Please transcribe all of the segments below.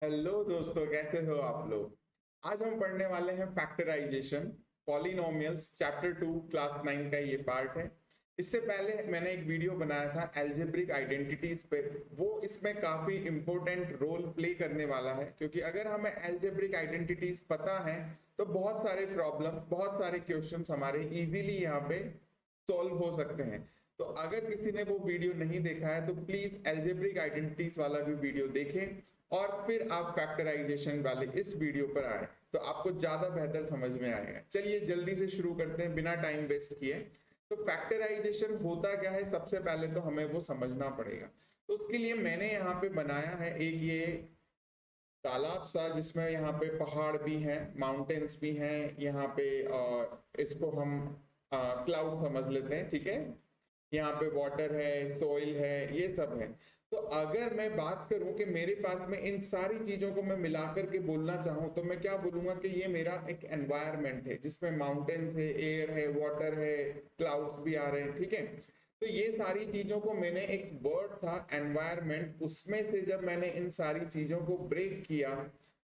Hello दोस्तों, कैसे हो आप लोग। आज हम पढ़ने वाले हैं फैक्टराइजेशन, पॉलिनोमियल्स, चैप्टर 2 क्लास 9 का ये पार्ट है। इससे पहले मैंने एक वीडियो बनाया था एल्जेब्रिक आइडेंटिटीज पे। वो इसमें काफी इंपॉर्टेंट रोल प्ले करने वाला है, क्योंकि अगर हमें एल्जेब्रिक आइडेंटिटीज पता है तो बहुत सारे प्रॉब्लम, बहुत सारे क्वेश्चंस हमारे इजीली यहाँ पे सॉल्व हो सकते हैं। तो अगर किसी ने वो वीडियो नहीं देखा है तो प्लीज एल्जेब्रिक आइडेंटिटीज वाला भी वीडियो देखें और फिर आप फैक्टराइजेशन वाले इस वीडियो पर आए तो आपको ज्यादा बेहतर समझ में आएगा। चलिए जल्दी से शुरू करते हैं बिना टाइम वेस्ट किए। तो फैक्टराइजेशन होता क्या है, सबसे पहले तो हमें वो समझना पड़ेगा। तो उसके लिए मैंने यहाँ पे बनाया है एक ये तालाब सा, जिसमें यहाँ पे पहाड़ भी हैं, माउंटेन्स भी हैं, यहाँ पे इसको हम क्लाउड समझ लेते हैं, ठीक है। यहाँ पे वाटर है, सॉइल है, ये सब है। तो अगर मैं बात करूं कि मेरे पास में इन सारी चीजों को मैं मिलाकर के बोलना चाहूं तो मैं क्या बोलूंगा कि ये मेरा एक एनवायरनमेंट है, जिसमें माउंटेन्स है, एयर है, वाटर है, क्लाउड्स भी आ रहे हैं, ठीक है। तो ये सारी चीजों को मैंने, एक वर्ड था एनवायरनमेंट, उसमें से जब मैंने इन सारी चीजों को ब्रेक किया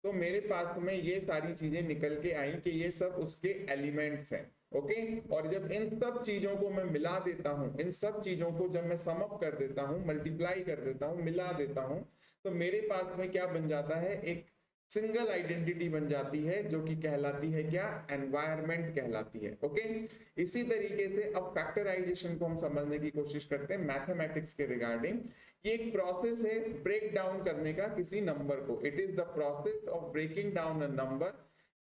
तो मेरे पास में ये सारी चीजें निकल के आई कि ये सब उसके एलिमेंट्स हैं। ओके, और जब इन सब चीजों को मैं मिला देता हूं, इन सब चीजों को जब मैं सम अप कर देता हूं, मल्टीप्लाई कर देता हूं, मिला देता हूं, तो मेरे पास में क्या बन जाता है, एक सिंगल आइडेंटिटी बन जाती है, जो कि कहलाती है क्या, एनवायरनमेंट कहलाती है। ओके, इसी तरीके से अब फैक्टराइजेशन को हम समझने की कोशिश करते हैं मैथमेटिक्स के रिगार्डिंग। ये एक प्रोसेस है ब्रेक डाउन करने का किसी नंबर को। It is the process of breaking down a number.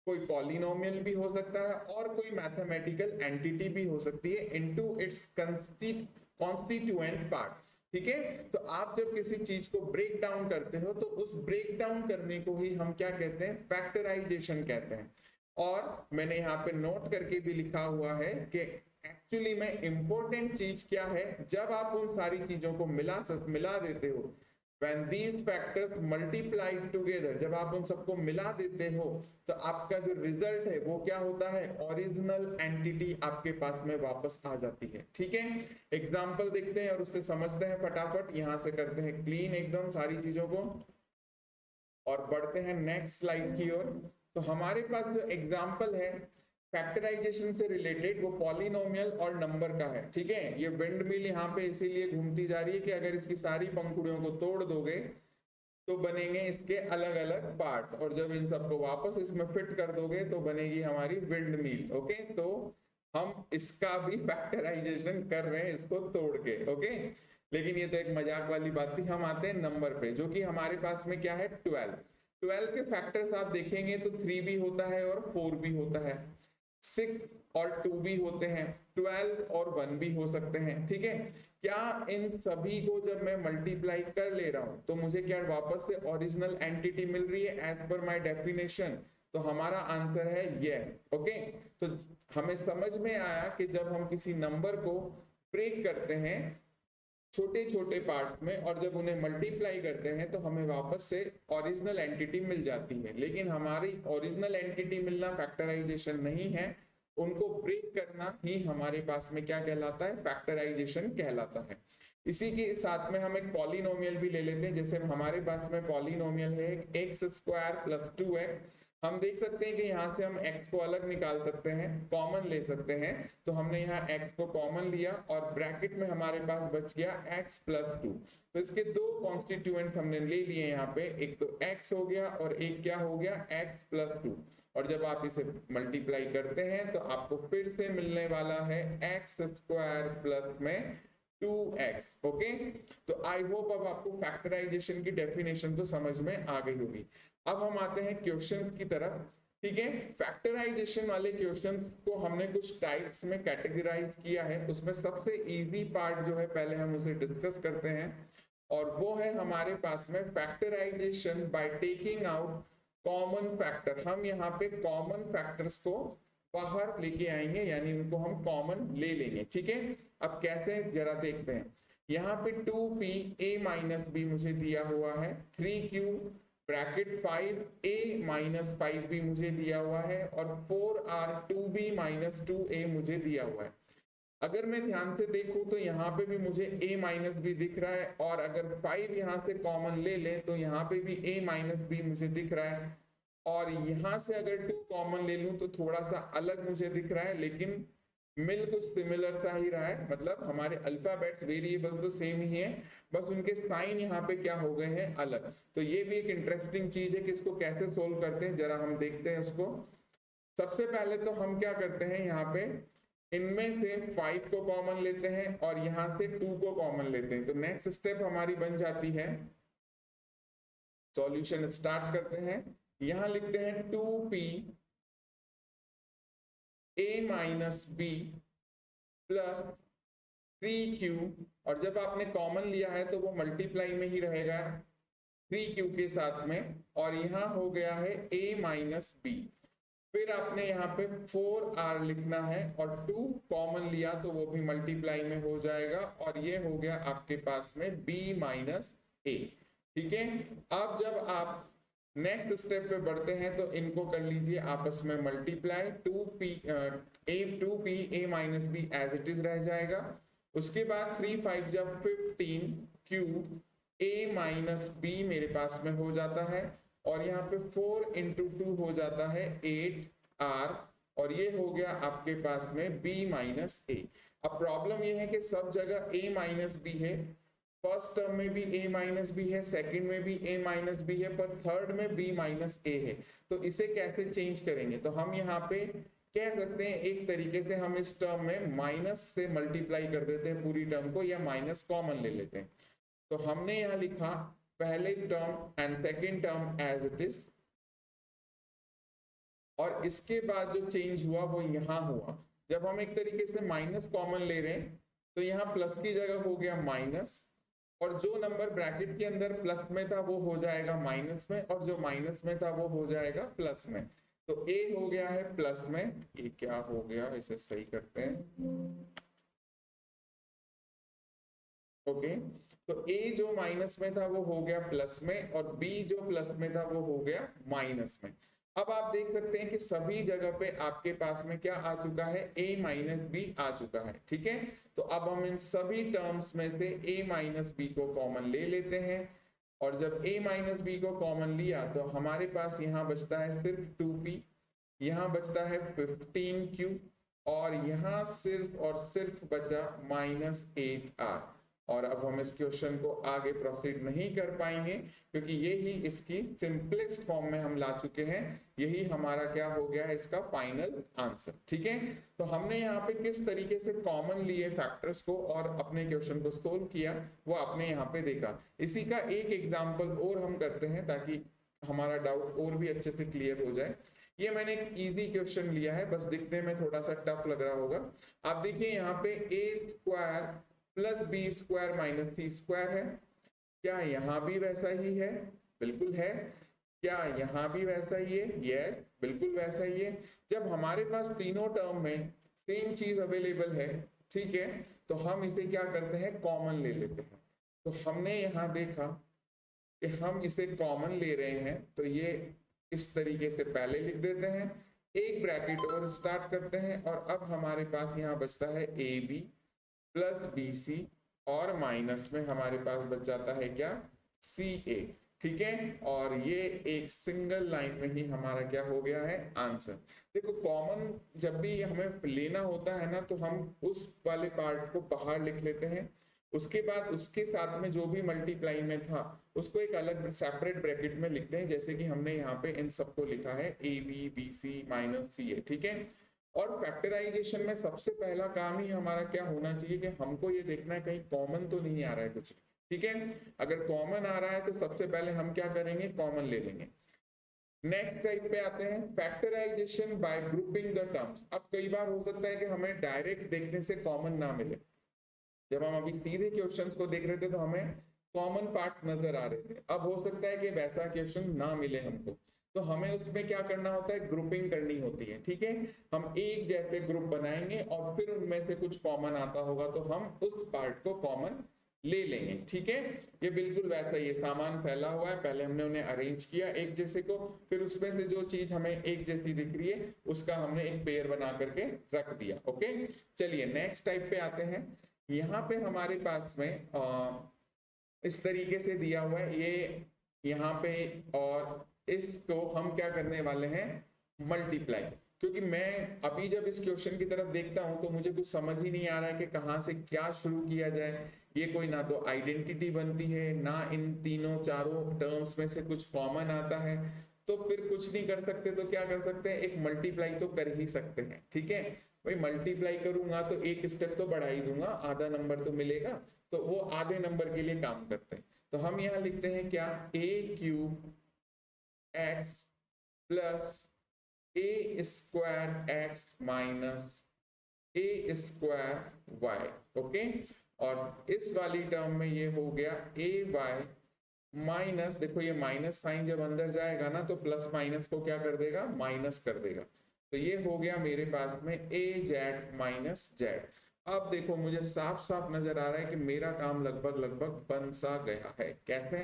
कोई पॉलिनोमियल भी हो सकता है और कोई मैथमेटिकल एंटिटी भी हो सकती है, इनटू इट्स कॉन्स्टिट्यूएंट पार्ट्स। ठीक है, तो आप जब किसी चीज को ब्रेक डाउन करते हो तो उस ब्रेक डाउन करने को ही हम क्या कहते हैं, फैक्टराइजेशन कहते हैं। और मैंने यहाँ पे नोट करके भी लिखा हुआ है कि एक्चुअली में इंपॉर्टेंट चीज क्या है, जब आप उन सारी चीजों को मिला देते हो, when these factors multiply together, जब आप उन सबको मिला देते हो तो आपका जो रिजल्ट है वो क्या होता है, ओरिजिनल एंटिटी आपके पास में वापस आ जाती है। ठीक है, एग्जांपल देखते हैं और उससे समझते हैं फटाफट। यहां से करते हैं क्लीन एकदम सारी चीजों को और बढ़ते हैं नेक्स्ट स्लाइड की ओर। तो हमारे पास जो एग्जांपल है फैक्टराइजेशन से रिलेटेड, वो पॉलिनोमियल और नंबर का है। ठीक है, ये विंड मिल यहाँ पे इसीलिए घूमती जा रही है कि अगर इसकी सारी पंखुड़ियों को तोड़ दोगे तो बनेंगे इसके अलग अलग पार्ट्स, और जब इन सबको वापस इसमें फिट कर दोगे तो बनेगी हमारी विंड मिल। ओके, तो हम इसका भी फैक्टराइजेशन कर रहे हैं इसको तोड़ के। ओके, लेकिन ये तो एक मजाक वाली बात थी। हम आते हैं नंबर पे, जो कि हमारे पास में क्या है, 12। 12 के फैक्टर्स आप देखेंगे तो 3 भी होता है और 4 भी होता है, 6 और 2 भी होते हैं, 12 और 1 भी हो सकते हैं। ठीक है, क्या इन सभी को जब मैं मल्टीप्लाई कर ले रहा हूं तो मुझे क्या वापस से ओरिजिनल एंटिटी मिल रही है एज पर माय डेफिनेशन? तो हमारा आंसर है यस। ओके, तो हमें समझ में आया कि जब हम किसी नंबर को ब्रेक करते हैं छोटे छोटे पार्ट्स में और जब उन्हें मल्टीप्लाई करते हैं तो हमें वापस से ओरिजिनल एंटिटी मिल जाती है। लेकिन हमारी ओरिजिनल एंटिटी मिलना फैक्टराइजेशन नहीं है, उनको ब्रेक करना ही हमारे पास में क्या कहलाता है, फैक्टराइजेशन कहलाता है। इसी के साथ में हम एक पॉलिनोमियल भी ले लेते हैं। जैसे हमारे पास में पॉलिनोमियल है एक्स स्क्वायर प्लस 2x। हम देख सकते हैं कि यहाँ से हम x को अलग निकाल सकते हैं, कॉमन ले सकते हैं। तो हमने यहाँ x को कॉमन लिया और ब्रैकेट में हमारे पास बच गया x प्लस 2। तो इसके दो कॉन्स्टिट्यूएंट्स हमने ले लिए यहाँ पे, एक तो x हो गया और एक क्या हो गया, x प्लस 2। और जब आप इसे मल्टीप्लाई करते हैं तो आपको फिर से मिलने वाला है एक्स स्क्वायर प्लस में 2x। ओके, तो आई होप अब आपको फैक्टराइजेशन की डेफिनेशन तो समझ में आ गई होगी। अब हम आते हैं क्वेश्चंस की तरफ। ठीक है, फैक्टराइजेशन वाले क्वेश्चंस को हमने कुछ टाइप्स में कैटेगराइज किया है। उसमें सबसे इजी पार्ट जो है पहले हम उसे डिस्कस करते हैं, और वो है हमारे पास में factorisation by taking out common factor. हम यहाँ पे कॉमन फैक्टर्स को बाहर लेके आएंगे, यानी उनको हम कॉमन ले लेंगे। ठीक है, अब कैसे जरा देखते हैं। यहाँ पे 2p a माइनस b मुझे दिया हुआ है, 3q bracket 5a minus 5b मुझे दिया हुआ है, और 4r 2b माइनस 2a मुझे दिया हुआ है। अगर मैं ध्यान से देखूं तो यहाँ पे भी मुझे a माइनस बी दिख रहा है, और अगर 5 यहाँ से कॉमन ले लें तो यहाँ पे भी a माइनस बी मुझे दिख रहा है, और यहाँ से अगर 2 कॉमन ले लूं तो थोड़ा सा अलग मुझे दिख रहा है, लेकिन मिल कुछ सिमिलर सा ही रहा है, मतलब हमारे अल्फाबेट्स वेरिएबल्स तो सेम ही है, बस उनके साइन यहाँ पे क्या हो गए हैं, अलग। तो ये भी एक इंटरेस्टिंग चीज है कि इसको कैसे सोल्व करते हैं, जरा हम देखते हैं उसको। सबसे पहले तो हम क्या करते हैं, यहाँ पे इनमें से 5 को कॉमन लेते हैं और यहाँ से 2 को कॉमन लेते हैं। तो नेक्स्ट स्टेप हमारी बन जाती है, सॉल्यूशन स्टार्ट करते हैं। यहाँ लिखते हैं 2p a minus B plus 3q, और जब आपने कॉमन लिया है तो वो मल्टीप्लाई में ही रहेगा 3q के साथ में, और यहाँ हो गया है a माइनस बी। फिर आपने यहाँ पे 4r लिखना है, और 2 कॉमन लिया तो वो भी मल्टीप्लाई में हो जाएगा, और ये हो गया आपके पास में b माइनस a। ठीक है, अब जब आप नेक्स्ट स्टेप पे बढ़ते हैं तो इनको कर लीजिए आपस में multiply, 2p a minus b as it is रह जाएगा। उसके बाद 3 5 जब 15 क्यूब a माइनस बी मेरे पास में हो जाता है, और यहाँ पे 4 इंटू 2 हो जाता है 8r, और ये हो गया आपके पास में b माइनस a। अब प्रॉब्लम ये है कि सब जगह a माइनस बी है, फर्स्ट टर्म में भी a माइनस बी है, सेकंड में भी a माइनस बी है, पर थर्ड में b माइनस a है। तो इसे कैसे चेंज करेंगे, तो हम यहाँ पे कह सकते हैं एक तरीके से हम इस टर्म में माइनस से मल्टीप्लाई कर देते हैं पूरी टर्म को, या माइनस कॉमन ले लेते हैं। तो हमने यहाँ लिखा पहले term and second term as it is, और इसके बाद जो चेंज हुआ वो यहाँ हुआ। जब हम एक तरीके से माइनस कॉमन ले रहे हैं तो यहाँ प्लस की जगह हो गया माइनस, और जो नंबर ब्रैकेट के अंदर प्लस में था वो हो जाएगा माइनस में, और जो माइनस में था वो हो जाएगा प्लस में। तो a हो गया है प्लस में, ये क्या हो गया, इसे सही करते हैं। ओके, तो a जो माइनस में था वो हो गया प्लस में, और b जो प्लस में था वो हो गया माइनस में। अब आप देख सकते हैं कि सभी जगह पे आपके पास में क्या आ चुका है, a माइनस बी आ चुका है। ठीक है, तो अब हम इन सभी टर्म्स में से a माइनस बी को कॉमन ले लेते हैं, और जब a माइनस बी को कॉमन लिया तो हमारे पास यहाँ बचता है सिर्फ 2p, यहाँ बचता है 15q, और यहाँ सिर्फ और सिर्फ बचा माइनस 8r। और अब हम इस क्वेश्चन को आगे प्रोसीड नहीं कर पाएंगे, क्योंकि ये ही इसकी सिंपलेस्ट फॉर्म में हम ला चुके हैं। यही हमारा क्या हो गया है, इसका फाइनल आंसर। ठीक है, तो हमने यहाँ पे किस तरीके से कॉमन लिए फैक्टर्स को और अपने क्वेश्चन को सोल्व किया, वो आपने यहाँ पे देखा। इसी का एक एग्जाम्पल और हम करते हैं ताकि हमारा डाउट और भी अच्छे से क्लियर हो जाए। ये मैंने एक इजी क्वेश्चन लिया है, बस दिखने में थोड़ा सा टफ लग रहा होगा। आप देखिए यहाँ पे a square plus b square minus c square है, क्या यहाँ भी वैसा ही है? बिल्कुल है। क्या यहाँ भी वैसा ही है? यस, बिल्कुल वैसा ही है। जब हमारे पास तीनों टर्म में सेम चीज अवेलेबल है, ठीक है, तो हम इसे क्या करते हैं, कॉमन ले लेते हैं। तो हमने यहाँ देखा कि हम इसे कॉमन ले रहे हैं, तो ये इस तरीके से पहले लिख देते हैं, एक ब्रैकेट और स्टार्ट करते हैं, और अब हमारे पास यहाँ बचता है a b plus b c, और माइनस में हमारे पास बच जाता है क्या, सी ए। ठीक है, और ये एक सिंगल लाइन में ही हमारा क्या हो गया है, आंसर। देखो, कॉमन जब भी हमें लेना होता है ना, तो हम उस वाले पार्ट को बाहर लिख लेते हैं, उसके बाद उसके साथ में जो भी मल्टीप्लाई में था उसको एक अलग सेपरेट ब्रैकेट में लिखते हैं, जैसे कि हमने यहाँ पे इन सबको लिखा है a b b c minus c a. ठीक है, और फैक्टराइजेशन में सबसे पहला काम ही हमारा क्या होना चाहिए कि हमको ये देखना है कहीं कॉमन तो नहीं आ रहा है कुछ। ठीक है, अगर कॉमन आ रहा है तो सबसे पहले हम क्या करेंगे, कॉमन ले लेंगे। नेक्स्ट टाइप पे आते हैं, factorisation by grouping the terms. अब कई बार हो सकता है कि हमें डायरेक्ट देखने से कॉमन ना मिले। जब हम अभी सीधे क्वेश्चंस को देख रहे थे तो हमें कॉमन पार्ट्स नजर आ रहे थे। अब हो सकता है कि वैसा क्वेश्चन ना मिले हमको, तो हमें उसमें क्या करना होता है, ग्रुपिंग करनी होती है। ठीक है, हम एक जैसे ग्रुप बनाएंगे और फिर उनमें से कुछ कॉमन आता होगा तो हम उस पार्ट को कॉमन ले लेंगे। ठीक है, ये बिल्कुल वैसा ही है, सामान फैला हुआ है, पहले हमने उन्हें अरेंज किया एक जैसे को, फिर उसमें से जो चीज हमें एक जैसी दिख रही है उसका हमने एक पेयर बना करके रख दिया। ओके, चलिए नेक्स्ट टाइप पे आते हैं। यहाँ पे हमारे पास में इस तरीके से दिया हुआ है ये यहाँ पे, और इसको हम क्या करने वाले हैं, मल्टीप्लाई। क्योंकि मैं अभी जब इस क्वेश्चन की तरफ देखता हूं तो मुझे कुछ समझ ही नहीं आ रहा है कि कहाँ से क्या शुरू किया जाए। ये कोई ना तो आइडेंटिटी बनती है, ना इन तीनों चारों टर्म्स में से कुछ कॉमन आता है, तो फिर कुछ नहीं कर सकते। तो क्या कर सकते हैं, एक मल्टीप्लाई तो कर ही सकते हैं। ठीक है भाई, मल्टीप्लाई करूंगा तो एक स्टेप तो बढ़ा ही दूंगा, आधा नंबर तो मिलेगा, तो वो आधे नंबर के लिए काम करते हैं। तो हम यहाँ लिखते हैं क्या, a cube x plus a square x minus a square y. Okay, और इस वाली टर्म में ये हो गया ए वाई माइनस, देखो ये माइनस साइन जब अंदर जाएगा ना तो प्लस माइनस को क्या कर देगा, माइनस कर देगा। तो ये हो गया मेरे पास में ए जेड माइनस जेड। अब देखो मुझे साफ साफ नजर आ रहा है कि मेरा काम लगभग लगभग बन सा गया है। कैसे,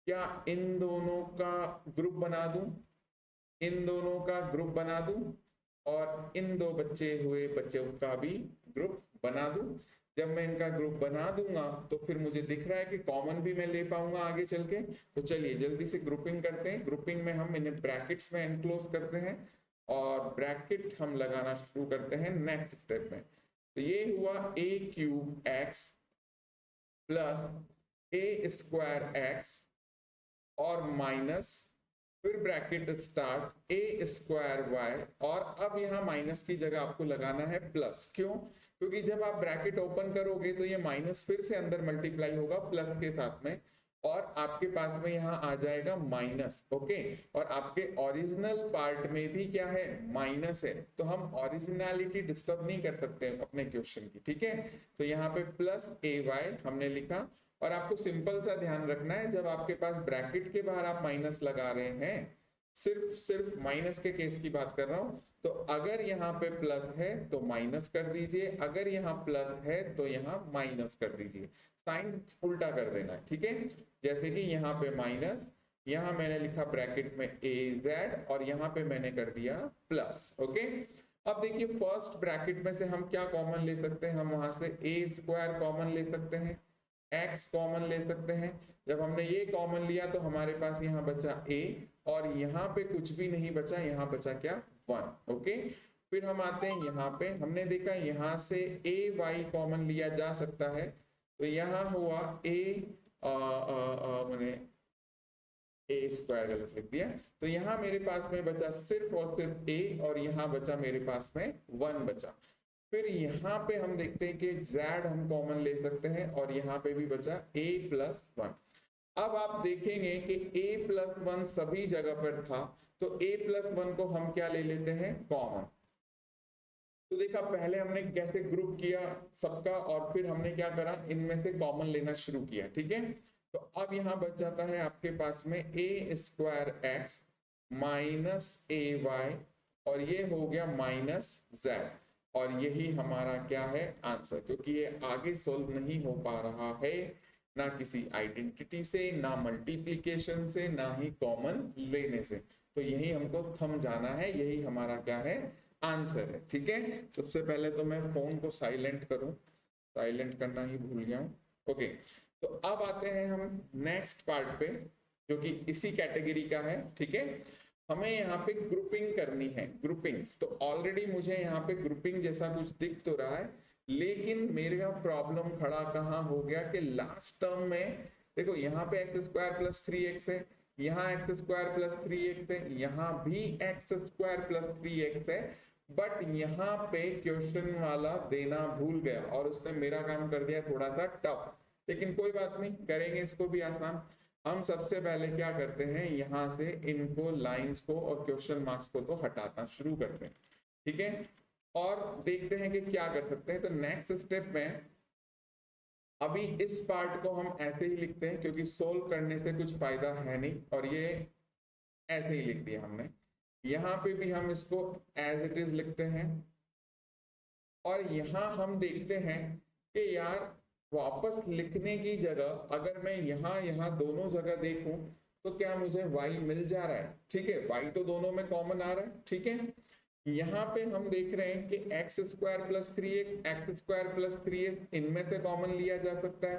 क्या इन दोनों का ग्रुप बना दूं, इन दोनों का ग्रुप बना दूं, और इन दो बच्चे हुए बच्चों का भी ग्रुप बना दूं। जब मैं इनका ग्रुप बना दूंगा तो फिर मुझे दिख रहा है कि कॉमन भी मैं ले पाऊंगा आगे चल के। तो चलिए जल्दी से ग्रुपिंग करते हैं। ग्रुपिंग में हम इन्हें ब्रैकेट्स में एनक्लोज करते हैं और ब्रैकेट हम लगाना शुरू करते हैं नेक्स्ट स्टेप में। तो ये हुआ ए cube x plus a square x और माइनस, फिर ब्रैकेट स्टार्ट ए स्क्वायर वाई, और अब यहाँ माइनस की जगह आपको लगाना है प्लस। क्यों, क्योंकि जब आप ब्रैकेट ओपन करोगे तो ये माइनस फिर से अंदर मल्टीप्लाई होगा प्लस के साथ में, और आपके पास में यहाँ आ जाएगा माइनस। ओके, और आपके ओरिजिनल पार्ट में भी क्या है, माइनस है। तो हम ओरिजिनलिटी डिस्टर्ब नहीं कर सकते अपने क्वेश्चन की। ठीक है, तो यहाँ पे प्लस ए वाई हमने लिखा, और आपको सिंपल सा ध्यान रखना है, जब आपके पास ब्रैकेट के बाहर आप माइनस लगा रहे हैं, सिर्फ माइनस के केस की बात कर रहा हूं, तो अगर यहाँ पे प्लस है तो माइनस कर दीजिए, अगर यहाँ प्लस है तो यहाँ माइनस कर दीजिए, साइन उल्टा कर देना। ठीक है, जैसे कि यहाँ पे माइनस, यहाँ मैंने लिखा ब्रैकेट में ए जेड, और यहाँ पे मैंने कर दिया प्लस। ओके, अब देखिए फर्स्ट ब्रैकेट में से हम क्या कॉमन ले सकते हैं, हम वहां से ए स्क्वायर कॉमन ले सकते हैं, x कॉमन ले सकते हैं। जब हमने ये कॉमन लिया तो हमारे पास यहाँ बचा a, और यहाँ पे कुछ भी नहीं बचा, यहाँ बचा क्या, 1। ओके, फिर हम आते हैं यहाँ पे, हमने देखा यहाँ से a y कॉमन लिया जा सकता है, तो यहाँ हुआ a मैंने ए स्क्वायर गलत लिख दिया, तो यहाँ मेरे पास में बचा सिर्फ और सिर्फ a, और यहाँ बचा मेरे पास में 1 बचा। फिर यहाँ पे हम देखते हैं कि z हम कॉमन ले सकते हैं, और यहाँ पे भी बचा a प्लस 1। अब आप देखेंगे कि a प्लस 1 सभी जगह पर था, तो a प्लस 1 को हम क्या ले लेते हैं, कॉमन। तो देखा पहले हमने कैसे ग्रुप किया सबका, और फिर हमने क्या करा, इनमें से कॉमन लेना शुरू किया। ठीक है, तो अब यहाँ बच जाता है आपके पास में ए स्क्वायर एक्स माइनस ए वाई, और ये हो गया माइनस जेड, और यही हमारा क्या है, आंसर। क्योंकि ये आगे सोल्व नहीं हो पा रहा है, ना किसी आइडेंटिटी से, ना मल्टीप्लिकेशन से, ना ही कॉमन लेने से, तो यही हमको थम जाना है, यही हमारा क्या है, आंसर है। ठीक है, सबसे पहले तो मैं फोन को साइलेंट करूं, साइलेंट करना ही भूल गया हूं। ओके, तो अब आते हैं हम नेक्स्ट पार्ट पे, जो कि इसी कैटेगरी का है। ठीक है, हमें यहाँ पे ग्रुपिंग करनी है, ग्रुपिंग। तो ऑलरेडी मुझे यहाँ पे ग्रुपिंग जैसा कुछ दिख तो रहा है, लेकिन मेरा प्रॉब्लम खड़ा कहाँ हो गया कि लास्ट टर्म में देखो यहाँ पे एक्स स्क्वायर प्लस 3x है, यहाँ एक्स स्क्वायर प्लस 3x है, यहाँ भी एक्स स्क्वायर प्लस 3x है, बट यहाँ पे क्वेश्चन वाला देना भूल गया और उसने मेरा काम कर दिया थोड़ा सा टफ। लेकिन कोई बात नहीं, करेंगे इसको भी आसान। हम सबसे पहले क्या करते हैं, यहां से इनको लाइंस को और क्वेश्चन मार्क्स को तो हटाना शुरू करते हैं। ठीक है, और देखते हैं कि क्या कर सकते हैं। तो नेक्स्ट स्टेप में अभी इस पार्ट को हम ऐसे ही लिखते हैं, क्योंकि सोल्व करने से कुछ फायदा है नहीं, और ये ऐसे ही लिख दिया हमने। यहाँ पे भी हम इसको एज इट इज लिखते हैं, और यहाँ हम देखते हैं कि यार वापस लिखने की जगह अगर मैं यहाँ दोनों जगह देखूं तो क्या मुझे y मिल जा रहा है, ठीक है, y तो दोनों में कॉमन आ रहा है, ठीक है। यहाँ पे हम देख रहे हैं कि x square plus 3x, x square plus 3x इनमें से कॉमन लिया जा सकता है।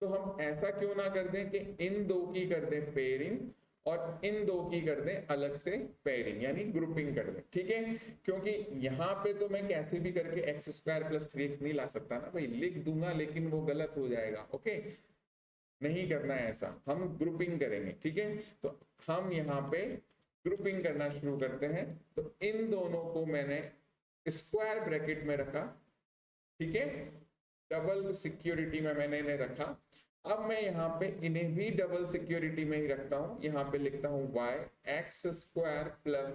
तो हम ऐसा क्यों ना कर दें कि इन दो की कर दें पेयरिंग और इन दो की कर दें अलग से पेयरिंग, यानी ग्रुपिंग कर दें, ठीक है। क्योंकि यहाँ पे तो मैं कैसे भी करके एक्स स्क्वायर प्लस 3x नहीं ला सकता ना भाई, लिख दूंगा लेकिन वो गलत हो जाएगा, ओके, नहीं करना है ऐसा, हम ग्रुपिंग करेंगे, ठीक है। तो हम यहाँ पे ग्रुपिंग करना शुरू करते हैं। तो इन दोनों को मैंने स्क्वायर ब्रैकेट में रखा, ठीक है, डबल सिक्योरिटी में मैंने इन्हें रखा। अब मैं यहाँ पे इन्हें भी डबल सिक्योरिटी में ही रखता हूं, यहाँ पे लिखता हूं y x square plus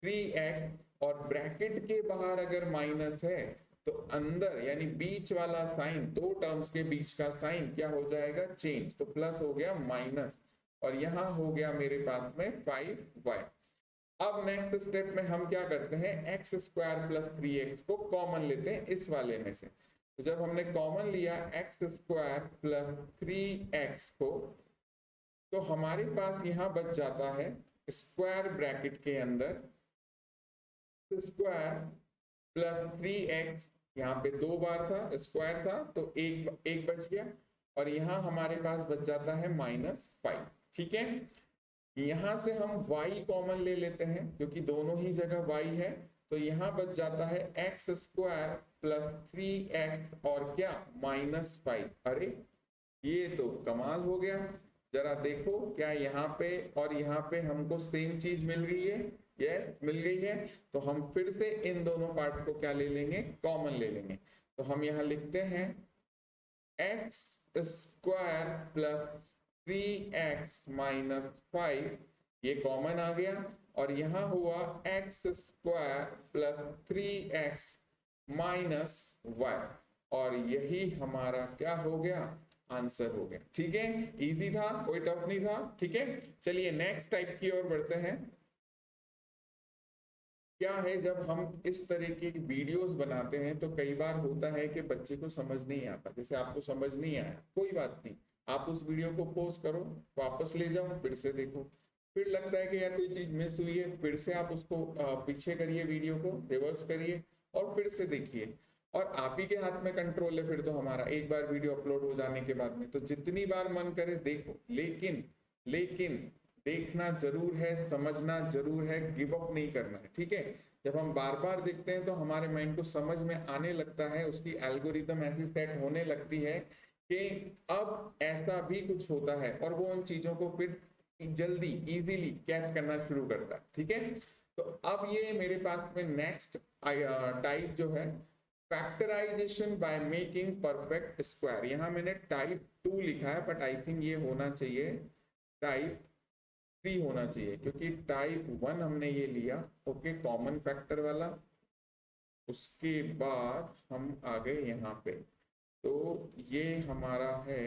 3x और ब्रैकेट के बाहर अगर माइनस है तो अंदर यानी बीच वाला साइन, दो टर्म्स के बीच का साइन क्या हो जाएगा, चेंज, तो प्लस हो गया माइनस और यहाँ हो गया मेरे पास में 5y। अब नेक्स्ट स्टेप में हम क्या करते हैं, एक्स स्क्वायर प्लस 3x को कॉमन लेते हैं इस वाले में से। तो जब हमने कॉमन लिया एक्स स्क्वायर प्लस 3x को, तो हमारे पास यहां बच जाता है स्क्वायर ब्रैकेट के अंदर स्क्वायर प्लस 3x, यहाँ पे दो बार था स्क्वायर था तो एक बच गया और यहाँ हमारे पास बच जाता है -5, ठीक है। यहां से हम y कॉमन ले लेते हैं क्योंकि दोनों ही जगह y है, तो यहाँ बच जाता है एक्स स्क्वायर प्लस 3x और क्या -5। अरे ये तो कमाल हो गया, जरा देखो क्या यहाँ पे और यहाँ पे हमको सेम चीज मिल गई है, यस मिल गई है। तो हम फिर से इन दोनों पार्ट को क्या ले लेंगे, कॉमन ले लेंगे। तो हम यहाँ लिखते हैं एक्स स्क्वायर प्लस 3x -5, ये कॉमन आ गया और यहाँ हुआ x square plus 3x -y और यही हमारा क्या हो गया, आंसर हो गया, ठीक है। इजी था, कोई टफ नहीं था, ठीक है। चलिए नेक्स्ट टाइप की ओर बढ़ते हैं। क्या है, जब हम इस तरह की वीडियोस बनाते हैं तो कई बार होता है कि बच्चे को समझ नहीं आता, जैसे आपको समझ नहीं आया, कोई बात नहीं, आप उस वीडियो को पॉज करो, वापस ले जाओ, फिर से देखो, फिर लगता है कि यार कोई चीज मिस हुई है, फिर से आप उसको पीछे करिए, वीडियो को रिवर्स करिए और फिर से देखिए। और आप ही के हाथ में कंट्रोल है फिर तो हमारा, एक बार वीडियो अपलोड हो जाने के बाद में तो जितनी बार मन करे देखो, लेकिन लेकिन देखना जरूर है, समझना जरूर है, गिव अप नहीं करना है, ठीक है। जब हम बार बार देखते हैं तो हमारे माइंड को समझ में आने लगता है, उसकी एल्गोरिदम ऐसी सेट होने लगती है कि अब ऐसा भी कुछ होता है और वो उन चीजों को फिर जल्दी इजीली कैच करना शुरू करता है, ठीक है। तो अब ये मेरे पास में नेक्स्ट टाइप जो है factorisation by making perfect square, यहां मैंने टाइप 2 लिखा है बट आई थिंक ये होना चाहिए टाइप 3 होना चाहिए क्योंकि टाइप 1 हमने ये लिया, ओके, कॉमन फैक्टर वाला। उसके बाद हम आ गए यहाँ पे, तो ये हमारा है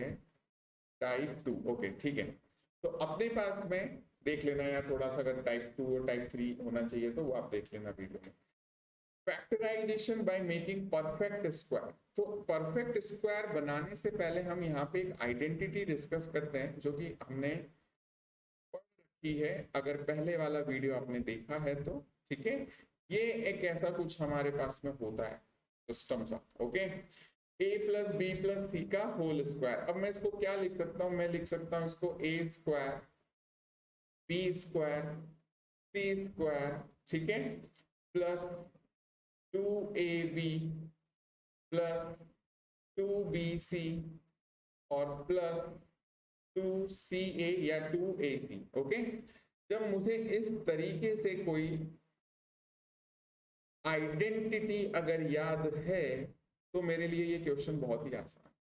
टाइप 2, ओके, ठीक है। तो अपने पास में देख लेना यार थोड़ा सा, अगर टाइप 2 और टाइप 3 होना चाहिए तो वो आप देख लेना वीडियो में। Factorisation by making perfect square, तो परफेक्ट स्क्वायर बनाने से पहले हम यहाँ पे एक आइडेंटिटी डिस्कस करते हैं जो कि हमने की है, अगर पहले वाला वीडियो आपने देखा है तो, ठीक है। ये एक ऐसा कुछ हमारे पास में होता है सिस्टम सा, okay, a plus b plus सी का होल स्क्वायर। अब मैं इसको क्या लिख सकता हूं, मैं लिख सकता हूं इसको a square b square c square, ठीक है, प्लस 2ab प्लस 2bc और प्लस 2ca या 2ac, ओके। जब मुझे इस तरीके से कोई आइडेंटिटी अगर याद है तो मेरे लिए ये क्वेश्चन बहुत ही आसान।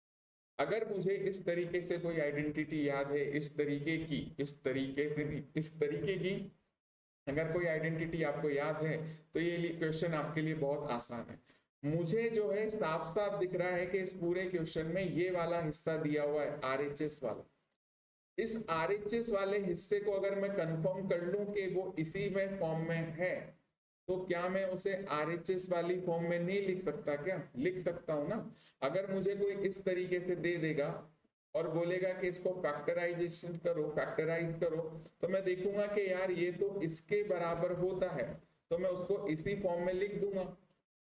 अगर मुझे इस तरीके से कोई आइडेंटिटी याद है, इस तरीके की, इस तरीके से नहीं, इस तरीके की अगर कोई आइडेंटिटी आपको याद है तो ये क्वेश्चन आपके लिए बहुत आसान है। मुझे जो है साफ साफ दिख रहा है कि इस पूरे क्वेश्चन में ये वाला हिस्सा दिया हुआ है RHS वाला। इस RHS वाले हिस्से को अगर मैं कंफर्म कर लूं कि वो इसी में फॉर्म में है तो क्या मैं उसे RHS वाली फॉर्म में नहीं लिख सकता? क्या लिख सकता हूं ना। अगर मुझे कोई इस तरीके से दे देगा और बोलेगा कि इसको फैक्टराइजेशन करो, फैक्टराइज करो, तो मैं देखूंगा कि यार ये तो इसके बराबर होता है, तो मैं उसको इसी फॉर्म में लिख दूंगा।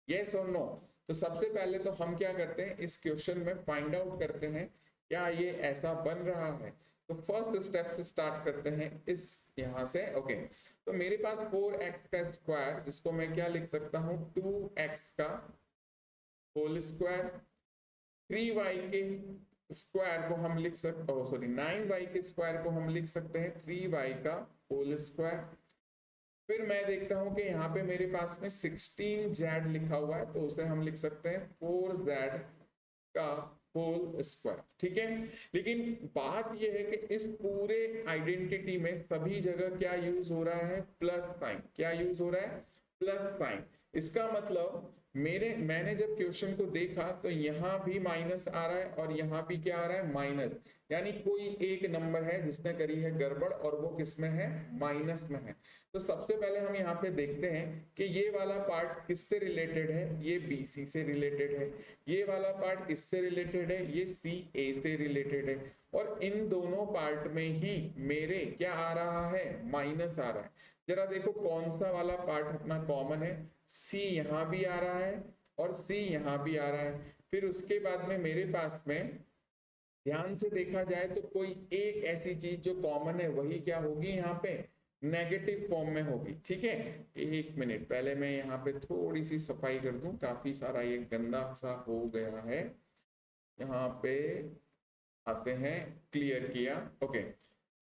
यस और नो? तो सबसे पहले तो हम क्या करते हैं, इस क्वेश्चन में फाइंड आउट करते हैं क्या ये ऐसा बन रहा है। तो फर्स्ट स्टेप से स्टार्ट करते हैं इस यहां से। ओके, तो मेरे पास 4x का स्क्वायर, जिसको मैं क्या लिख सकता हूं, 2x का होल स्क्वायर, 3y के स्क्वायर को हम लिख सकते, सॉरी 9y के स्क्वायर को हम लिख सकते हैं 3y का होल स्क्वायर। फिर मैं देखता हूं कि यहाँ पे मेरे पास में 16z लिखा हुआ है, तो उसे हम लिख सकते हैं 4z का होल स्क्वायर। ठीक है, लेकिन बात यह है कि इस पूरे आइडेंटिटी में सभी जगह क्या यूज हो रहा है, प्लस साइन। क्या यूज हो रहा है, प्लस साइन। इसका मतलब मैंने जब क्वेश्चन को देखा तो यहाँ भी माइनस आ रहा है और यहाँ भी क्या आ रहा है, माइनस। यानी कोई एक नंबर है जिसने करी है गड़बड़, और वो किस में है, माइनस में है। तो सबसे पहले हम यहाँ पे देखते हैं कि ये वाला पार्ट किससे रिलेटेड है, ये BC से रिलेटेड है। ये वाला पार्ट किससे रिलेटेड है, ये CA से रिलेटेड है। और इन दोनों पार्ट में ही मेरे क्या आ रहा है, माइनस आ रहा है। जरा देखो कौन सा वाला पार्ट अपना कॉमन है, C यहाँ भी आ रहा है और C यहाँ भी आ रहा है। फिर उसके बाद में मेरे पास में ध्यान से देखा जाए तो कोई एक ऐसी चीज जो कॉमन है वही क्या होगी, यहाँ पे नेगेटिव फॉर्म में होगी। ठीक है, एक मिनट, पहले मैं यहाँ पे थोड़ी सी सफाई कर दूं, काफी सारा ये गंदा सा हो गया है। यहाँ पे आते हैं, क्लियर किया। ओके,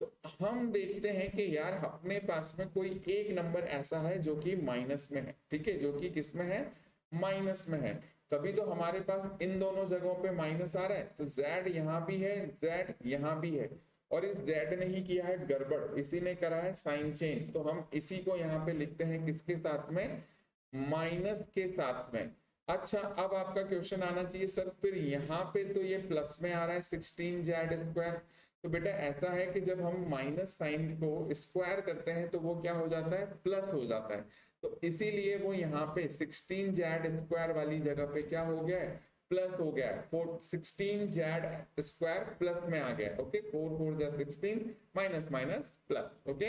तो हम देखते हैं कि यार अपने पास में कोई एक नंबर ऐसा है जो कि माइनस में है। ठीक है, जो कि किस में है, माइनस में है। तभी तो हमारे पास इन दोनों जगहों पे माइनस आ रहा है। तो z यहाँ भी है, z यहाँ भी है, और इस z ने ही किया है गड़बड़, इसी ने करा है साइन चेंज। तो हम इसी को यहाँ पे लिखते हैं किसके साथ में, माइनस के साथ में। अच्छा, अब आपका क्वेश्चन आना चाहिए सर फिर यहाँ पे तो ये प्लस में आ रहा है 16z स्क्वायर। तो बेटा ऐसा है कि जब हम माइनस साइन को स्क्वायर करते हैं तो वो क्या हो जाता है, प्लस हो जाता है। तो इसीलिए वो यहाँ पे 16z स्क्वायर वाली जगह पे क्या हो गया है, प्लस हो गया है। 16z स्क्वायर प्लस में आ गया। ओके, 4 4 जा 16, माइनस माइनस प्लस। ओके,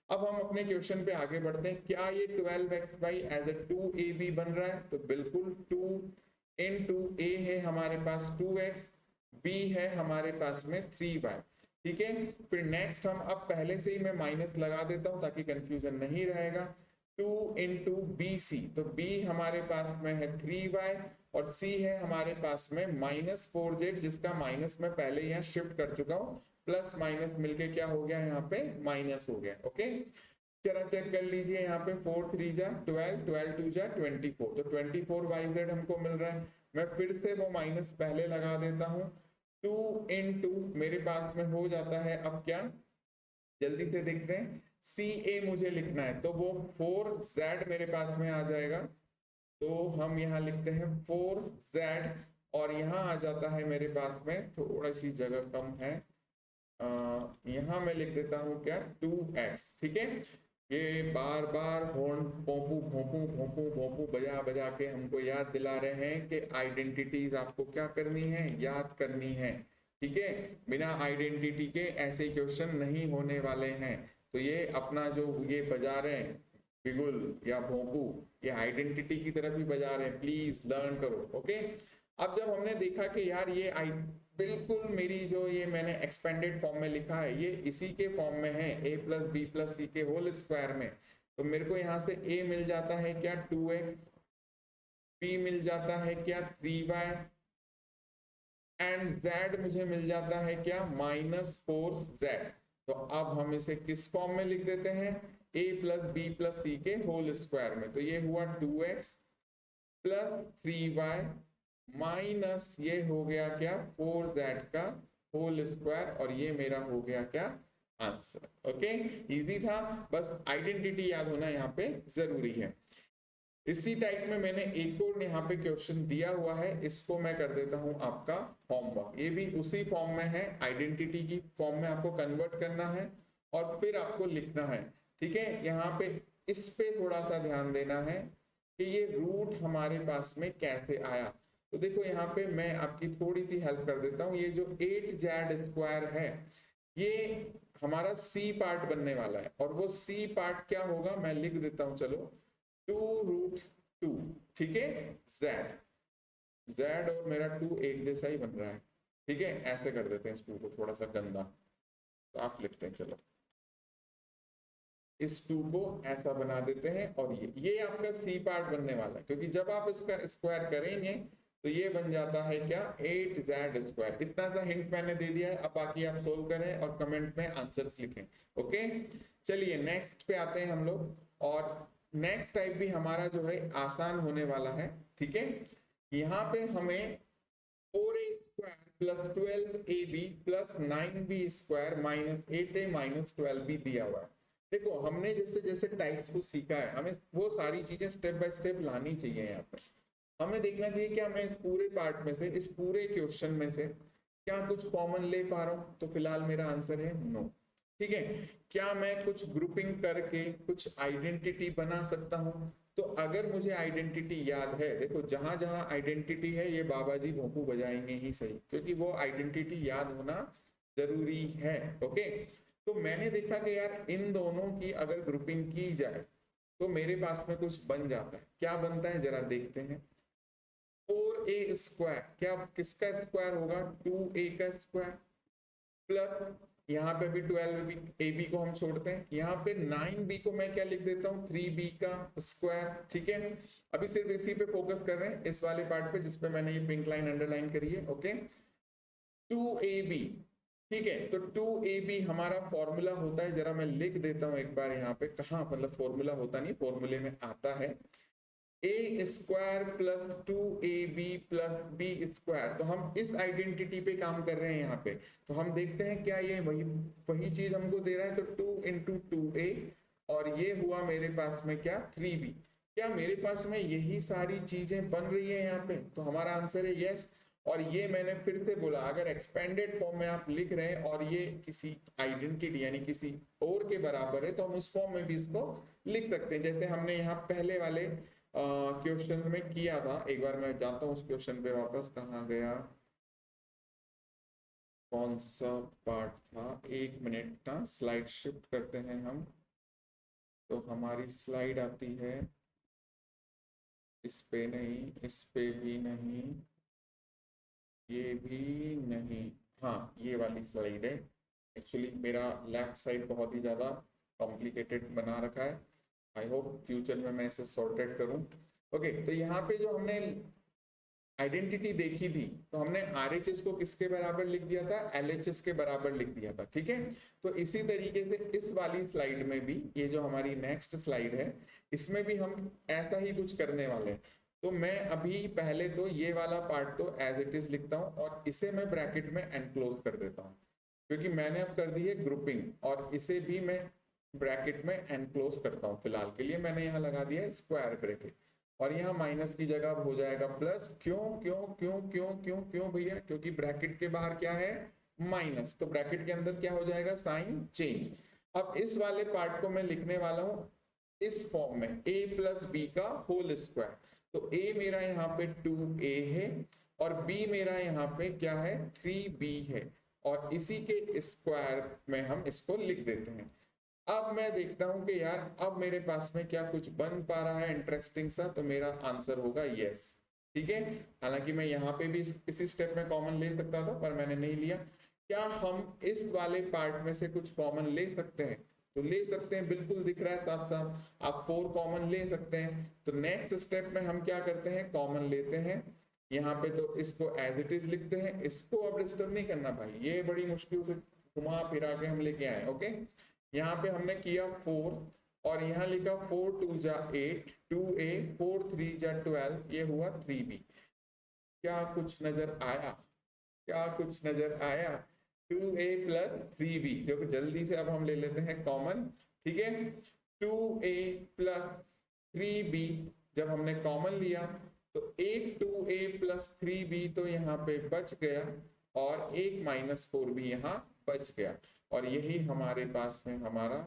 अब हम अपने क्वेश्चन पे आगे बढ़ते हैं। क्या ये 12x by as a 2ab बन रहा है, तो बिल्कुल 2 into a है हमारे पास 2x, b है हमारे पास में 3y। ठीक है, फिर नेक्स्ट हम अब पहले से ही मैं माइनस लगा देता हूं ताकि कंफ्यूजन नहीं रहेगा। 2 into bc, तो b हमारे पास में है 3y और c है हमारे पास में -4z, जिसका माइनस मैं पहले यहाँ शिफ्ट कर चुका हूँ। प्लस माइनस मिलके क्या हो गया, यहाँ पे माइनस हो गया। ओके, चला चेक कर लीजिए, यहाँ पे 4 3 जा 12, 12 2 जा 24, तो 24yz हमको मिल रहा है। मैं फिर से वो माइनस पहले लगा देता हूँ। 2 into मेरे पास में हो जाता है, अब क्या, जल्दी से देखते हैं, CA मुझे लिखना है, तो वो 4z मेरे पास में आ जाएगा। तो हम यहाँ लिखते हैं 4z, और यहाँ आ जाता है मेरे पास में, थोड़ी सी जगह कम है, यहाँ मैं लिख देता हूँ क्या, 2x। ठीक है, ये बार बार हॉर्न पोंपू भोंपू भोंपू भोंपू बजा बजा के हमको याद दिला रहे हैं कि आइडेंटिटीज आपको क्या करनी है, याद करनी है। ठीक है, बिना आइडेंटिटी के ऐसे क्वेश्चन नहीं होने वाले हैं। तो ये अपना जो ये बजा रहे हैं बिगुल या भोंपू, ये आइडेंटिटी की तरफ ही बजा रहे हैं, प्लीज लर्न करो। ओके, अब जब हमने देखा कि यार ये बिल्कुल मेरी जो ये मैंने एक्सपेंडेड फॉर्म में लिखा है ये इसी के फॉर्म में है, a plus b plus c के होल स्क्वायर में, तो मेरे को यहाँ से a मिल जाता है क्या 2x, b मिल जाता है क्या 3y, एंड z मुझे मिल जाता है क्या -4z। तो अब हम इसे किस फॉर्म में लिख देते हैं, a plus b plus c के होल स्क्वायर में। तो ये हुआ 2x प्लस 3y माइनस ये हो गया क्या 4z का होल स्क्वायर, और ये मेरा हो गया क्या आंसर। ओके, इजी था, बस आइडेंटिटी याद होना यहाँ पे जरूरी है। इसी टाइप में मैंने एक और यहाँ पे क्वेश्चन दिया हुआ है, इसको मैं कर देता हूँ आपका होमवर्क। ये भी उसी फॉर्म में है, आइडेंटिटी की फॉर्म में आपको कन्वर्ट करना है और फिर आपको लिखना है। ठीक है, यहाँ पे इस पे थोड़ा सा ध्यान देना है कि ये रूट हमारे पास में कैसे आया। तो देखो यहाँ पे मैं आपकी थोड़ी सी हेल्प कर देता हूँ। ये जो 8z² है ये हमारा सी पार्ट बनने वाला है, और वो सी पार्ट क्या होगा मैं लिख देता हूं, चलो 2√2, ठीक है। z और मेरा 2 एक जैसा ही बन रहा है, ठीक है। ऐसे कर देते हैं इस 2 को थोड़ा सा गंदा, तो आप लिखते हैं, चलो इस 2 को ऐसा बना देते हैं, और ये आपका सी पार्ट बनने वाला है, क्योंकि जब आप इसका स्क्वायर करेंगे तो ये बन जाता है क्या 8z²। इतना सा हिंट मैंने दे दिया है, अब बाकी आप सोल्व करें और कमेंट में आंसर्स लिखें। ओके, चलिए नेक्स्ट पे आते हैं हम लोग, और नेक्स्ट टाइप भी हमारा जो है आसान होने वाला है, ठीक है। यहाँ पे हमें 4a² + 12ab + 9b² - 8a - 12b दिया हुआ है। देखो हमने जैसे जैसे टाइप्स को सीखा है, हमें वो सारी चीजें स्टेप बाय स्टेप लानी चाहिए। यहाँ पे हमें देखना चाहिए कि मैं इस पूरे पार्ट में से, इस पूरे क्वेश्चन में से क्या कुछ कॉमन ले पा रहा हूं, तो फिलहाल मेरा आंसर है नो, ठीक है। क्या मैं कुछ ग्रुपिंग करके कुछ आइडेंटिटी बना सकता हूं, तो अगर मुझे आइडेंटिटी याद है, देखो जहां जहां आइडेंटिटी है ये बाबा जी भोंपू बजाएंगे ही सही, क्योंकि वो आइडेंटिटी याद होना जरूरी है। ओके, तो मैंने देखा कि यार इन दोनों की अगर ग्रुपिंग की जाए तो मेरे पास में कुछ बन जाता है। क्या बनता है जरा देखते हैं। 4a², क्या किसका स्क्वायर होगा, 2a का स्क्वायर, प्लस यहाँ पे भी 12ab को हम छोड़ते हैं, यहाँ पे 9b को मैं क्या लिख देता हूँ 3b का स्क्वायर, ठीक है। अभी सिर्फ इसी पे फोकस कर रहे हैं, इस वाले पार्ट पे जिसपे मैंने ये पिंक लाइन अंडरलाइन करी है। ओके, 2ab, ठीक है। तो 2ab हमारा फॉर्मूला होता है, जरा मैं लिख देता हूं एक बार यहाँ पे, कहाँ मतलब फॉर्मूला होता नहीं, फॉर्मूले में आता है a² + 2ab + b²। तो हम इस आइडेंटिटी पे काम कर रहे हैं यहाँ पे, तो हम देखते हैं क्या ये वही चीज हमको दे रहा है। तो 2 × 2a, और ये हुआ मेरे पास में क्या 3b। क्या मेरे पास में यही सारी चीजें बन रही है यहाँ पे, तो हमारा आंसर है यस। और ये मैंने फिर से बोला, अगर एक्सपेंडेड फॉर्म में आप लिख रहे हैं और ये किसी आइडेंटिटी यानी किसी और के बराबर है, तो हम उस फॉर्म में भी इसको लिख सकते हैं, जैसे हमने यहाँ पहले वाले क्वेश्चन में किया था। एक बार मैं जाता हूँ उस क्वेश्चन पे वापस, कहाँ गया, कौन सा पार्ट था, एक मिनट का, स्लाइड शिफ्ट करते हैं हम। तो हमारी स्लाइड आती है, इस पे नहीं, इस पे भी नहीं, ये भी नहीं, हाँ ये वाली स्लाइड है। एक्चुअली मेरा लेफ्ट साइड बहुत ही ज्यादा कॉम्प्लिकेटेड बना रखा है, आई होप फ्यूचर में मैं इसे सॉर्टेड करूं। ओके, तो यहाँ पे जो हमने आइडेंटिटी देखी थी, तो हमने RHS को किसके बराबर लिख दिया था, LHS के बराबर लिख दिया था, ठीक है। तो इसी तरीके से इस वाली स्लाइड में भी, ये जो हमारी नेक्स्ट स्लाइड है, इसमें भी हम ऐसा ही कुछ करने वाले हैं। तो मैं अभी पहले तो ये वाला पार्ट तो एज इट इज लिखता हूँ, और इसे मैं ब्रैकेट में एनक्लोज कर देता हूँ, क्योंकि मैंने अब कर दी है ग्रुपिंग, और इसे भी मैं ब्रैकेट में एनक्लोज करता हूँ। फिलहाल के लिए मैंने यहाँ लगा दिया है स्क्वायर ब्रैकेट, और यहाँ माइनस की जगह हो जाएगा प्लस। क्यों क्यों क्यों क्यों क्यों क्यों भैया, क्योंकि ब्रैकेट के बाहर क्या है माइनस, तो ब्रैकेट के अंदर क्या हो जाएगा साइन चेंज। अब इस वाले पार्ट को मैं लिखने वाला हूँ इस फॉर्म में, a + b का होल स्क्वायर। तो a मेरा यहाँ पे 2a है, और b मेरा यहाँ पे क्या है 3b है, और इसी के स्क्वायर में हम इसको लिख देते हैं। अब मैं देखता हूं कि यार अब मेरे पास में क्या कुछ बन पा रहा है इंटरेस्टिंग सा, तो मेरा आंसर होगा यस, ठीक है। हालांकि मैं यहाँ पे भी इसी स्टेप में कॉमन ले सकता था, पर मैंने नहीं लिया। क्या हम इस वाले पार्ट में से कुछ कॉमन ले सकते हैं, तो ले सकते हैं, बिल्कुल दिख रहा है साफ साफ, आप 4 कॉमन ले सकते हैं। तो नेक्स्ट स्टेप में हम क्या करते हैं, कॉमन लेते हैं यहाँ पे, तो इसको एज इट इज लिखते हैं। इसको अब डिस्टर्ब नहीं करना भाई, ये बड़ी मुश्किल से घुमा फिरा के हम लेके आए। ओके, यहाँ पे हमने किया 4, और यहाँ लिखा 4 × 2 = 8, 2a, 4 × 3 = 12, ये हुआ 3b। क्या कुछ नजर आया, क्या कुछ नजर आया, 2a + 3b, जो कि जल्दी से अब हम ले लेते हैं कॉमन, ठीक है। 2a + 3b जब हमने कॉमन लिया, तो एक 2a + 3b तो यहाँ पे बच गया, और एक -4b यहाँ बच गया, और यही हमारे पास में हमारा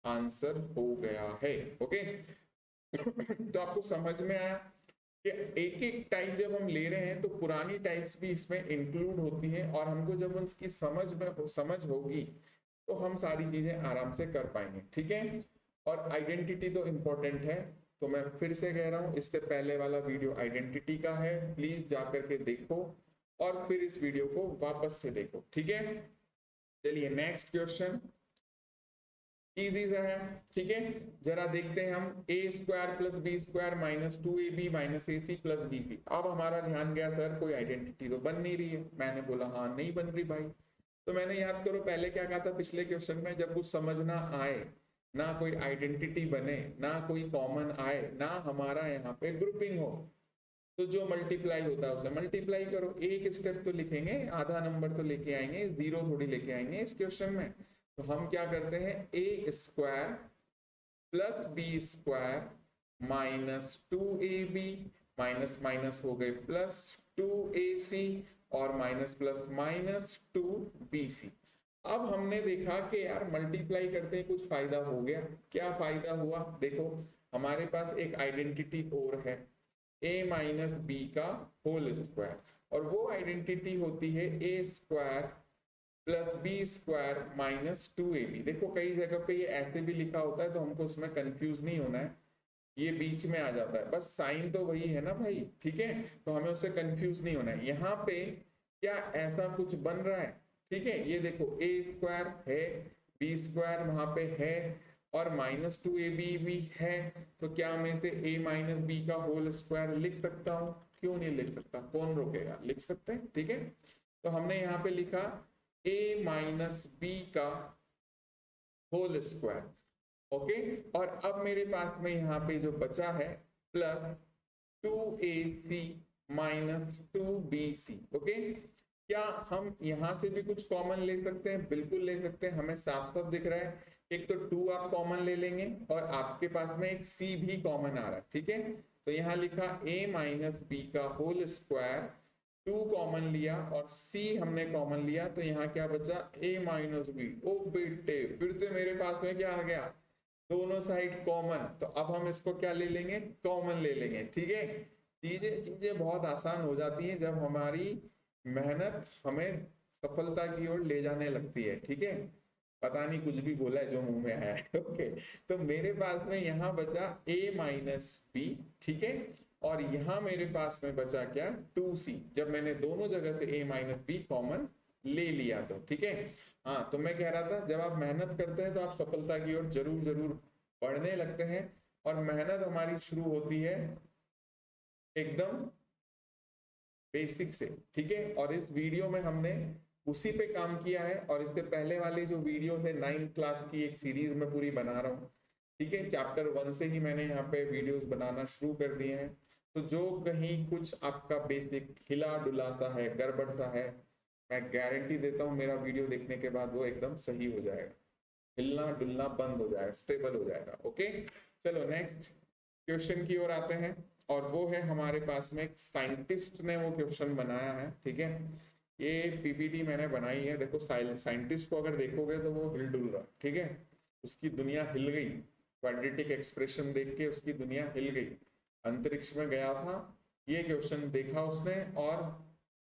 आंसर हो गया है। ओके तो आपको समझ में आया कि एक एक टाइप जब हम ले रहे हैं तो पुरानी टाइप्स भी इसमें इंक्लूड होती है, और हमको जब उसकी समझ होगी तो हम सारी चीजें आराम से कर पाएंगे। ठीक है, और आइडेंटिटी तो इम्पोर्टेंट है, तो मैं फिर से कह रहा हूं, इससे पहले वाला वीडियो आइडेंटिटी का है, प्लीज जाकर के देखो और फिर इस वीडियो को वापस से देखो। ठीक है, चलिए नेक्स्ट क्वेश्चन इजी सा है। ठीक है, जरा देखते हैं हम, a square plus b square minus 2ab minus a c plus b c. अब हमारा ध्यान गया सर कोई आइडेंटिटी तो बन नहीं रही है। मैंने बोला हाँ नहीं बन रही भाई। तो मैंने याद करो पहले क्या कहा था पिछले क्वेश्चन में, जब कुछ समझ ना आए, ना कोई आइडेंटिटी बने, ना कोई कॉमन आए, ना हमारा यहाँ पे ग्रुपिंग हो, तो जो मल्टीप्लाई होता है उसे मल्टीप्लाई करो। एक स्टेप तो लिखेंगे, आधा नंबर तो लेके आएंगे, जीरो थोड़ी लेके आएंगे इस क्वेश्चन में। तो हम क्या करते हैं, a square plus b square minus 2ab minus minus हो गए प्लस 2ac और माइनस प्लस माइनस 2bc। अब हमने देखा कि यार मल्टीप्लाई करते हैं कुछ फायदा हो गया। क्या फायदा हुआ, देखो हमारे पास एक आइडेंटिटी और है a माइनस बी का होल स्क्वायर, और वो आइडेंटिटी होती है a square plus b square minus 2ab। देखो कई जगह पे ये ऐसे भी लिखा होता है तो हमको उसमें कंफ्यूज नहीं होना है, ये बीच में आ जाता है, बस साइन तो वही है ना भाई। ठीक है, तो हमें उससे कंफ्यूज नहीं होना है। यहाँ पे क्या ऐसा कुछ बन रहा है, ठीक है, ये देखो a स्क्वायर है, बी स्क्वायर वहां पे है, और माइनस 2ab भी है, तो क्या मैं इसे a माइनस बी का होल स्क्वायर लिख सकता हूँ? क्यों नहीं लिख सकता, कौन रोकेगा, लिख सकते हैं। ठीक है, तो हमने यहाँ पे लिखा a माइनस बी का होल स्क्वायर। ओके, और अब मेरे पास में यहाँ पे जो बचा है plus 2ac minus 2bc। Okay, क्या हम यहाँ से भी कुछ कॉमन ले सकते हैं? बिल्कुल ले सकते हैं, हमें साफ साफ दिख रहा है। एक तो 2 आप कॉमन ले लेंगे और आपके पास में एक c भी कॉमन आ रहा है। ठीक है, तो यहाँ लिखा a माइनस बी का होल स्क्वायर, 2 कॉमन लिया और c हमने कॉमन लिया, तो यहाँ क्या बचा, a माइनस बी। ओ बेटे, फिर से मेरे पास में क्या आ गया, दोनों साइड कॉमन, तो अब हम इसको क्या ले लेंगे, कॉमन ले लेंगे। ठीक है, चीजें चीजें बहुत आसान हो जाती हैं जब हमारी मेहनत हमें सफलता की ओर ले जाने लगती है। ठीक है, पता नहीं कुछ भी बोला है जो मुंह में आया है। ओके, तो मेरे पास में यहाँ बचा a माइनस बी। ठीक है, और यहाँ मेरे पास में बचा क्या, 2c, जब मैंने दोनों जगह से a माइनस बी कॉमन ले लिया तो। ठीक है, हाँ, तो मैं कह रहा था जब आप मेहनत करते हैं तो आप सफलता की ओर जरूर जरूर बढ़ने लगते हैं, और मेहनत हमारी शुरू होती है एकदम बेसिक से। ठीक है, और इस वीडियो में हमने उसी पे काम किया है, और इससे पहले वाले जो वीडियो है 9th क्लास की एक सीरीज में पूरी बना रहा हूँ। ठीक है, चैप्टर 1 से ही मैंने यहाँ पे वीडियोस बनाना शुरू कर दिए हैं, तो जो कहीं कुछ आपका बेसिक हिला डुला सा है, गड़बड़ सा है, मैं गारंटी देता हूँ मेरा वीडियो देखने के बाद वो एकदम सही हो जाएगा, हिलना डुलना बंद हो जाएगा, स्टेबल हो जाएगा। ओके, चलो नेक्स्ट क्वेश्चन की ओर आते हैं, और वो है हमारे पास में एक साइंटिस्ट ने वो क्वेश्चन बनाया है। ठीक है, ये पीपीटी मैंने बनाई है, देखो साइंटिस्ट को अगर देखोगे तो वो हिल डुल रहा। ठीक है, उसकी दुनिया हिल गई, क्वाड्रेटिक एक्सप्रेशन देख के उसकी दुनिया हिल गई, अंतरिक्ष में गया था, ये क्वेश्चन देखा उसने और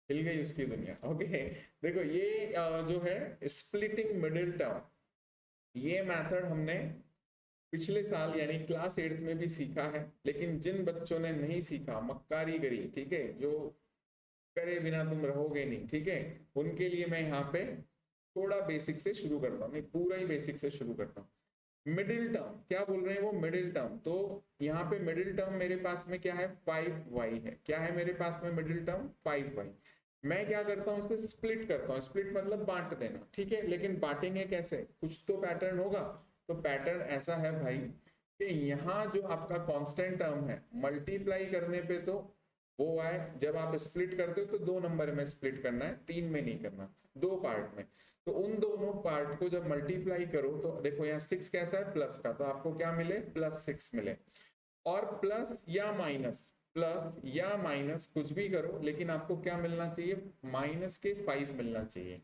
हिल गई उसकी दुनिया। ओके, देखो ये जो है स्प्लिटिंग मिडिल टर्म, ये मेथड हमने पिछले साल यानी क्लास 8th में भी सीखा है, लेकिन जिन बच्चों ने नहीं सीखा, मक्कारी करी, ठीक है, जो करे बिना तुम रहोगे नहीं, ठीक है, उनके लिए मैं यहाँ पे थोड़ा बेसिक से शुरू करता हूँ, नहीं पूरा ही बेसिक से शुरू करता हूँ। मिडिल टर्म क्या बोल रहे हैं वो, मिडिल टर्म, तो यहाँ पे मिडिल टर्म मेरे पास में क्या है, 5y है। क्या है मेरे पास में मिडिल टर्म, 5y। मैं क्या करता हूँ, इसको स्प्लिट करता हूँ, स्प्लिट मतलब बांट देना। ठीक है, लेकिन बांटेंगे कैसे, कुछ तो पैटर्न होगा। तो पैटर्न ऐसा है भाई कि यहाँ जो आपका कांस्टेंट टर्म है, मल्टीप्लाई करने पे तो वो आए, जब आप स्प्लिट करते हो तो 2 नंबर में स्प्लिट करना है, 3 में नहीं करना, 2 पार्ट में। तो उन दोनों पार्ट को जब मल्टीप्लाई करो तो देखो यहाँ 6 कैसा है, प्लस का, तो आपको क्या मिले, +6 मिले। और प्लस या माइनस, प्लस या माइनस कुछ भी करो, लेकिन आपको क्या मिलना चाहिए, -5 मिलना चाहिए।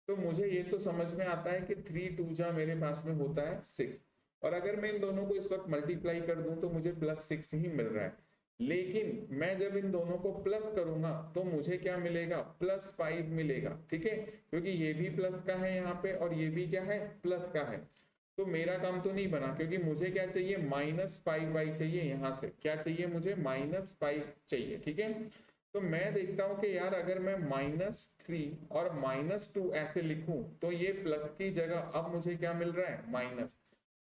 तो मुझे ये तो समझ में आता है कि 3 2 जा मेरे पास में होता है 6, और अगर मैं इन दोनों को इस वक्त मल्टीप्लाई कर दूं तो मुझे +6 ही मिल रहा है। लेकिन मैं जब इन दोनों को प्लस करूंगा तो मुझे क्या मिलेगा, +5 मिलेगा, ठीक है, क्योंकि ये भी प्लस का है यहाँ पे और ये भी क्या है, प्लस का है। तो मेरा काम तो नहीं बना, क्योंकि मुझे क्या चाहिए, -5y चाहिए, यहाँ से क्या चाहिए मुझे, -5 चाहिए, ठीक है। तो मैं देखता हूं कि यार अगर मैं -3 और -2 ऐसे लिखूं तो ये प्लस की जगह अब मुझे क्या मिल रहा है, माइनस।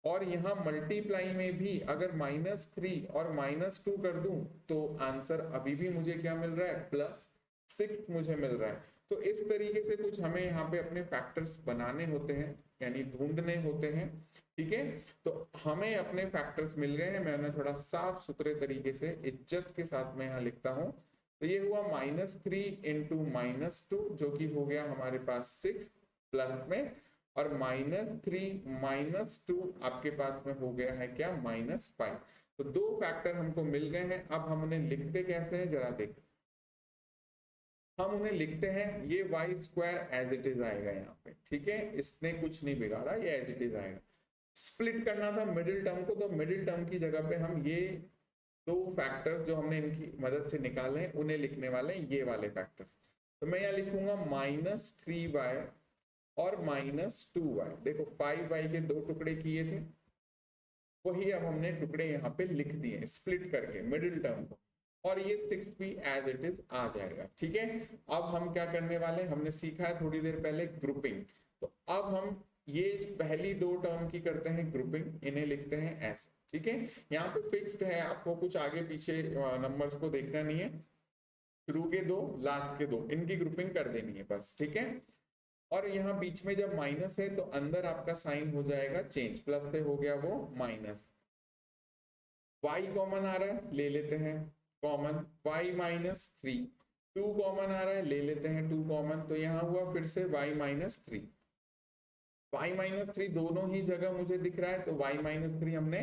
और यहाँ मल्टीप्लाई में भी अगर -3 और -2 कर दूं तो आंसर अभी भी मुझे क्या मिल रहा है, +6 मुझे मिल रहा है। तो इस तरीके से कुछ हमें यहाँ पे अपने फैक्टर्स बनाने होते हैं, यानी ढूंढने होते हैं, ठीक है। तो हमें अपने फैक्टर्स मिल गए हैं, मैं उन्हें थोड़ा साफ सुथरे तरीके से इज्जत के साथ में यहाँ लिखता हूँ। तो ये हुआ -3 इंटू -2 जो कि हो गया हमारे पास 6 प्लस में, और -3 -2 आपके पास में हो गया है क्या, -5। तो दो फैक्टर हमको मिल गए हैं। अब हम उन्हें लिखते कैसे हैं जरा देखते, हम उन्हें लिखते हैं, ये y² एज इट इज आएगा यहाँ पे, ठीक है, इसने कुछ नहीं बिगाड़ा, ये एज इट इज आएगा। स्प्लिट करना था मिडिल टर्म को, तो मिडिल टर्म की जगह पे हम ये दो फैक्टर्स जो हमने इनकी मदद से निकाले हैं उन्हें लिखने वाले हैं, ये वाले फैक्टर्स। तो मैं यहाँ लिखूंगा -3y और -2y। देखो 5y के दो टुकड़े किए थे, वही अब हमने टुकड़े यहाँ पे लिख दिए स्प्लिट करके मिडिल टर्म को, और ये 6 भी एज इट इज आ जाएगा, ठीक है। अब हम क्या करने वाले, हमने सीखा है थोड़ी देर पहले ग्रुपिंग। तो अब हम ये पहली दो टर्म की करते हैं ग्रुपिंग, इन्हें लिखते हैं ऐसे, ठीक है। यहाँ पे फिक्स्ड है, आपको कुछ आगे पीछे नंबर्स को देखना नहीं है, शुरू के दो लास्ट के दो इनकी ग्रुपिंग कर देनी है बस, ठीक है। और यहाँ बीच में जब माइनस है तो अंदर आपका साइन हो जाएगा चेंज, प्लस से हो गया वो माइनस। y कॉमन आ रहा है, ले लेते हैं कॉमन, y -3, 2 कॉमन आ रहा है, ले लेते हैं 2 कॉमन, तो यहाँ हुआ फिर से y -3, y-3 दोनों ही जगह मुझे दिख रहा है, तो y-3 हमने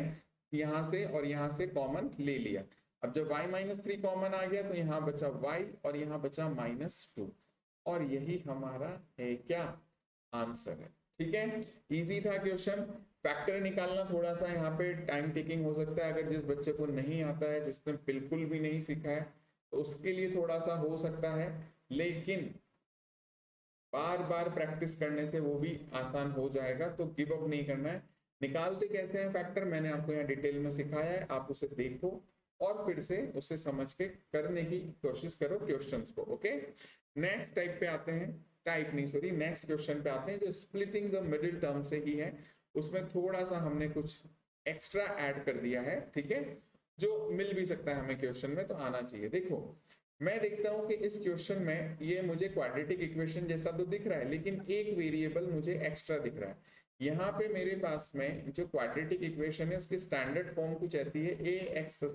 यहाँ से और यहाँ से कॉमन ले लिया। अब जब y-3 कॉमन आ गया तो यहाँ बचा y और यहाँ बचा -2, और यही हमारा है क्या, आंसर है, ठीक है। इजी था क्वेश्चन। फैक्टर निकालना थोड़ा सा यहाँ पे टाइम टेकिंग हो सकता है, अगर जिस बच्चे को नहीं आता है, जिसने बिल्कुल भी नहीं सीखा है, तो उसके लिए थोड़ा सा हो सकता है, लेकिन बार बार प्रैक्टिस करने से वो भी आसान हो जाएगा। तो गिव अप नहीं करना है। निकालते कैसे हैं फैक्टर, मैंने आपको यहाँ डिटेल में सिखाया है, आप उसे देखो और फिर से उसे समझ के करने की कोशिश करो क्वेश्चंस को, ओके। नेक्स्ट टाइप पे आते हैं, टाइप नहीं सॉरी, नेक्स्ट क्वेश्चन पे आते हैं जो स्प्लिटिंग द मिडिल टर्म से ही है। उसमें थोड़ा सा हमने कुछ एक्स्ट्रा ऐड कर दिया है, ठीक है, जो मिल भी सकता है हमें क्वेश्चन में, तो आना चाहिए। देखो मैं देखता हूं कि इस क्वेश्चन में ये मुझे क्वाड्रेटिक इक्वेशन जैसा तो दिख रहा है, लेकिन एक वेरिएबल मुझे एक्स्ट्रा दिख रहा है। यहाँ पे मेरे पास में जो क्वाड्रेटिक इक्वेशन है उसकी स्टैंडर्ड फॉर्म कुछ ऐसी है, ax²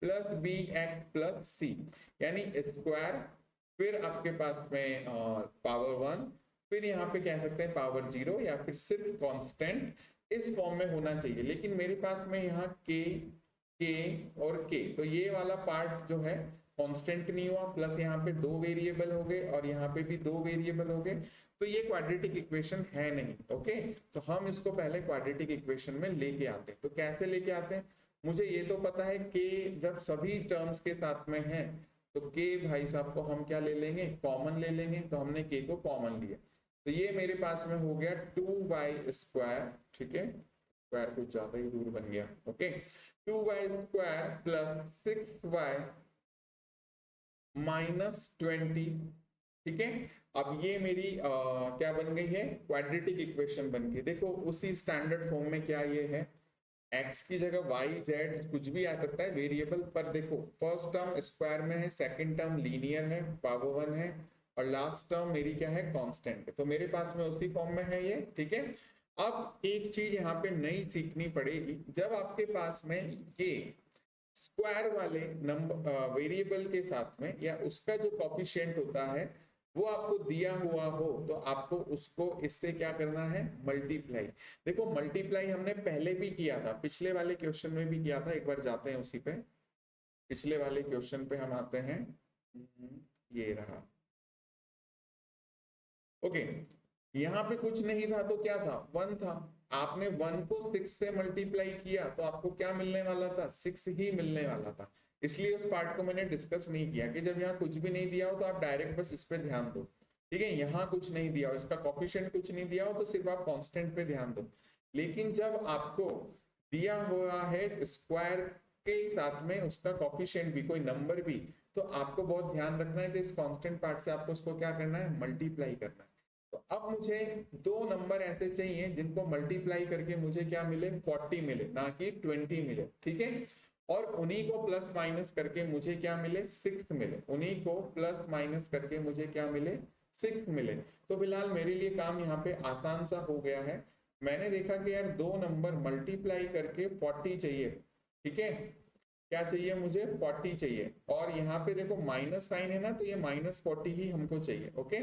plus bx plus c, यानी स्क्वायर, फिर आपके पास में पावर 1, फिर यहाँ पे कह सकते हैं पावर 0, या फिर सिर्फ कांस्टेंट, इस फॉर्म में होना चाहिए। लेकिन मेरे पास में यहाँ k और k, तो ये वाला पार्ट जो है कांस्टेंट नहीं हुआ, प्लस यहाँ पे दो वेरिएबल हो गए और यहाँ पे भी दो वेरिएबल हो गए, तो ये क्वाड्रेटिक इक्वेशन है नहीं, ओके। तो हम इसको पहले क्वाड्रेटिक इक्वेशन में लेके आते हैं। तो कैसे लेके आते हैं, मुझे ये तो पता है कि जब सभी टर्म्स के साथ में है तो k भाई साहब को हम क्या ले लेंगे, कॉमन ले लेंगे, तो हमने k को कॉमन लिया, तो ये मेरे पास में हो गया 2y², ठीक है, स्क्वायर कुछ ज्यादा ही दूर बन गया, ओके, 2y² प्लस 6y -20, ठीक है। अब ये मेरी क्या बन गई है, क्वाड्रेटिक इक्वेशन बन गई। देखो उसी स्टैंडर्ड फॉर्म में क्या ये है, x की जगह y z कुछ भी आ सकता है वेरिएबल, पर देखो फर्स्ट टर्म स्क्वायर में है, सेकंड टर्म लीनियर है, पावर 1 है, और लास्ट टर्म मेरी क्या है, कांस्टेंट है, तो मेरे पास में उसी फॉर्म में है ये, ठीक है। अब एक चीज यहाँ पे नई सीखनी पड़ेगी, जब आपके पास में ये स्क्वायर वाले नंबर वेरिएबल के साथ में या उसका जो कोफिशिएंट होता है वो आपको दिया हुआ हो, तो आपको उसको इससे क्या करना है, मल्टीप्लाई। देखो मल्टीप्लाई हमने पहले भी किया था, पिछले वाले क्वेश्चन में भी किया था, एक बार जाते हैं उसी पे, पिछले वाले क्वेश्चन पे हम आते हैं, ये रहा, ओके। यहाँ पे कुछ नहीं था तो क्या था, 1 था, आपने 1 को 6 से मल्टीप्लाई किया तो आपको क्या मिलने वाला था, 6 ही मिलने वाला था। इसलिए उस पार्ट को मैंने डिस्कस नहीं किया कि जब यहाँ कुछ भी नहीं दिया हो तो आप डायरेक्ट बस इस पे ध्यान दो, ठीक है। यहाँ कुछ नहीं दिया हो, इसका कोफिशिएंट कुछ नहीं दिया हो तो सिर्फ आप कांस्टेंट पे ध्यान दो। लेकिन जब आपको दिया हुआ है स्क्वायर के साथ में उसका कोफिशिएंट भी, कोई नंबर भी, तो आपको बहुत ध्यान रखना है कि इस कांस्टेंट पार्ट से आपको उसको क्या करना है, मल्टीप्लाई करना है। तो अब मुझे दो नंबर ऐसे चाहिए जिनको मल्टीप्लाई करके मुझे क्या मिले, 40 मिले, ना कि 20 मिले, ठीक है। और उन्हीं को प्लस माइनस करके मुझे क्या मिले, 6 मिले। उन्हीं को प्लस माइनस करके मुझे क्या मिले, 6 मिले। तो फिलहाल मेरे लिए काम यहाँ पे आसान सा हो गया है। मैंने देखा कि यार दो नंबर मल्टीप्लाई करके 40 चाहिए, ठीक है। क्या चाहिए मुझे, 40 चाहिए। और यहाँ पे देखो माइनस साइन है ना, तो ये -40 ही हमको चाहिए, ओके।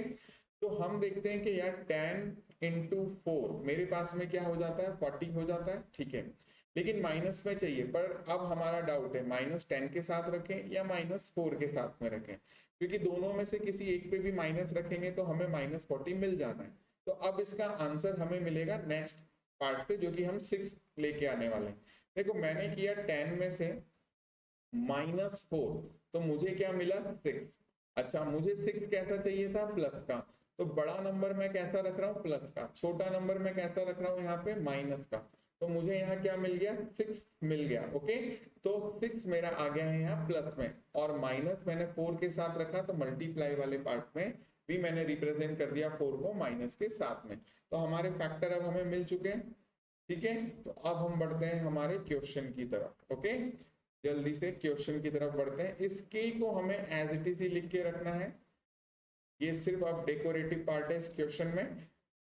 तो हम देखते हैं कि यार 10 इंटू 4 मेरे पास में क्या हो जाता है, 40 हो जाता है, ठीक है। लेकिन माइनस में चाहिए, पर अब हमारा डाउट है -10 के साथ रखें या -4 के साथ में रखें, क्योंकि दोनों में से किसी एक पे भी माइनस रखेंगे तो हमें -40 मिल जाना है। तो अब इसका आंसर हमें मिलेगा नेक्स्ट पार्ट से, जो कि हम 6 लेके आने वाले हैं। देखो मैंने किया 10 में से -4, तो मुझे क्या मिला, 6। अच्छा मुझे 6 कैसा चाहिए था, प्लस का। तो बड़ा नंबर मैं कैसा रख रहा हूँ, प्लस का। छोटा नंबर मैं कैसा रख रहा हूँ यहाँ पे, माइनस का। तो मुझे यहाँ क्या मिल गया, 6 मिल गया, ओके। तो 6 मेरा आ गया है यहाँ प्लस में, और माइनस मैंने 4 के साथ रखा, तो मल्टीप्लाई वाले पार्ट में भी मैंने रिप्रेजेंट कर दिया 4 को माइनस के साथ में। तो हमारे फैक्टर अब हमें मिल चुके हैं, ठीक है। तो अब हम बढ़ते हैं हमारे क्वेश्चन की तरफ, ओके। जल्दी से क्वेश्चन की तरफ बढ़ते हैं। इस के को हमें एज इट इज ही लिख के रखना है, ये सिर्फ अब डेकोरेटिव पार्ट है इस क्वेश्चन में।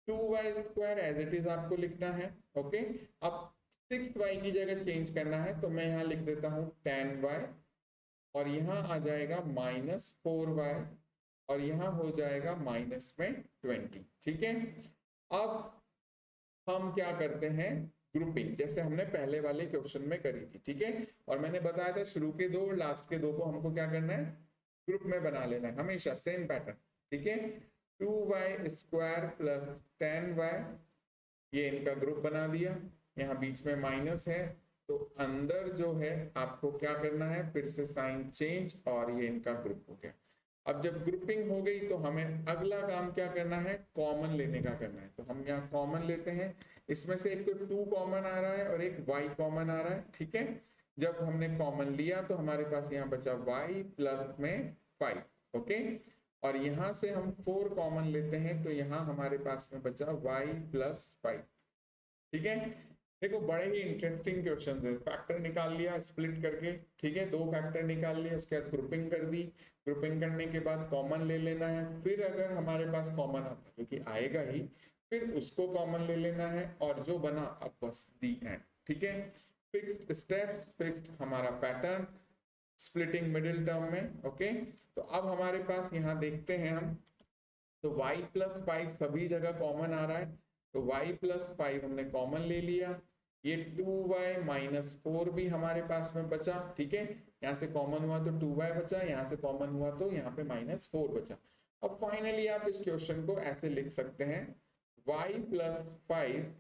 2y² एज इट इज आपको लिखना है, ओके। अब 6y की जगह चेंज करना है, तो मैं यहाँ लिख देता हूँ 10y, और यहाँ आ जाएगा -4y, और यहाँ हो जाएगा माइनस में 20, ठीक है। अब हम क्या करते हैं, ग्रुपिंग, जैसे हमने पहले वाले क्वेश्चन में करी थी, ठीक है। और मैंने बताया था शुरू के दो और लास्ट के दो को हमको क्या करना है, ग्रुप में बना लेना है, हमेशा सेम पैटर्न, ठीक है। 2y² प्लस 10y, ये इनका ग्रुप बना दिया। यहाँ बीच में माइनस है, तो अंदर जो है आपको क्या करना है, फिर से साइन चेंज, और ये इनका ग्रुप हो गया। अब जब ग्रुपिंग हो गई तो हमें अगला काम क्या करना है, कॉमन लेने का करना है। तो हम यहाँ कॉमन लेते हैं, इसमें से एक तो 2 कॉमन आ रहा है और एक y कॉमन आ रहा है, ठीक है। जब हमने कॉमन लिया तो हमारे पास यहाँ बचा y प्लस में 5, ओके। और यहाँ से हम 4 कॉमन लेते हैं, तो यहाँ हमारे पास में बचा y प्लस 5, ठीक है। देखो बड़े ही इंटरेस्टिंग क्वेश्चन है। फैक्टर निकाल लिया स्प्लिट करके, ठीक है, 2 फैक्टर निकाल लिए, उसके बाद ग्रुपिंग कर दी। ग्रुपिंग करने के बाद कॉमन ले लेना है, फिर अगर हमारे पास कॉमन आता है, जो कि आएगा ही, फिर उसको कॉमन ले लेना है, और जो बना अब बस दी एंड, ठीक है। फिक्स्ड स्टेप्स, फिक्स्ड हमारा पैटर्न, स्प्लिटिंग मिडिल टर्म में, ओके। तो अब हमारे पास यहाँ देखते हैं हम, तो y प्लस 5 सभी जगह कॉमन आ रहा है, तो y प्लस 5 हमने कॉमन ले लिया। ये 2y माइनस 4 भी हमारे पास में बचा, ठीक है। यहाँ से कॉमन हुआ तो 2y बचा, यहाँ से कॉमन हुआ तो यहाँ पे -4 बचा। अब फाइनली आप इस क्वेश्चन को ऐसे लिख सकते हैं, y प्लस 5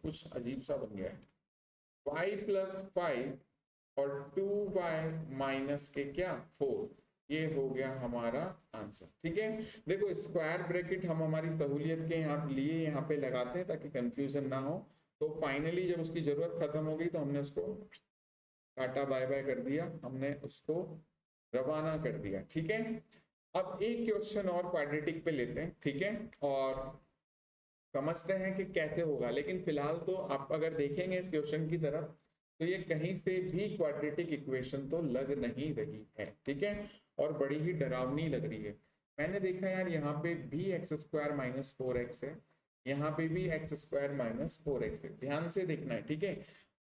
कुछ अजीब सा बन गया है, y प्लस 5 और 2y माइनस के क्या 4, ये हो गया हमारा आंसर, ठीक है। देखो स्क्वायर ब्रैकेट हम हमारी सहूलियत के यहाँ लिए यहाँ पे लगाते हैं ताकि कंफ्यूजन ना हो। तो फाइनली जब उसकी जरूरत खत्म हो गई तो हमने उसको टाटा बाय बाय कर दिया, हमने उसको रवाना कर दिया, ठीक है। अब एक क्वेश्चन और क्वाड्रेटिक पे लेते हैं, ठीक है, और समझते हैं कि कैसे होगा। लेकिन फिलहाल तो आप अगर देखेंगे इस क्वेश्चन की तरफ, तो ये कहीं से भी क्वाड्रेटिक इक्वेशन तो लग नहीं रही है, ठीक है, और बड़ी ही डरावनी लग रही है। मैंने देखा यार यहाँ पे भी x² माइनस 4x है, यहाँ पे भी x² माइनस 4x है, ध्यान से देखना है, ठीक है।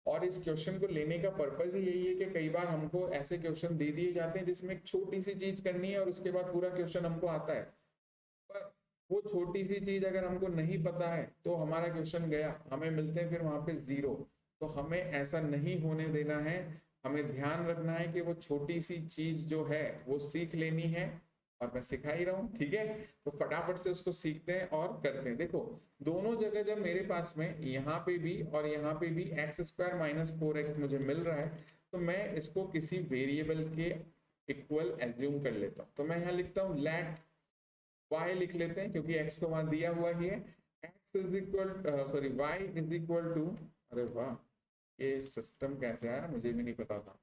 और इस क्वेश्चन को लेने का पर्पज ही यही है कि कई बार हमको ऐसे क्वेश्चन दे दिए जाते हैं जिसमें एक छोटी सी चीज करनी है और उसके बाद पूरा क्वेश्चन हमको आता है, पर वो छोटी सी चीज अगर हमको नहीं पता है तो हमारा क्वेश्चन गया, हमें मिलते हैं फिर वहां पे 0। तो हमें ऐसा नहीं होने देना है, हमें ध्यान रखना है कि वो छोटी सी चीज जो है वो सीख लेनी है, और मैं सिखा ही रहा हूँ, ठीक है। तो फटाफट से उसको सीखते हैं और करते हैं। देखो दोनों जगह जब मेरे पास में यहाँ पे भी और यहाँ पे भी एक्स स्क्वायर माइनस 4x मुझे मिल रहा है, तो मैं इसको किसी वेरिएबल के इक्वल एज्यूम कर लेता हूँ। तो मैं यहाँ लिखता हूँ लेट y लिख लेते हैं, क्योंकि x तो वहां दिया हुआ ही है। x is equal sorry y is equal to, अरे वाह ये सिस्टम कैसे आया मुझे भी नहीं पता था।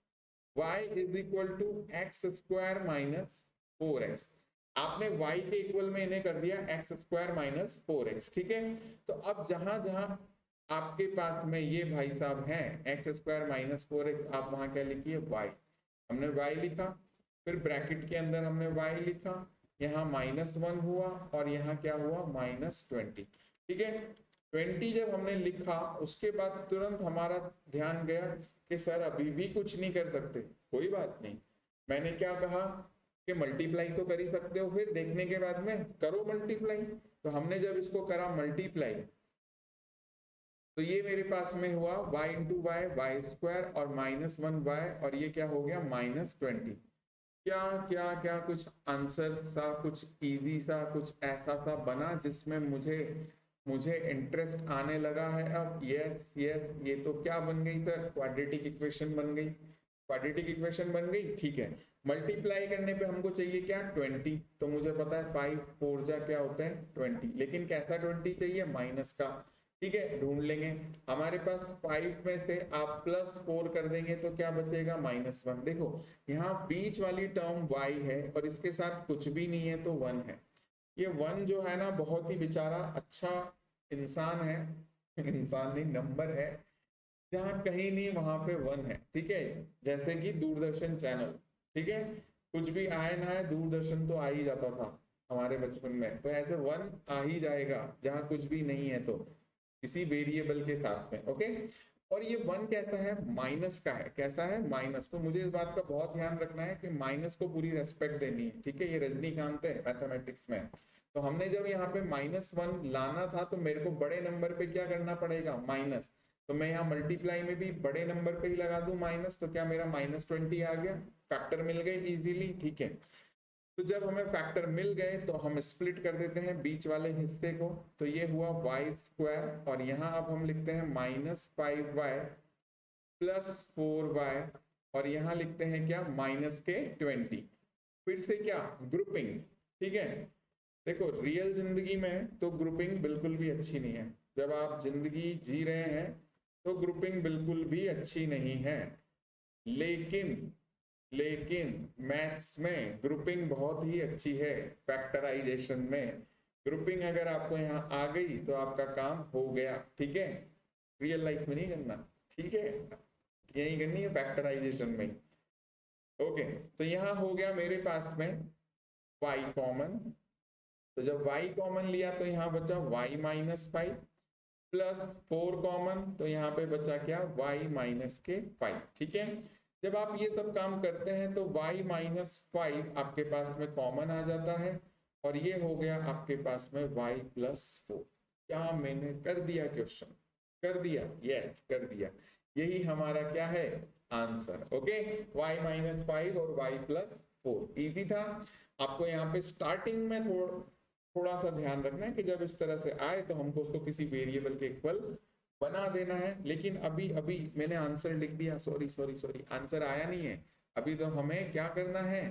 y is equal to x square minus 4x। आपने y के इक्वल में इन्हें कर दिया एक्स स्क्वायर माइनस 4x, ठीक है। तो अब जहां जहां आपके पास में ये भाई साहब हैं एक्स स्क्वायर माइनस 4x, आप वहां क्या लिखिए y। हमने y लिखा, फिर ब्रैकेट के अंदर हमने y लिखा, यहाँ -1 हुआ और यहाँ क्या हुआ -20, ठीक है। 20 जब हमने लिखा उसके बाद तुरंत हमारा ध्यान गया कि सर अभी भी कुछ नहीं कर सकते। कोई बात नहीं, मैंने क्या कहा कि मल्टीप्लाई तो कर ही सकते हो, फिर देखने के बाद में करो मल्टीप्लाई। तो हमने जब इसको करा मल्टीप्लाई, तो ये मेरे पास में हुआ y into y, y square और -1y, और ये क्या हो गया -20। क्या क्या क्या कुछ आंसर सा, कुछ इजी सा, कुछ ऐसा सा बना जिसमें मुझे मुझे इंटरेस्ट आने लगा है अब। यस यस, ये तो क्या बन गई सर, क्वाड्रेटिक इक्वेशन बन गई। क्वाड्रेटिक इक्वेशन बन गई, ठीक है। मल्टीप्लाई करने पे हमको चाहिए क्या 20, तो मुझे पता है 5 4 जा क्या होता है 20, लेकिन कैसा 20 चाहिए, माइनस का, ठीक है। ढूंढ लेंगे, हमारे पास 5 में से आप +4 कर देंगे तो क्या बचेगा -1। देखो यहाँ बीच वाली टर्म y है और इसके साथ कुछ भी नहीं है तो 1 है। ये 1 जो है ना बहुत ही बेचारा अच्छा इंसान है इंसान नहीं, नंबर है। जहाँ कहीं नहीं वहां पे 1 है, ठीक है। जैसे कि दूरदर्शन चैनल, ठीक है, कुछ भी आए ना आए दूरदर्शन तो आ ही जाता था हमारे बचपन में, तो ऐसे 1 आ ही जाएगा जहाँ कुछ भी नहीं है तो, किसी वेरिएबल के साथ में, ओके। और ये 1 कैसा है, माइनस का है। कैसा है, माइनस। तो मुझे इस बात का बहुत ध्यान रखना है कि माइनस को पूरी रेस्पेक्ट देनी है, ठीक है। ये रजनीकांत है मैथमेटिक्स में। तो हमने जब यहाँ पे -1 लाना था तो मेरे को बड़े नंबर पे क्या करना पड़ेगा, माइनस। तो मैं यहाँ मल्टीप्लाई में भी बड़े नंबर पे ही लगा दूं माइनस, तो क्या मेरा -20 आ गया, फैक्टर मिल गए इजीली, ठीक है। तो जब हमें फैक्टर मिल गए तो हम स्प्लिट कर देते हैं बीच वाले हिस्से को, तो ये हुआ वाई स्क्वायर, और यहाँ अब हम लिखते हैं -5y + 4y, और यहाँ लिखते हैं क्या -20। फिर से क्या, ग्रुपिंग, ठीक है। देखो रियल जिंदगी में तो ग्रुपिंग बिल्कुल भी अच्छी नहीं है। जब आप जिंदगी जी रहे हैं तो ग्रुपिंग बिल्कुल भी अच्छी नहीं है, लेकिन लेकिन मैथ्स में ग्रुपिंग बहुत ही अच्छी है। फैक्टराइजेशन में ग्रुपिंग अगर आपको यहाँ आ गई तो आपका काम हो गया, ठीक है। रियल लाइफ में नहीं करना, ठीक है, यही करनी है फैक्टराइजेशन में। ओके, तो यहाँ हो गया मेरे पास में y कॉमन। तो जब y कॉमन लिया तो यहाँ बचा y -5 +4 कॉमन, तो यहाँ पे बचा क्या, y -5, ठीक है। जब आप ये सब काम करते हैं तो y -5 आपके पास में कॉमन आ जाता है, और ये हो गया आपके पास में y +4। क्या मैंने कर दिया क्वेश्चन, कर दिया, यस कर दिया। यही हमारा क्या है, आंसर, ओके। y -5 और y +4 इजी था। आपको यहाँ पे स्टार्टिंग में थोड़ा सा ध्यान रखना है कि जब इस तरह से आए तो हमको उसको किसी वेरिएबल के इक्वल बना देना है। लेकिन अभी अभी मैंने आंसर लिख दिया, सॉरी सॉरी सॉरी, आंसर आया नहीं है अभी। तो हमें क्या करना है,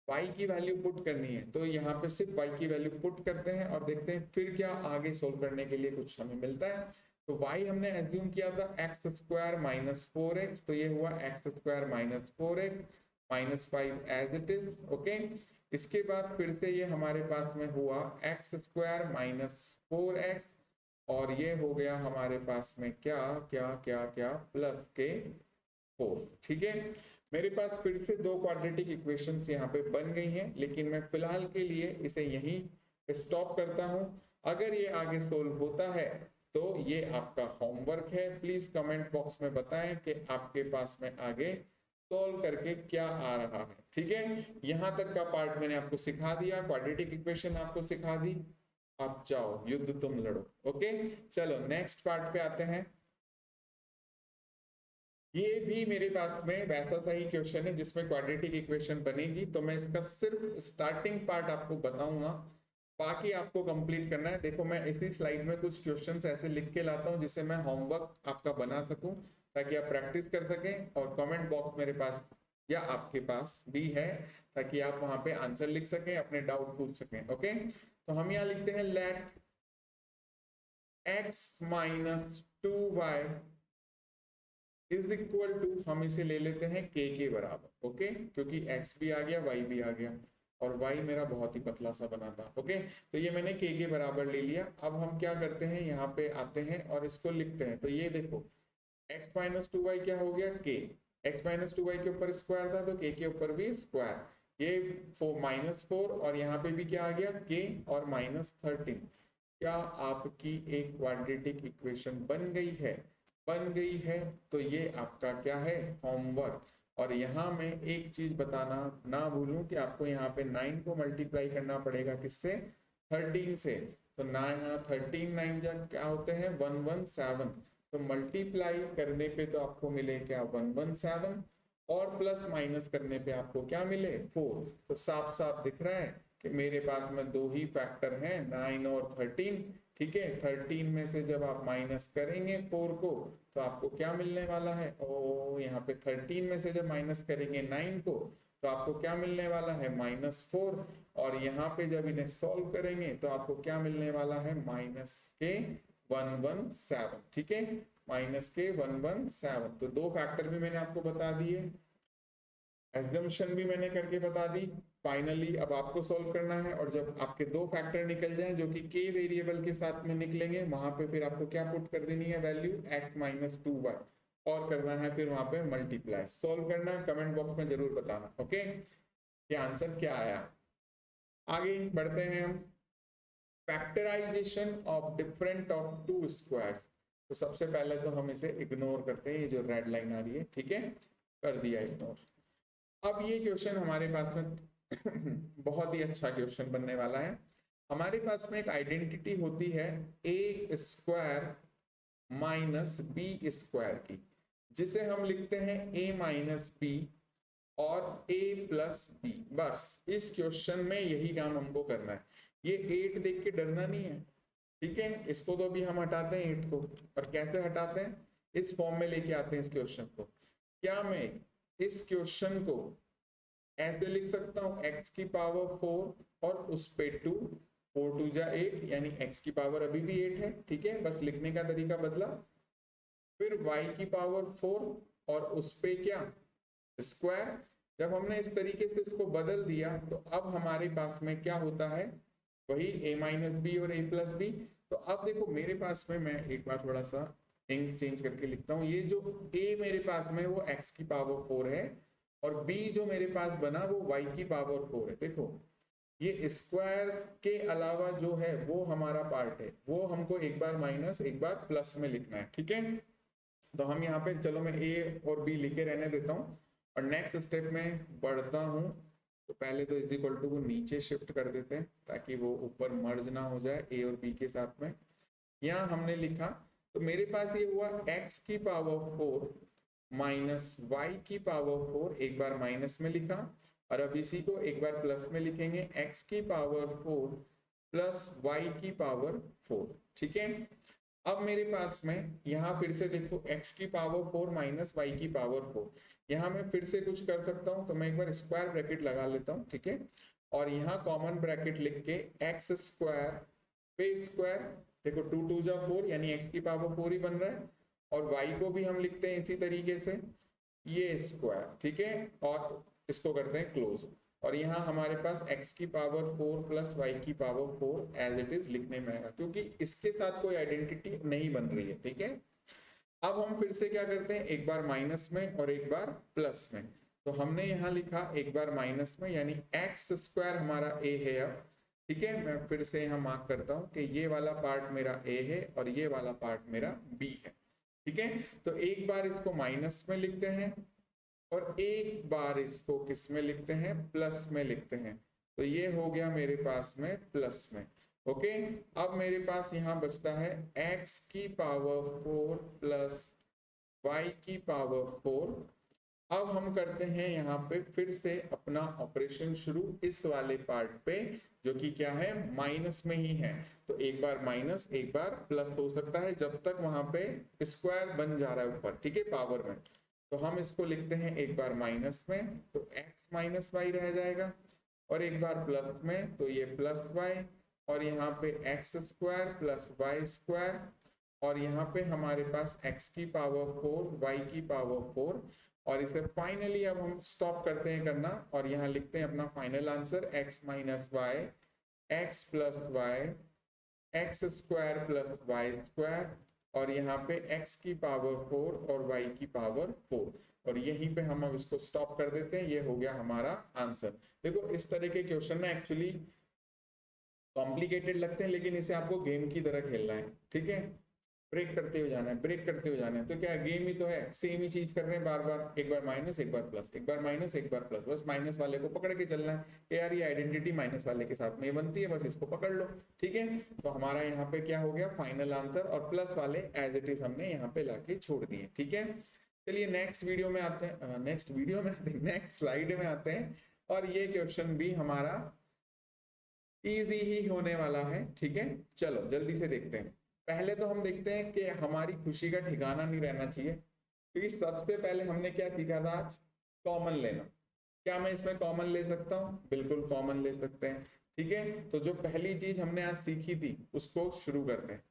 y की वैल्यू पुट करनी है। तो यहाँ पे सिर्फ y की वैल्यू पुट करते हैं और देखते हैं फिर क्या आगे सोल्व करने के लिए कुछ हमें मिलता है। तो y हमने एज्यूम किया था x² -4x, तो ये हुआ x² -4x -5 as it is, okay. इसके बाद फिर से ये हमारे पास में हुआ x² -4x, और ये हो गया हमारे पास में क्या क्या क्या क्या +4, ठीक है। मेरे पास फिर से 2 क्वाड्रेटिक इक्वेशंस यहाँ पे बन गई हैं, लेकिन मैं फिलहाल के लिए इसे यहीं स्टॉप करता हूं। अगर ये आगे सोल्व होता है तो ये आपका होमवर्क है। प्लीज कमेंट बॉक्स में बताएं कि आपके पास में आगे सोल्व करके क्या आ रहा है, ठीक है। यहां तक का पार्ट मैंने आपको सिखा दिया, क्वाड्रेटिक इक्वेशन आपको सिखा दी। आप जाओ युद्ध तुम लड़ो, ओके। चलो नेक्स्ट पार्ट पे आते हैं। ये भी मेरे पास में वैसा सा ही क्वेश्चन है जिसमें क्वाड्रेटिक इक्वेशन बनेगी, तो मैं इसका सिर्फ स्टार्टिंग पार्ट आपको बताऊंगा, बाकी आपको कंप्लीट करना है। देखो मैं इसी स्लाइड में कुछ क्वेश्चंस ऐसे लिख के लाता हूं जिससे मैं होमवर्क आपका बना सकूं, ताकि आप प्रैक्टिस कर सकें, और कमेंट बॉक्स मेरे पास या आपके पास भी है, ताकि आप वहां पे आंसर लिख सकें, अपने डाउट पूछ सकें। ओके, तो हम यहाँ लिखते हैं let x minus 2y is equal to, हम इसे ले लेते हैं k के बराबर। ओके, क्योंकि x भी आ गया, y भी आ गया, और y मेरा बहुत ही पतला सा बना था। ओके, तो ये मैंने k के बराबर ले लिया। अब हम क्या करते हैं, यहाँ पे आते हैं और इसको लिखते हैं। तो ये देखो x माइनस 2y क्या हो गया, k, x माइनस 2y के ऊपर स्क्वायर था तो k के ऊपर भी स्क्वायर, ये -4, और यहाँ पे भी क्या आ गया, k और -13। क्या आपकी एक क्वाड्रेटिक इक्वेशन बन गई है? बन गई है। तो ये आपका क्या है, होमवर्क। और यहाँ मैं एक चीज बताना ना भूलूं कि आपको यहाँ पे 9 को मल्टीप्लाई करना पड़ेगा, किससे, 13 से। तो 9 13 9 जा क्या होते हैं, 117। तो मल्टीप्लाई करने पे तो आपको मिले क्या, 117, और प्लस माइनस करने पे आपको क्या मिले, 4। तो साफ साफ दिख रहा है कि मेरे पास में दो ही फैक्टर हैं, 9 और 13। ठीक है, 13 में से जब आप माइनस करेंगे 4 को, तो आपको क्या मिलने वाला है, ओ यहाँ पे 13 में से जब माइनस करेंगे 9 को, तो आपको क्या मिलने वाला है, -4। और यहाँ पे जब इन्हें सॉल्व करेंगे तो आपको क्या मिलने वाला है, -117। ठीक है, -117। तो दो फैक्टर भी मैंने आपको बता दिए, एजम्पशन भी मैंने करके बता दी। फाइनली अब आपको सॉल्व करना है, और जब आपके दो फैक्टर निकल जाएं जो कि k वेरिएबल के साथ में निकलेंगे, वहां पे फिर आपको क्या पुट कर देनी है, वैल्यू x माइनस 2y, और करना है फिर वहां पे मल्टीप्लाई। सॉल्व करना है, कमेंट बॉक्स में जरूर बताना। ओके, ये आंसर क्या आया। आगे बढ़ते हैं हम, factorisation of different of two squares. तो सबसे पहले तो हम इसे इग्नोर करते हैं, ये जो रेड लाइन आ रही है, ठीक है, कर दिया इग्नोर। अब ये क्वेश्चन हमारे पास में बहुत ही अच्छा क्वेश्चन बनने वाला है। हमारे पास में एक आइडेंटिटी होती है ए स्क्वायर माइनस बी स्क्वायर की, जिसे हम लिखते हैं ए माइनस बी और ए प्लस बी। बस इस क्वेश्चन में यही काम हमको करना है। ये 8 देख के डरना नहीं है, ठीक है, इसको तो अभी हम हटाते हैं 8 को। और कैसे हटाते हैं, इस फॉर्म में लेके आते हैं इस क्वेश्चन को। क्या मैं इस क्वेश्चन को ऐसे लिख सकता हूं, x की पावर 4 और उस पे 2, 4 2 जा 8, यानी x की पावर अभी भी 8 है, ठीक है, बस लिखने का तरीका बदला। फिर y की पावर 4 और उस पे क्या, स्क्वायर। जब हमने इस तरीके से इसको बदल दिया, तो अब हमारे पास में क्या होता है, वही a माइनस बी और a प्लस बी। तो अब देखो मेरे पास में, मैं एक बार थोड़ा सा इंक चेंज करके लिखता हूँ। ये जो a मेरे पास में वो x की पावर 4 है, और b जो मेरे पास बना वो y की पावर 4 है। देखो ये स्क्वायर के अलावा जो है वो हमारा पार्ट है, वो हमको एक बार माइनस एक बार प्लस में लिखना है, ठीक है। तो हम यहाँ पे, चलो मैं a और b लिखे रहने देता हूँ, और नेक्स्ट स्टेप में बढ़ता हूँ। तो पहले तो इज इक्वल टू को नीचे शिफ्ट कर देते हैं, ताकि वो ऊपर मर्ज ना हो जाए a और b के साथ में। यहाँ हमने लिखा, तो मेरे पास ये हुआ x की पावर 4 माइनस वाई की पावर 4, एक बार माइनस में लिखा, और अब इसी को एक बार प्लस में लिखेंगे, x की पावर 4 प्लस वाई की पावर 4, ठीक है। अब मेरे पास में यहाँ फिर से देखो, x की पावर 4 माइनस वाई की पावर 4, यहाँ मैं फिर से कुछ कर सकता हूँ। तो मैं एक बार स्क्वायर ब्रैकेट लगा लेता हूँ, ठीक है, और यहाँ कॉमन ब्रैकेट लिख के x स्क्वायर पे स्क्वायर, देखो 2 2 जा 4, यानी x की पावर 4 ही बन रहा है, और y को भी हम लिखते हैं इसी तरीके से, ये स्क्वायर, ठीक है, और इसको करते हैं क्लोज। और यहाँ हमारे पास x की पावर 4 प्लस वाई की पावर 4 एज इट इज लिखने में आएगा, क्योंकि इसके साथ कोई आइडेंटिटी नहीं बन रही है, ठीक है। अब हम फिर से क्या करते हैं, एक बार माइनस में और एक बार प्लस में। तो हमने यहाँ लिखा एक बार माइनस में, यानी एक्स स्क्वायर हमारा a है अब, ठीक है। मैं फिर से यहाँ मार्क करता हूँ कि ये वाला पार्ट मेरा a है और ये वाला पार्ट मेरा b है, ठीक है। तो एक बार इसको माइनस में लिखते हैं, और एक बार इसको किस में लिखते हैं, प्लस में लिखते हैं। तो ये हो गया मेरे पास में प्लस में। ओके, अब मेरे पास यहाँ बचता है x की पावर 4 प्लस y की पावर 4। अब हम करते हैं यहाँ पे फिर से अपना ऑपरेशन शुरू इस वाले पार्ट पे, जो कि क्या है, माइनस में ही है। तो एक बार माइनस एक बार प्लस हो सकता है जब तक वहां पे स्क्वायर बन जा रहा है ऊपर, ठीक है, पावर में। तो हम इसको लिखते हैं एक बार माइनस में तो x माइनस वाई रह जाएगा, और एक बार प्लस में तो ये प्लस वाई, और यहाँ पे x square plus y square, और यहाँ पे हमारे पास x की पावर 4 y की पावर 4। और इसे फाइनली अब हम स्टॉप करते हैं करना, और यहाँ लिखते हैं अपना final answer x minus y x plus y x square plus y square, और यहाँ पे x की पावर 4 और y की पावर 4। और यहीं पे हम अब इसको स्टॉप कर देते हैं, ये हो गया हमारा आंसर। देखो इस तरह के क्वेश्चन ना एक्चुअली कॉम्प्लिकेटेड लगते हैं, लेकिन इसे आपको गेम की तरह खेलना है, ठीक है, ब्रेक करते हुए जाना है, ब्रेक करते हुए जाना है। तो क्या गेम ही तो है, सेम ही चीज कर रहे हैं बार बार, एक बार माइनस एक बार प्लस, एक बार माइनस एक बार प्लस, बस माइनस वाले को पकड़ के चलना है कि यार ये आइडेंटिटी माइनस वाले के साथ में ये बनती है, बस इसको पकड़ लो, ठीक है। तो हमारा यहाँ पे क्या हो गया फाइनल आंसर, और प्लस वाले एज इट इज हमने यहाँ पे लाके छोड़ दिए, ठीक है। चलिए नेक्स्ट वीडियो में आते हैं, नेक्स्ट स्लाइड में आते हैं, और ये क्वेश्चन भी हमारा इजी ही होने वाला है, ठीक है। चलो जल्दी से देखते हैं। पहले तो हम देखते हैं कि हमारी खुशी का ठिकाना नहीं रहना चाहिए, क्योंकि सबसे पहले हमने क्या सीखा था आज, कॉमन लेना। क्या मैं इसमें कॉमन ले सकता हूँ? बिल्कुल कॉमन ले सकते हैं, ठीक है। तो जो पहली चीज हमने आज सीखी थी उसको शुरू करते हैं,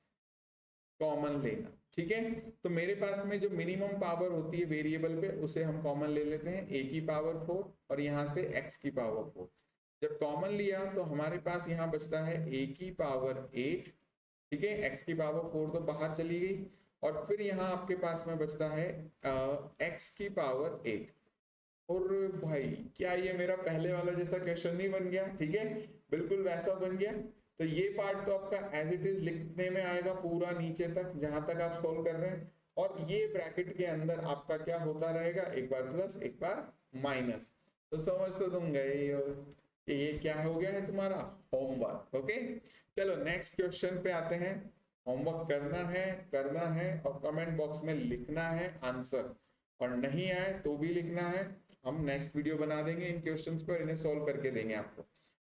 कॉमन लेना, ठीक है। तो मेरे पास में जो मिनिमम पावर होती है वेरिएबल पे उसे हम कॉमन ले लेते हैं, a की पावर 4 और यहाँ से x की पावर 4। जब कॉमन लिया तो हमारे पास यहाँ बचता है a की पावर 8, ठीक है, x की पावर 4 तो बाहर चली गई, और फिर यहाँ आपके पास में बचता है x की पावर 8। और भाई क्या ये मेरा पहले वाला जैसा क्वेश्चन नहीं बन गया? ठीक है, बिल्कुल वैसा बन गया। तो ये पार्ट तो आपका एज इट इज लिखने में आएगा पूरा नीचे तक जहां तक आप सोल्व कर रहे हैं, और ये ब्रैकेट के अंदर आपका क्या होता रहेगा, एक बार प्लस एक बार माइनस। तो समझ तो तुम गए ही हो कि ये क्या हो गया है तुम्हारा होमवर्क। ओके, चलो नेक्स्ट क्वेश्चन पे आते हैं। होमवर्क करना है और कमेंट बॉक्स में लिखना है आंसर, और नहीं आए तो भी लिखना है। हम नेक्स्ट वीडियो बना देंगे इन क्वेश्चंस पर, इन्हें सॉल्व करके देंगे आपको,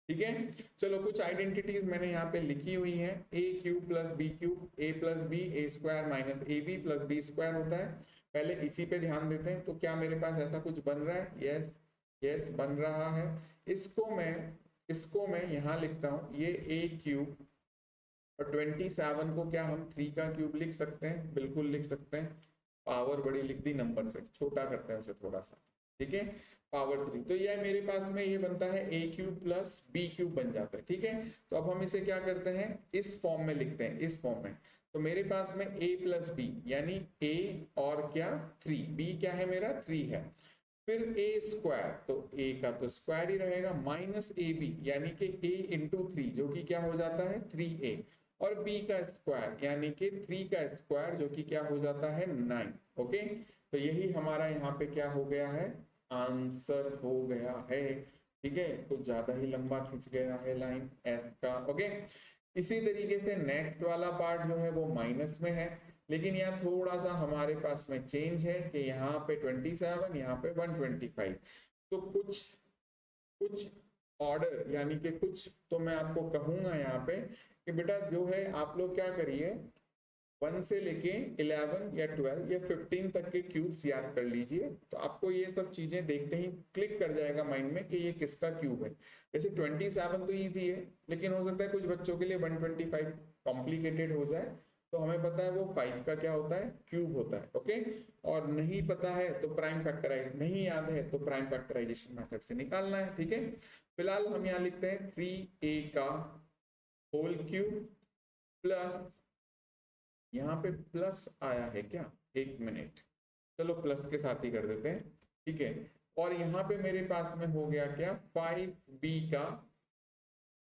ठीक है। चलो कुछ आइडेंटिटीज मैंने यहाँ पे लिखी हुई हैं, a cube plus B cube, a plus b a square minus a b plus b square होता है। पहले इसी पे ध्यान देते हैं। तो क्या मेरे पास ऐसा कुछ बन रहा है? यस यस बन रहा है। इसको मैं यहाँ लिखता हूँ, ये a क्यूब, और 27 को क्या हम 3 का क्यूब लिख सकते हैं? बिल्कुल लिख सकते हैं। पावर बड़ी लिख दी, नंबर से छोटा करते हैं उसे थोड़ा सा, ठीक है, पावर 3। तो यह मेरे पास में ये बनता है a cube plus B cube बन जाता है, ठीक है। तो अब हम इसे क्या करते हैं, इस फॉर्म में लिखते हैं, इस फॉर्म में। तो मेरे पास में a प्लस बी यानी a और क्या 3, b क्या है मेरा 3 है, फिर a स्क्वायर, तो a का तो स्क्वायर ही रहेगा, माइनस ए बी यानी कि a इंटू 3 जो कि क्या हो जाता है 3a, और b का स्क्वायर यानी कि 3 का स्क्वायर जो कि क्या हो जाता है 9। ओके, तो यही हमारा यहाँ पे क्या हो गया है, आंसर हो गया है, ठीक है। कुछ ज्यादा ही लंबा खिंच गया है लाइन एस का। ओके, इसी तरीके से नेक्स्ट वाला पार्ट जो है वो माइनस में है, लेकिन यहाँ थोड़ा सा हमारे पास में चेंज है कि यहाँ पे 27, यहाँ पे 125। तो कुछ ऑर्डर यानी कि कुछ तो मैं आपको कहूंगा यहाँ पे कि बेटा जो है आप लोग क्या करिए, 1 से लेके 11 या 12 या 15 तक के क्यूब्स याद कर लीजिए। तो आपको ये सब चीजें देखते ही क्लिक कर जाएगा माइंड में कि ये किसका क्यूब है। जैसे 27 तो इजी है, लेकिन हो सकता है कुछ बच्चों के लिए 125 कॉम्प्लिकेटेड हो जाए। तो हमें पता है वो 5 का क्या होता है, क्यूब होता है। ओके, और नहीं पता है तो प्राइम फैक्टराइज, नहीं याद है तो प्राइम फैक्टराइजेशन मेथड से निकालना है, ठीक है। फिलहाल हम यहाँ लिखते हैं 3a का होल क्यूब प्लस, यहाँ पे प्लस आया है क्या, एक मिनट, चलो प्लस के साथ ही कर देते हैं, ठीक है। और यहाँ पे मेरे पास में हो गया क्या 5b का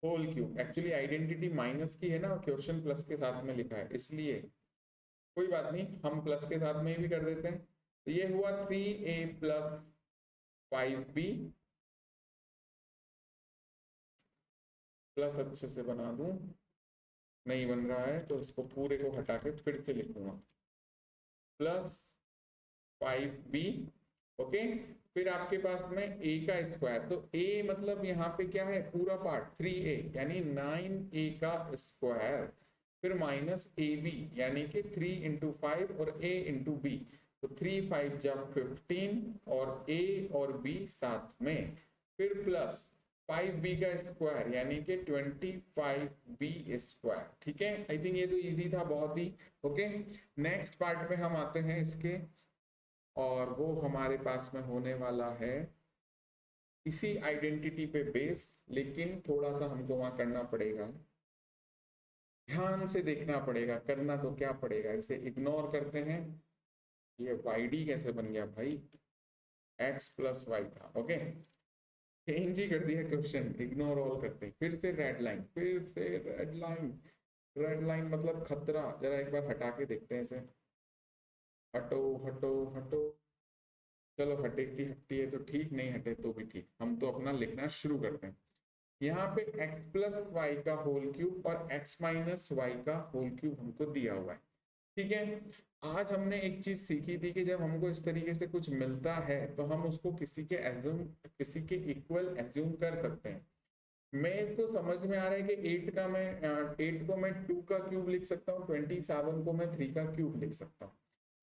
whole cube. Actually identity minus की है ना, क्वेश्चन प्लस के साथ में लिखा है, इसलिए कोई बात नहीं, हम प्लस के साथ में भी कर देते हैं। तो ये हुआ 3a प्लस 5b प्लस, अच्छे से बना दूं, नहीं बन रहा है तो इसको पूरे को हटा के फिर से लिखूंगा, प्लस 5b, ओके। फिर आपके पास में a का स्क्वायर, तो a मतलब यहाँ पे क्या है, पूरा पार्ट 3a यानी 9a का स्क्वायर, फिर माइनस ab यानी कि 3 इंटू 5 और a इंटू b, तो 3 5 जब 15 और a और b साथ में, फिर प्लस 5b का स्क्वायर यानी कि 25b स्क्वायर। ठीक है, आई थिंक ये तो इजी था बहुत ही। ओके, नेक्स्ट पार्ट में हम आते हैं इसके, और वो हमारे पास में होने वाला है इसी आइडेंटिटी पे बेस, लेकिन थोड़ा सा हमको वहां करना पड़ेगा, ध्यान से देखना पड़ेगा, करना तो क्या पड़ेगा, इसे इग्नोर करते हैं। ये वाई कैसे बन गया भाई, x प्लस वाई था, ओके, चेंज ही कर दिया क्वेश्चन, इग्नोर ऑल करते हैं। फिर से रेड लाइन, फिर से रेड लाइन, रेड लाइन मतलब खतरा, जरा एक बार हटा के देखते हैं इसे, हटो हटो हटो, चलो हटेगी, हटती है तो ठीक, नहीं हटे तो भी ठीक, हम तो अपना लिखना शुरू करते हैं। यहाँ पे x प्लस वाई का होल क्यूब और x माइनस वाई का होल क्यूब हमको दिया हुआ है। ठीक है, आज हमने एक चीज सीखी थी कि जब हमको इस तरीके से कुछ मिलता है तो हम उसको किसी के एज्यूम, किसी के इक्वल एज्यूम कर सकते हैं। मेरे को समझ में आ रहा है कि 8 का मैं 8 को मैं 2 का क्यूब लिख सकता हूँ, 27 को मैं 3 का क्यूब लिख सकता हूँ,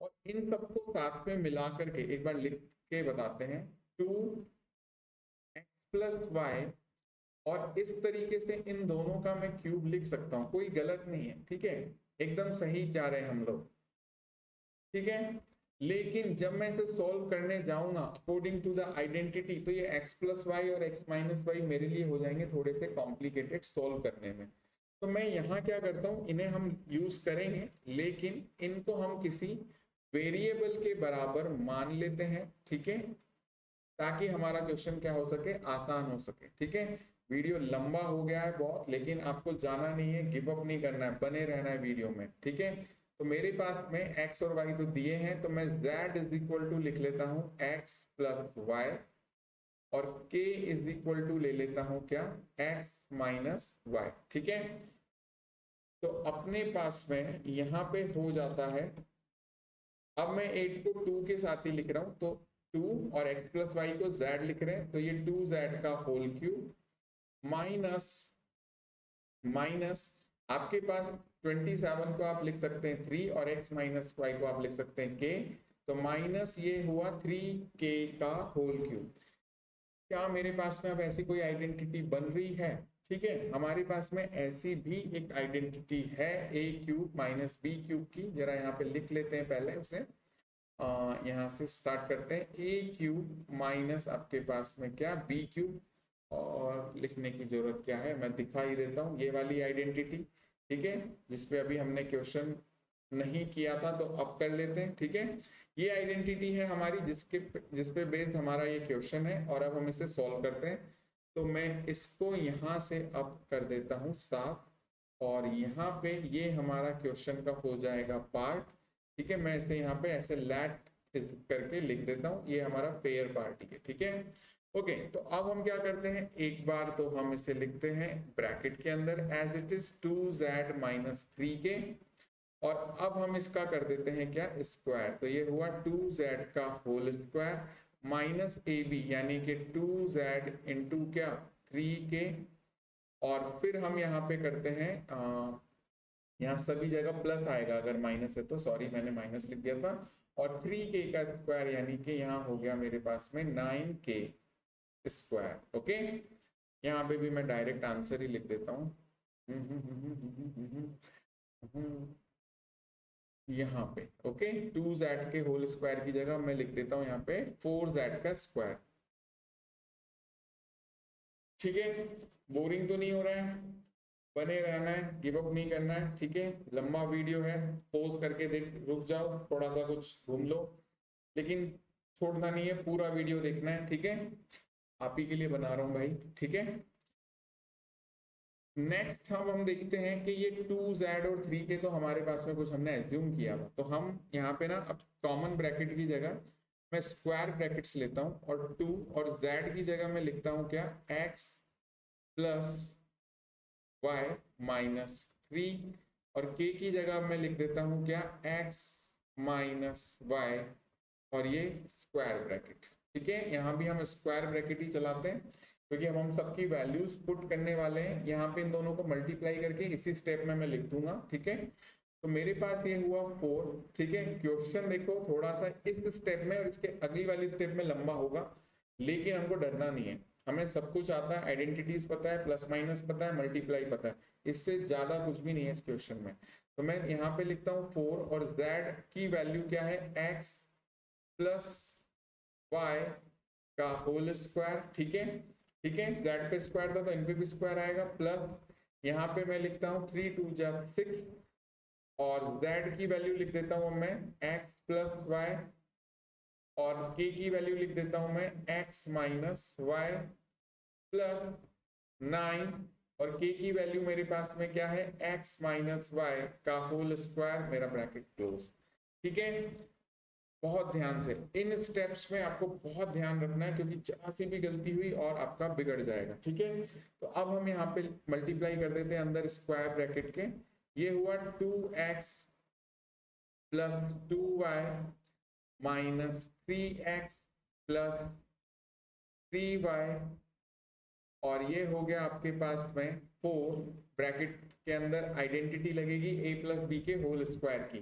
और इन सबको साथ में मिला करके एक बार लिख के बताते हैं, 2x प्लस वाई, और इस तरीके से इन दोनों का मैं क्यूब लिख सकता हूँ, कोई गलत नहीं है। ठीक है, एकदम सही जा रहे हैं हम लोग। ठीक है, लेकिन जब मैं इसे सॉल्व करने जाऊंगा अकॉर्डिंग टू द आइडेंटिटी, तो ये x प्लस वाई और x माइनस वाई मेरे लिए हो जाएंगे थोड़े से कॉम्प्लिकेटेड सॉल्व करने में। तो मैं यहाँ क्या करता हूँ, इन्हें हम यूज करेंगे, लेकिन इनको हम किसी वेरिएबल के बराबर मान लेते हैं। ठीक है, ताकि हमारा क्वेश्चन क्या हो सके, आसान हो सके। ठीक है, वीडियो लंबा हो गया है बहुत, लेकिन आपको जाना नहीं है, गिव अप नहीं करना है, बने रहना है वीडियो में। ठीक है, तो मेरे पास में x और y तो दिए हैं, तो मैं z इज इक्वल टू लिख लेता हूँ x प्लस वाई, और k इज इक्वल टू ले लेता हूँ क्या, x माइनस वाई। ठीक है, तो अपने पास में यहाँ पे हो जाता है, अब मैं 8 को 2 के साथ ही लिख रहा हूँ, तो 2 और x प्लस वाई को z लिख रहे हैं, तो ये 2z का होल क्यूब माइनस माइनस आपके पास 27 को आप लिख सकते हैं 3, और x माइनस वाई को आप लिख सकते हैं k, तो माइनस ये हुआ 3k का होल क्यूब। क्या मेरे पास में अब ऐसी कोई आइडेंटिटी बन रही है? ठीक है, हमारे पास में ऐसी भी एक आइडेंटिटी है a cube minus B cube की, जरा यहाँ पे लिख लेते हैं पहले उसे, यहाँ से स्टार्ट करते हैं, a क्यूब माइनस आपके पास में क्या, b क्यूब, और लिखने की जरूरत क्या है, मैं दिखा ही देता हूँ ये वाली आइडेंटिटी। ठीक है, जिसपे अभी हमने क्वेश्चन नहीं किया था, तो अब कर लेते हैं। ठीक है, ये आइडेंटिटी है हमारी, जिसपे बेस्ड हमारा ये क्वेश्चन है, और अब हम इसे सॉल्व करते हैं। तो मैं इसको यहाँ से अब कर देता हूँ साफ, और यहाँ पे ये हमारा क्वेश्चन का हो जाएगा पार्ट। ठीक है, मैं इसे यहाँ पे ऐसे लैट करके लिख देता हूँ, ये हमारा पेयर पार्ट है। ठीक है, ओके, तो अब हम क्या करते हैं, एक बार तो हम इसे लिखते हैं ब्रैकेट के अंदर as it is 2z minus 3k, और अब हम इसका कर देते हैं क्या, स्क्वायर, तो ये हुआ 2z का होल स्क्वायर माइनस ab यानी कि 2z इंटू क्या, 3k, और फिर हम यहाँ पे करते हैं, यहाँ सभी जगह प्लस आएगा, अगर माइनस है तो, सॉरी मैंने माइनस लिख दिया था, और 3k का स्क्वायर यानी कि यहाँ हो गया मेरे पास में 9k स्क्वायर। ओके, यहाँ पे भी मैं डायरेक्ट आंसर ही लिख देता हूँ, यहाँ पे। ओके, 2z के होल स्क्वायर की जगह मैं लिख देता हूँ यहाँ पे 4z का स्क्वायर। ठीक है, बोरिंग तो नहीं हो रहा है, बने रहना है, गिव अप नहीं करना है। ठीक है, लंबा वीडियो है, पॉज करके देख, रुक जाओ, थोड़ा सा कुछ घूम लो, लेकिन छोड़ना नहीं है, पूरा वीडियो देखना है। ठीक है, आप ही के लिए बना रहा हूँ भाई। ठीक है, नेक्स्ट हम देखते हैं कि ये 2z और 3k तो हमारे पास में कुछ हमने एज्यूम किया था, तो हम यहाँ पे ना अब कॉमन ब्रैकेट की जगह मैं स्क्वायर ब्रैकेट्स लेता हूँ, और 2 और z की जगह मैं लिखता हूँ क्या, x प्लस वाई माइनस 3, और k की जगह मैं लिख देता हूँ क्या, x माइनस वाई और ये स्क्वायर ब्रैकेट। ठीक है, यहाँ भी हम स्क्वायर ब्रैकेट ही चलाते हैं क्योंकि अब हम सबकी वैल्यूज पुट करने वाले हैं। यहाँ पे इन दोनों को मल्टीप्लाई करके इसी स्टेप में मैं लिख दूंगा। ठीक है, तो मेरे पास ये हुआ 4। ठीक है, क्वेश्चन देखो थोड़ा सा इस स्टेप में और इसके अगली वाली स्टेप में लंबा होगा, लेकिन हमको डरना नहीं है। हमें सब कुछ आता है, आइडेंटिटीज पता है, प्लस माइनस पता है, मल्टीप्लाई पता है, इससे ज्यादा कुछ भी नहीं है इस क्वेश्चन में। तो मैं यहाँ पे लिखता हूँ 4 और z की वैल्यू क्या है, x प्लस y का होल स्क्वायर। ठीक है, ठीक है, z पे स्क्वायर था तो इन पे भी स्क्वायर आएगा, प्लस यहाँ पे मैं लिखता हूँ 3 2 जा 6 और z की वैल्यू लिख देता हूँ मैं x प्लस y और k की वैल्यू लिख देता हूँ मैं x माइनस y प्लस 9 और k की वैल्यू मेरे पास में क्या है, x माइनस y का होल स्क्वायर, मेरा ब्रैकेट क्लोज। ठीक है, बहुत ध्यान से इन स्टेप्स में आपको बहुत ध्यान रखना है क्योंकि जरा सी भी गलती हुई और आपका बिगड़ जाएगा। ठीक है, तो अब हम यहाँ पे मल्टीप्लाई कर देते हैं अंदर स्क्वायर ब्रैकेट के। ये हुआ 2x plus 2y minus 3x plus 3y और ये हो गया आपके पास में 4। ब्रैकेट के अंदर आइडेंटिटी लगेगी a प्लस बी के होल स्क्वायर की।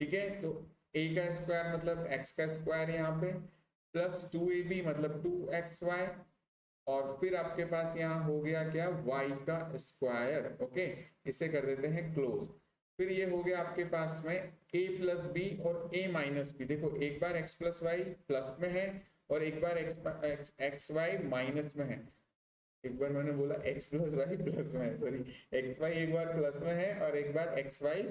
ठीक है, तो a का स्क्वायर मतलब x का स्क्वायर यहाँ पे, प्लस 2ab मतलब 2xy और फिर आपके पास यहाँ हो गया क्या, y का स्क्वायर। ओके, इसे कर देते हैं क्लोज। फिर ये हो गया आपके पास में a प्लस बी और a माइनस बी। देखो एक बार x प्लस वाई प्लस में है और एक बार एक्स वाई माइनस में है। एक बार मैंने बोला x प्लस वाई प्लस में है, सॉरी एक्स वाई एक बार प्लस में है और एक बार एक्स वाई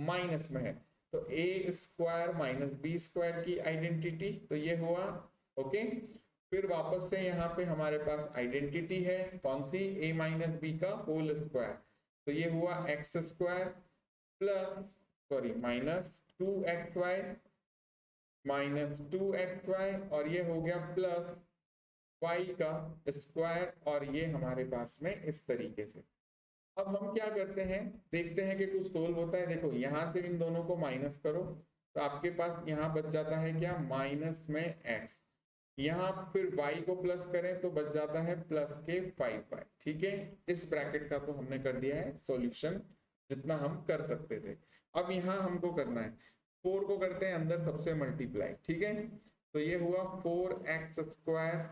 माइनस में है। तो a square minus b square की आइडेंटिटी, तो ये हुआ। ओके, फिर वापस से यहाँ पे हमारे पास आइडेंटिटी है कौन सी, a माइनस बी का होल स्क्वायर। तो ये हुआ x square plus sorry minus 2xy minus 2xy और ये हो गया प्लस y का स्क्वायर और ये हमारे पास में इस तरीके से। अब हम क्या करते हैं, देखते हैं कि कुछ सोल्व होता है। देखो यहाँ से इन दोनों को माइनस करो तो आपके पास यहाँ बच जाता है क्या, माइनस में x। यहाँ फिर y को प्लस करें तो बच जाता है प्लस के 5y। ठीक है, इस ब्रैकेट का तो हमने कर दिया है सॉल्यूशन जितना हम कर सकते थे। अब यहाँ हमको करना है 4 को करते हैं अंदर सबसे मल्टीप्लाई। ठीक है, तो ये हुआ 4x स्क्वायर,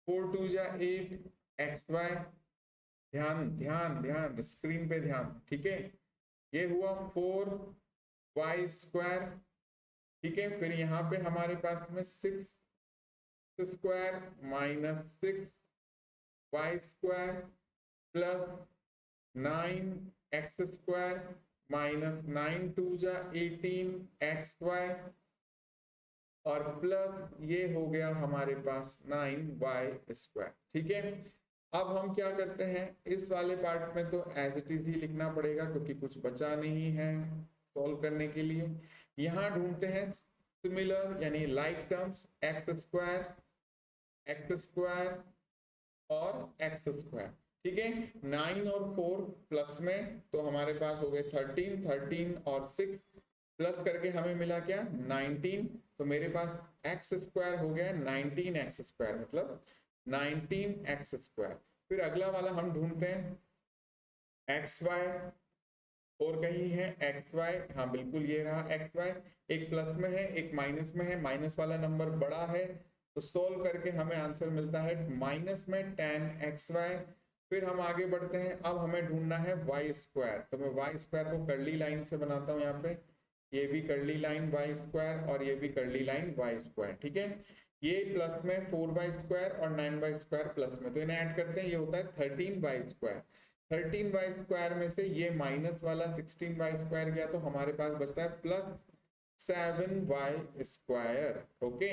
4 2 जा 8 xy, ध्यान ध्यान ध्यान स्क्रीन पे ध्यान। ठीक है, ये हुआ 4y स्क्वायर। ठीक है, फिर यहाँ पे हमारे पास में 6 square minus 6y square plus 9x square minus 9 2 जा 18xy और प्लस ये हो गया हमारे पास 9y स्क्वायर। ठीक है, अब हम क्या करते हैं, इस वाले पार्ट में तो एज इट इज ही लिखना पड़ेगा क्योंकि कुछ बचा नहीं है सॉल्व करने के लिए। यहाँ ढूंढते हैं सिमिलर यानी लाइक टर्म्स, एक्स स्क्वायर और एक्स स्क्वायर। ठीक है, 9 और 4 प्लस में तो हमारे पास हो गए 13, 13 और 6 प्लस करके हमें मिला क्या, 19। तो मेरे पास एक्स स्क्वायर हो गया 19x स्क्वायर मतलब 19x स्क्वायर। फिर अगला वाला हम ढूंढते हैं एक्स वाई, और कहीं है एक्स वाई, हाँ बिल्कुल ये रहा एक्स वाई। एक प्लस में है एक माइनस में है, माइनस वाला नंबर बड़ा है तो सोल्व करके हमें आंसर मिलता है माइनस में 10xy। फिर हम आगे बढ़ते हैं, अब हमें ढूंढना है वाई स्क्वायर। तो मैं वाई स्क्वायर को कर्ली लाइन से बनाता हूँ, यहाँ पे ये भी कर्ली लाइन वाई स्क्वायर और ये भी कर्ली लाइन वाई स्क्वायर। ठीक है, ये प्लस में 4y स्क्वायर और 9y स्क्वायर प्लस में, तो इन्हें ऐड करते हैं, ये होता है 13y स्क्वायर। 13y स्क्वायर में से ये माइनस वाला 16y स्क्वायर गया तो हमारे पास बचता है प्लस 7y स्क्वायर। ओके,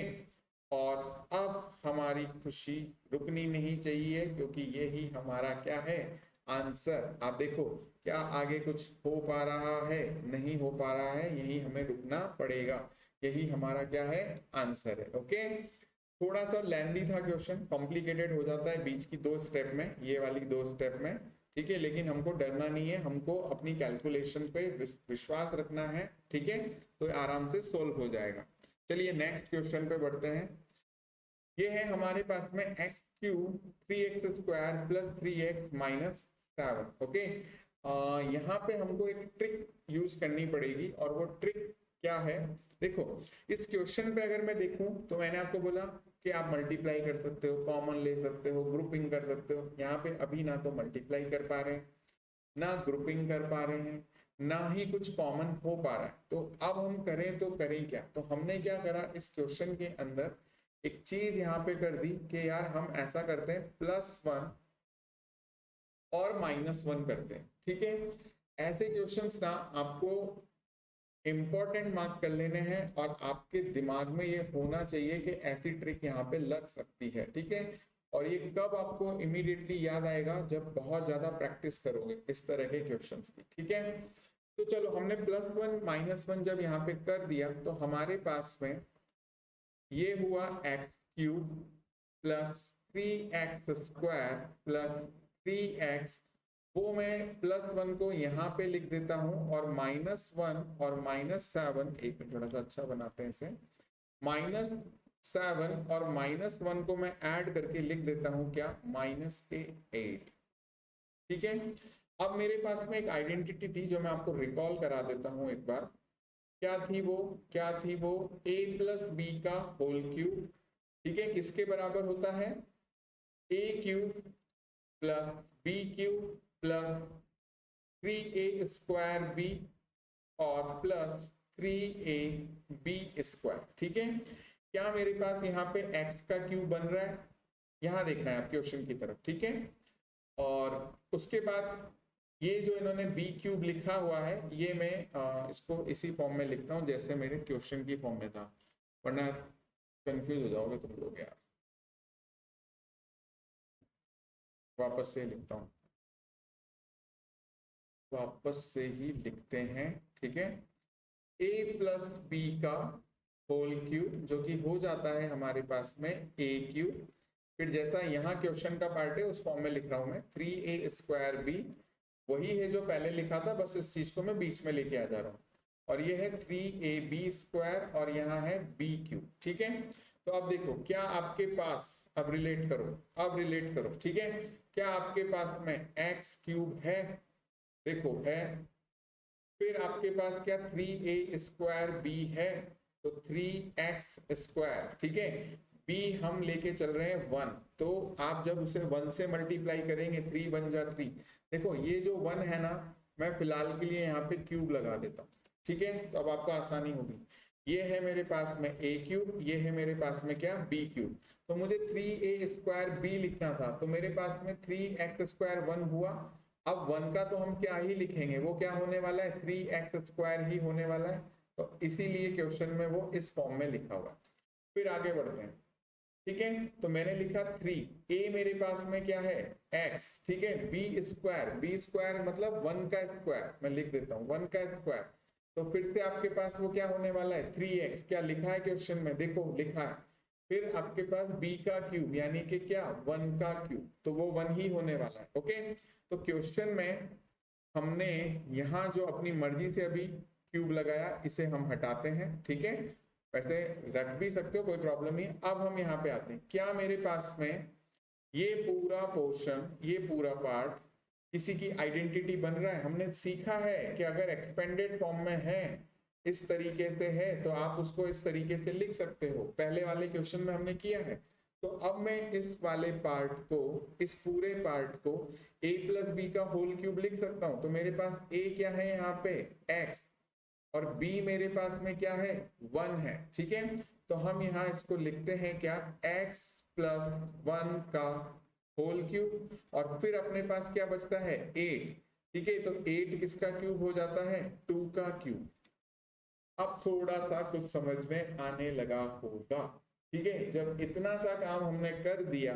और अब हमारी खुशी रुकनी नहीं चाहिए क्योंकि यही हमारा क्या है, आंसर। आप देखो क्या आगे कुछ हो पा रहा है, नहीं हो पा रहा है, यही हमें रुकना पड़ेगा, यही हमारा क्या है, आंसर है। ओके, थोड़ा सा लेंदी था क्वेश्चन, कॉम्प्लिकेटेड हो जाता है बीच की 2 स्टेप में, ये वाली 2 स्टेप में। ठीक है, लेकिन हमको डरना नहीं है, हमको अपनी कैलकुलेशन पे विश्वास रखना है। ठीक है, तो आराम से सोल्व हो जाएगा। चलिए नेक्स्ट क्वेश्चन पे बढ़ते हैं। ये है हमारे पास में x cube 3x square plus 3x minus 7। Okay, यहाँ पे हमको एक ट्रिक यूज करनी पड़ेगी, और वो ट्रिक क्या है? देखो, इस क्वेश्चन पे अगर मैं देखूं तो मैंने आपको बोला कि आप मल्टीप्लाई कर सकते हो, कॉमन ले सकते हो, ग्रुपिंग कर सकते हो। यहाँ पे अभी ना तो मल्टीप्लाई कर पा रहे हैं, ना ग्रुपिंग कर पा रहे हैं, ना ही कुछ कॉमन हो पा रहा है। तो अब हम करें तो करें क्या? तो हमने क्या करा, इस क्वेश्चन के अंदर एक चीज यहाँ पे कर दी कि यार हम ऐसा करते हैं, +1 और -1 करते हैं। ठीक है, ऐसे क्वेश्चंस ना आपको इंपॉर्टेंट मार्क कर लेने हैं, और आपके दिमाग में ये होना चाहिए कि ऐसी ट्रिक यहाँ पे लग सकती है। ठीक है, और ये कब आपको इमीडिएटली याद आएगा? जब बहुत ज्यादा प्रैक्टिस करोगे इस तरह के क्वेश्चंस की। ठीक है, तो चलो, हमने +1 -1 जब यहाँ पे कर दिया तो हमारे पास में ये हुआ x cube plus 3x square plus 3x। वो मैं +1 को यहाँ पे लिख देता हूँ, और -1 और -7, एक मिनट थोड़ा सा अच्छा बनाते हैं इसे, -7 और -1 को मैं ऐड करके लिख देता हूँ क्या? -8। ठीक है, अब मेरे पास में एक आइडेंटिटी थी जो मैं आपको रिकॉल करा देता हूँ एक बार। क्या थी वो? a प्लस बी का होल क्यूब। ठीक है, किसके बराबर होता है? a cube plus b cube plus 3a square b और प्लस 3ab स्क्वायर। ठीक है, क्या मेरे पास यहाँ पे x का क्यूब बन रहा है? यहाँ देखना है आप क्वेश्चन की तरफ। ठीक है, और उसके बाद ये जो इन्होंने b क्यूब लिखा हुआ है, ये मैं इसको इसी फॉर्म में लिखता हूँ जैसे मेरे क्वेश्चन की फॉर्म में था, वरना कंफ्यूज हो जाओगे तुम लोग यार। वापस से लिखता हूँ, वापस से ही लिखते हैं। ठीक है, a प्लस बी का होल क्यूब, जो कि हो जाता है हमारे पास में a क्यूब। फिर जैसा यहाँ क्वेश्चन का पार्ट है उस फॉर्म में लिख रहा हूँ मैं, 3a स्क्वायर b, वही है जो पहले लिखा था, बस इस चीज को मैं बीच में लेके आ जा रहा हूँ। और ये है 3ab स्क्वायर, और यहाँ है b क्यूब। ठीक है, तो अब देखो क्या आपके पास, अब रिलेट करो। ठीक है, क्या आपके पास में x क्यूब है? देखो है। फिर आपके पास क्या 3a स्क्वायर b है, तो 3x स्क्वायर। ठीक है, b हम लेके चल रहे हैं 1, तो आप जब उसे 1 से मल्टीप्लाई करेंगे, 3 बन जा 3। देखो ये जो 1 है ना, मैं फिलहाल के लिए यहाँ पे क्यूब लगा देता हूँ। ठीक है, तो अब आपको आसानी होगी। ये है मेरे पास में a क्यूब, ये है मेरे पास में क्या? b cube. तो मुझे 3a स्क्वायर b लिखना था, तो मेरे पास में 3x स्क्वायर 1 हुआ। अब 1 का तो हम क्या ही लिखेंगे, वो क्या होने वाला है? 3x स्क्वायर ही होने वाला है। तो इसीलिए क्वेश्चन में वो इस फॉर्म में लिखा हुआ है। फिर आगे बढ़ते हैं। ठीक है, तो मैंने लिखा 3, a मेरे पास में क्या है? x। ठीक है, b स्क्वायर मतलब 1 का स्क्वायर, मैं लिख देता हूँ 1 का स्क्वायर। तो फिर से आपके पास वो क्या होने वाला है? 3x। क्या लिखा है क्वेश्चन में? देखो लिखा है। फिर आपके पास b का क्यूब, यानी कि क्या? 1 का क्यूब, तो वो 1 ही होने वाला है। ओके, तो क्वेश्चन में हमने यहाँ जो अपनी मर्जी से अभी क्यूब लगाया, इसे हम हटाते हैं। ठीक है, वैसे रख भी सकते हो, कोई प्रॉब्लम नहीं है। अब हम यहाँ पे आते हैं, क्या मेरे पास में ये पूरा पोर्शन, ये पूरा पार्ट किसी की आइडेंटिटी बन रहा है? हमने सीखा है कि अगर एक्सपेंडेड फॉर्म में है, इस तरीके से है, तो आप उसको इस तरीके से लिख सकते हो। पहले वाले क्वेश्चन में हमने किया है। तो अब मैं इस वाले पार्ट को, इस पूरे पार्ट को a प्लस बी का होल क्यूब लिख सकता हूं। तो मेरे पास a क्या है यहाँ पे? x, और b मेरे पास में क्या है? 1 है। ठीक है, तो हम यहाँ इसको लिखते हैं क्या? x प्लस 1 का होल क्यूब, और फिर अपने पास क्या बचता है? 8। ठीक है, तो 8 किसका क्यूब हो जाता है? 2 का क्यूब। अब थोड़ा सा कुछ समझ में आने लगा होगा। ठीक है, जब इतना सा काम हमने कर दिया,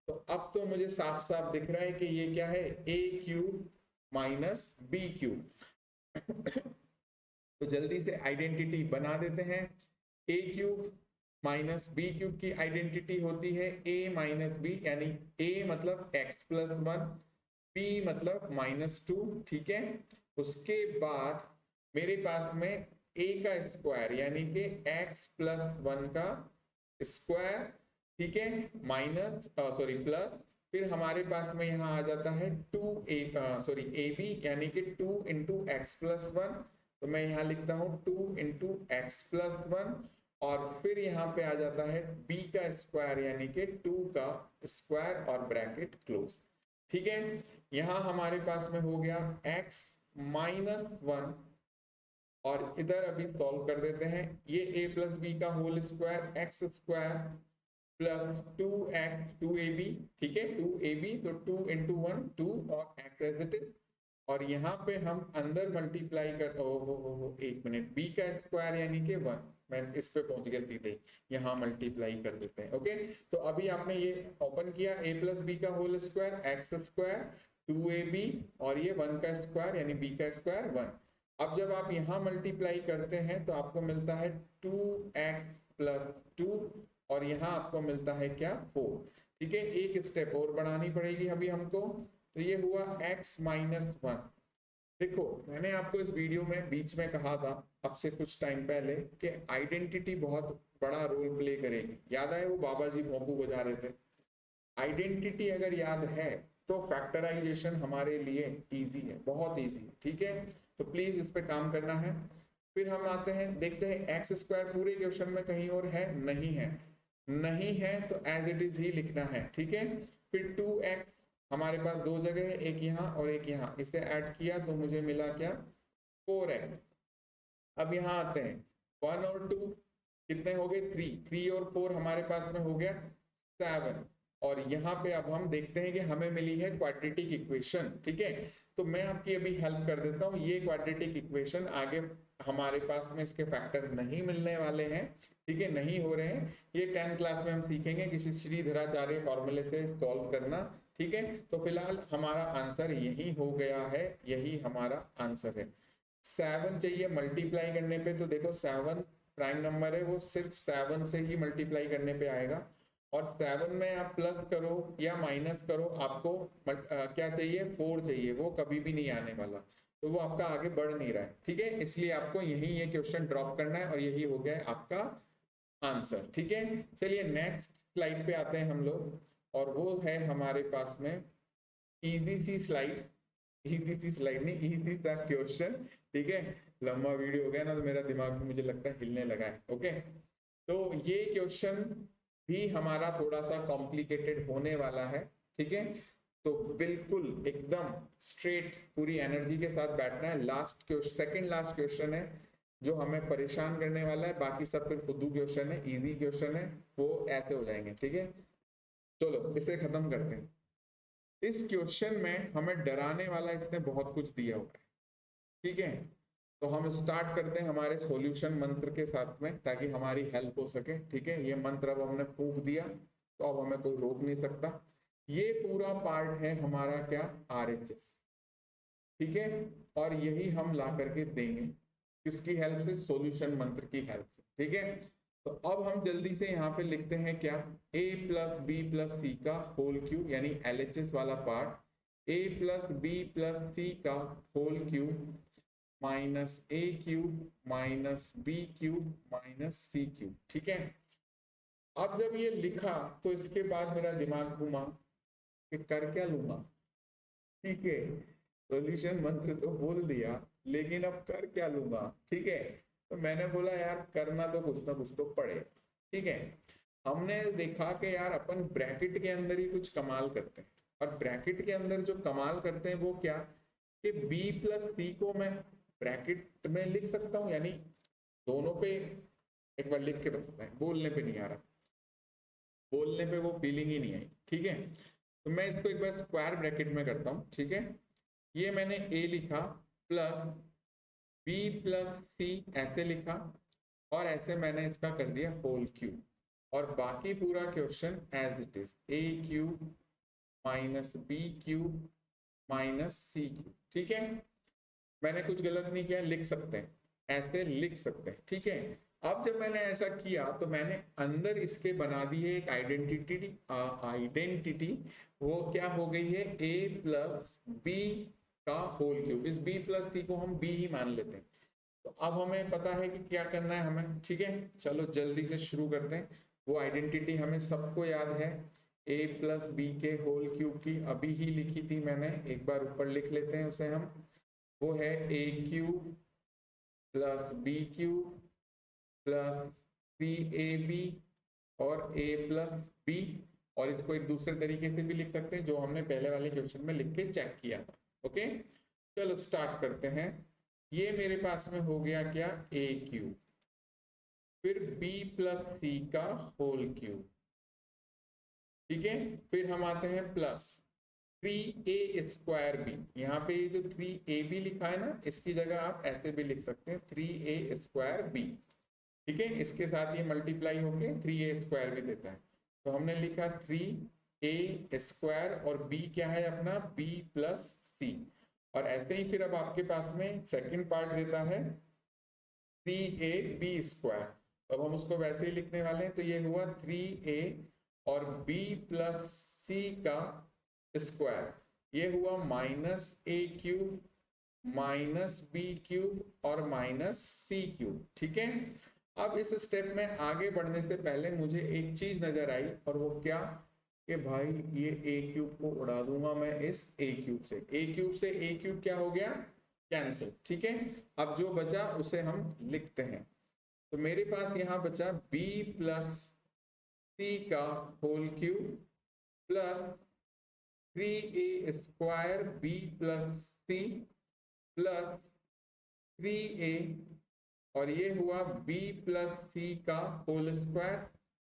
तो अब तो मुझे साफ साफ दिख रहा है कि ये क्या है? a cube minus b cube. तो जल्दी से आइडेंटिटी बना देते हैं। a cube minus B cube की आइडेंटिटी होती है a माइनस बी, यानी a मतलब x प्लस 1, b मतलब -2। ठीक है, उसके बाद मेरे पास में a का स्क्वायर यानी कि x प्लस 1 का स्क्वायर, ठीक है, माइनस सॉरी प्लस, फिर हमारे पास में यहाँ आ जाता है 2ab यानी कि 2 इंटू एक्स प्लस 1, तो मैं यहाँ लिखता हूँ 2 इंटू एक्स प्लस 1, और फिर यहाँ पे आ जाता है b का स्क्वायर यानी कि 2 का स्क्वायर और ब्रैकेट क्लोज, ठीक है। यहाँ हमारे पास में हो गया x माइनस 1, और इधर अभी सॉल्व कर देते हैं, ये a प्लस बी का whole square X square plus 2x 2ab, ठीक है, 2ab तो 2 इंटू 1 2 और x एज इट इज, और यहाँ पे हम अंदर मल्टीप्लाई कर एक मिनट, b का स्क्वायर यानी कि 1, मैं इस पे पहुंच गया सीधे, यहाँ मल्टीप्लाई कर देते हैं, ओके। तो अभी आपने ये ओपन किया, a प्लस बी का whole square X square 2ab और ये 1 का स्क्वायर यानी b का स्क्वायर 1। अब जब आप यहाँ मल्टीप्लाई करते हैं तो आपको मिलता है 2x प्लस 2 और यहाँ आपको मिलता है क्या 4, ठीक है। एक स्टेप और बढ़ानी पड़ेगी अभी हमको, तो ये हुआ x माइनस 1। देखो मैंने आपको इस वीडियो में बीच में कहा था अब से कुछ टाइम पहले कि आइडेंटिटी बहुत बड़ा रोल प्ले करेगी, याद है वो बाबा जी भोंपू बजा रहे थे। आइडेंटिटी अगर याद है तो फैक्टराइजेशन हमारे लिए इजी है, बहुत इजी है, ठीक है। तो प्लीज इस पे काम करना है। फिर हम आते हैं, देखते हैं एक्स स्क्वायर पूरे क्वेश्चन में कहीं और है, नहीं है, नहीं है तो एज इट इज ही लिखना है, ठीक है। फिर 2x हमारे पास दो जगह है, एक यहाँ और एक यहाँ, इसे ऐड किया तो मुझे मिला क्या 4x। अब यहाँ आते हैं 1 और 2 कितने हो गए 3 और 4 हमारे पास में हो गया 7, और यहाँ पे अब हम देखते हैं कि हमें मिली है क्वाड्रेटिक इक्वेशन, ठीक है। तो मैं आपकी अभी हेल्प कर देता हूँ, ये क्वाड्रेटिक इक्वेशन आगे हमारे पास में इसके फैक्टर नहीं मिलने वाले हैं, ठीक है, नहीं हो रहे हैं, ये 10th क्लास में हम सीखेंगे किसी श्रीधराचार्य फॉर्मूले से सॉल्व करना, ठीक है। तो फिलहाल हमारा आंसर यही हो गया है, यही हमारा आंसर है। 7 चाहिए मल्टीप्लाई करने पे, तो देखो 7 प्राइम नंबर है, वो सिर्फ 7 से ही मल्टीप्लाई करने पे आएगा, और 7 में आप प्लस करो या माइनस करो, आपको क्या चाहिए 4 चाहिए, वो कभी भी नहीं आने वाला, तो वो आपका आगे बढ़ नहीं रहा है, ठीक है। इसलिए आपको यही ये क्वेश्चन ड्रॉप करना है और यही हो गया है आपका आंसर, ठीक है। चलिए नेक्स्ट स्लाइड पे आते हैं हम लोग, और वो है हमारे पास में इजी सी स्लाइड, इजी सी स्लाइड नहीं, इजी सा क्वेश्चन, ठीक है। लंबा वीडियो हो गया ना तो मेरा दिमाग मुझे लगता है हिलने लगा है, ओके। तो ये क्वेश्चन भी हमारा थोड़ा सा कॉम्प्लिकेटेड होने वाला है, ठीक है। तो बिल्कुल एकदम स्ट्रेट पूरी एनर्जी के साथ बैठना है। Last question, second last question है जो हमें परेशान करने वाला है, बाकी सब फिर फुद्दू क्वेश्चन है, इजी क्वेश्चन है, वो ऐसे हो जाएंगे, ठीक है। चलो इसे खत्म करते हैं। इस क्वेश्चन में हमें डराने वाला इसने बहुत कुछ दिया हुआ है, ठीक है। तो हम स्टार्ट करते हैं हमारे सॉल्यूशन मंत्र के साथ में, ताकि हमारी हेल्प हो सके, ठीक है। ये मंत्र अब हमने फूंक दिया तो अब हमें कोई रोक नहीं सकता। ये पूरा पार्ट है हमारा क्या RHS, ठीक है, और यही हम ला करके देंगे किसकी हेल्प से, सॉल्यूशन मंत्र की हेल्प से, ठीक है। तो अब हम जल्दी से यहाँ पे लिखते हैं क्या, a प्लस बी प्लस सी का होल क्यूब यानी LHS वाला part, a plus b plus सी का whole cube minus a cube minus B cube minus C cube, ठीक है। अब जब ये लिखा तो इसके बाद मेरा दिमाग घूमा कि कर क्या लूंगा, ठीक है। सॉल्यूशन मंत्र तो बोल दिया लेकिन अब कर क्या लूंगा, ठीक है। तो मैंने बोला यार करना तो कुछ ना कुछ तो पड़ेगा, ठीक है। हमने देखा कि यार अपन ब्रैकेट के अंदर ही कुछ कमाल करते हैं, और ब्रैकेट के अंदर जो कमाल करते हैं वो क्या, कि b प्लस सी को मैं ब्रैकेट में लिख सकता हूँ, यानी दोनों पे एक बार लिख के रखता है, बोलने पे नहीं आ रहा, बोलने पे वो फीलिंग ही नहीं आई, ठीक है। तो मैं इसको एक बार स्क्वायर ब्रैकेट में करता हूँ, ठीक है। ये मैंने a लिखा प्लस b प्लस सी ऐसे लिखा, और ऐसे मैंने इसका कर दिया होल क्यूब, और बाकी पूरा question as it is a cube minus B cube minus C cube, ठीक है। मैंने कुछ गलत नहीं किया, लिख सकते हैं, ऐसे लिख सकते हैं, ठीक है। अब जब मैंने ऐसा किया तो मैंने अंदर इसके बना दी है एक आइडेंटिटी, वो क्या हो गई है a प्लस बी का होल क्यूब। इस b प्लस सी को हम b ही मान लेते हैं, तो अब हमें पता है कि क्या करना है हमें, ठीक है। चलो जल्दी से शुरू करते हैं। वो आइडेंटिटी हमें सबको याद है, a प्लस बी के होल क्यूब की, अभी ही लिखी थी मैंने, एक बार ऊपर लिख लेते हैं उसे हम। वो है a cube plus B cube plus 3ab और a प्लस बी। और इसको एक दूसरे तरीके से भी लिख सकते हैं जो हमने पहले वाले क्वेश्चन में लिख के चेक किया था। ओके, चलो स्टार्ट करते हैं। ये मेरे पास में हो गया क्या, a क्यूब, फिर b प्लस सी का होल क्यूब, ठीक है। फिर हम आते हैं प्लस 3a² b। यहाँ पे ये जो 3ab लिखा है ना, इसकी जगह आप ऐसे भी लिख सकते हैं 3a² b, ठीक है। इसके साथ ये मल्टीप्लाई होके 3a² भी देता है। तो हमने लिखा 3a² और b क्या है अपना, b प्लस सी। और ऐसे ही फिर अब आपके पास में सेकंड पार्ट देता है 3ab²। अब हम उसको वैसे ही लिखने वाले हैं। तो ये हुआ 3a और b प्लस सी का स्क्वायर, ये हुआ -a³ माइनस b³ और माइनस c³, ठीक है। अब इस स्टेप में आगे बढ़ने से पहले मुझे एक चीज नजर आई, और वो क्या, कि भाई ये a³ को उड़ा दूंगा मैं इस a³ से। a³ से a³ क्या हो गया, कैंसिल, ठीक है। अब जो बचा उसे हम लिखते हैं। तो मेरे पास यहां बचा b प्लस सी का whole cube plus 3a² b plus सी प्लस 3a, और ये हुआ b प्लस सी का होल स्क्वायर।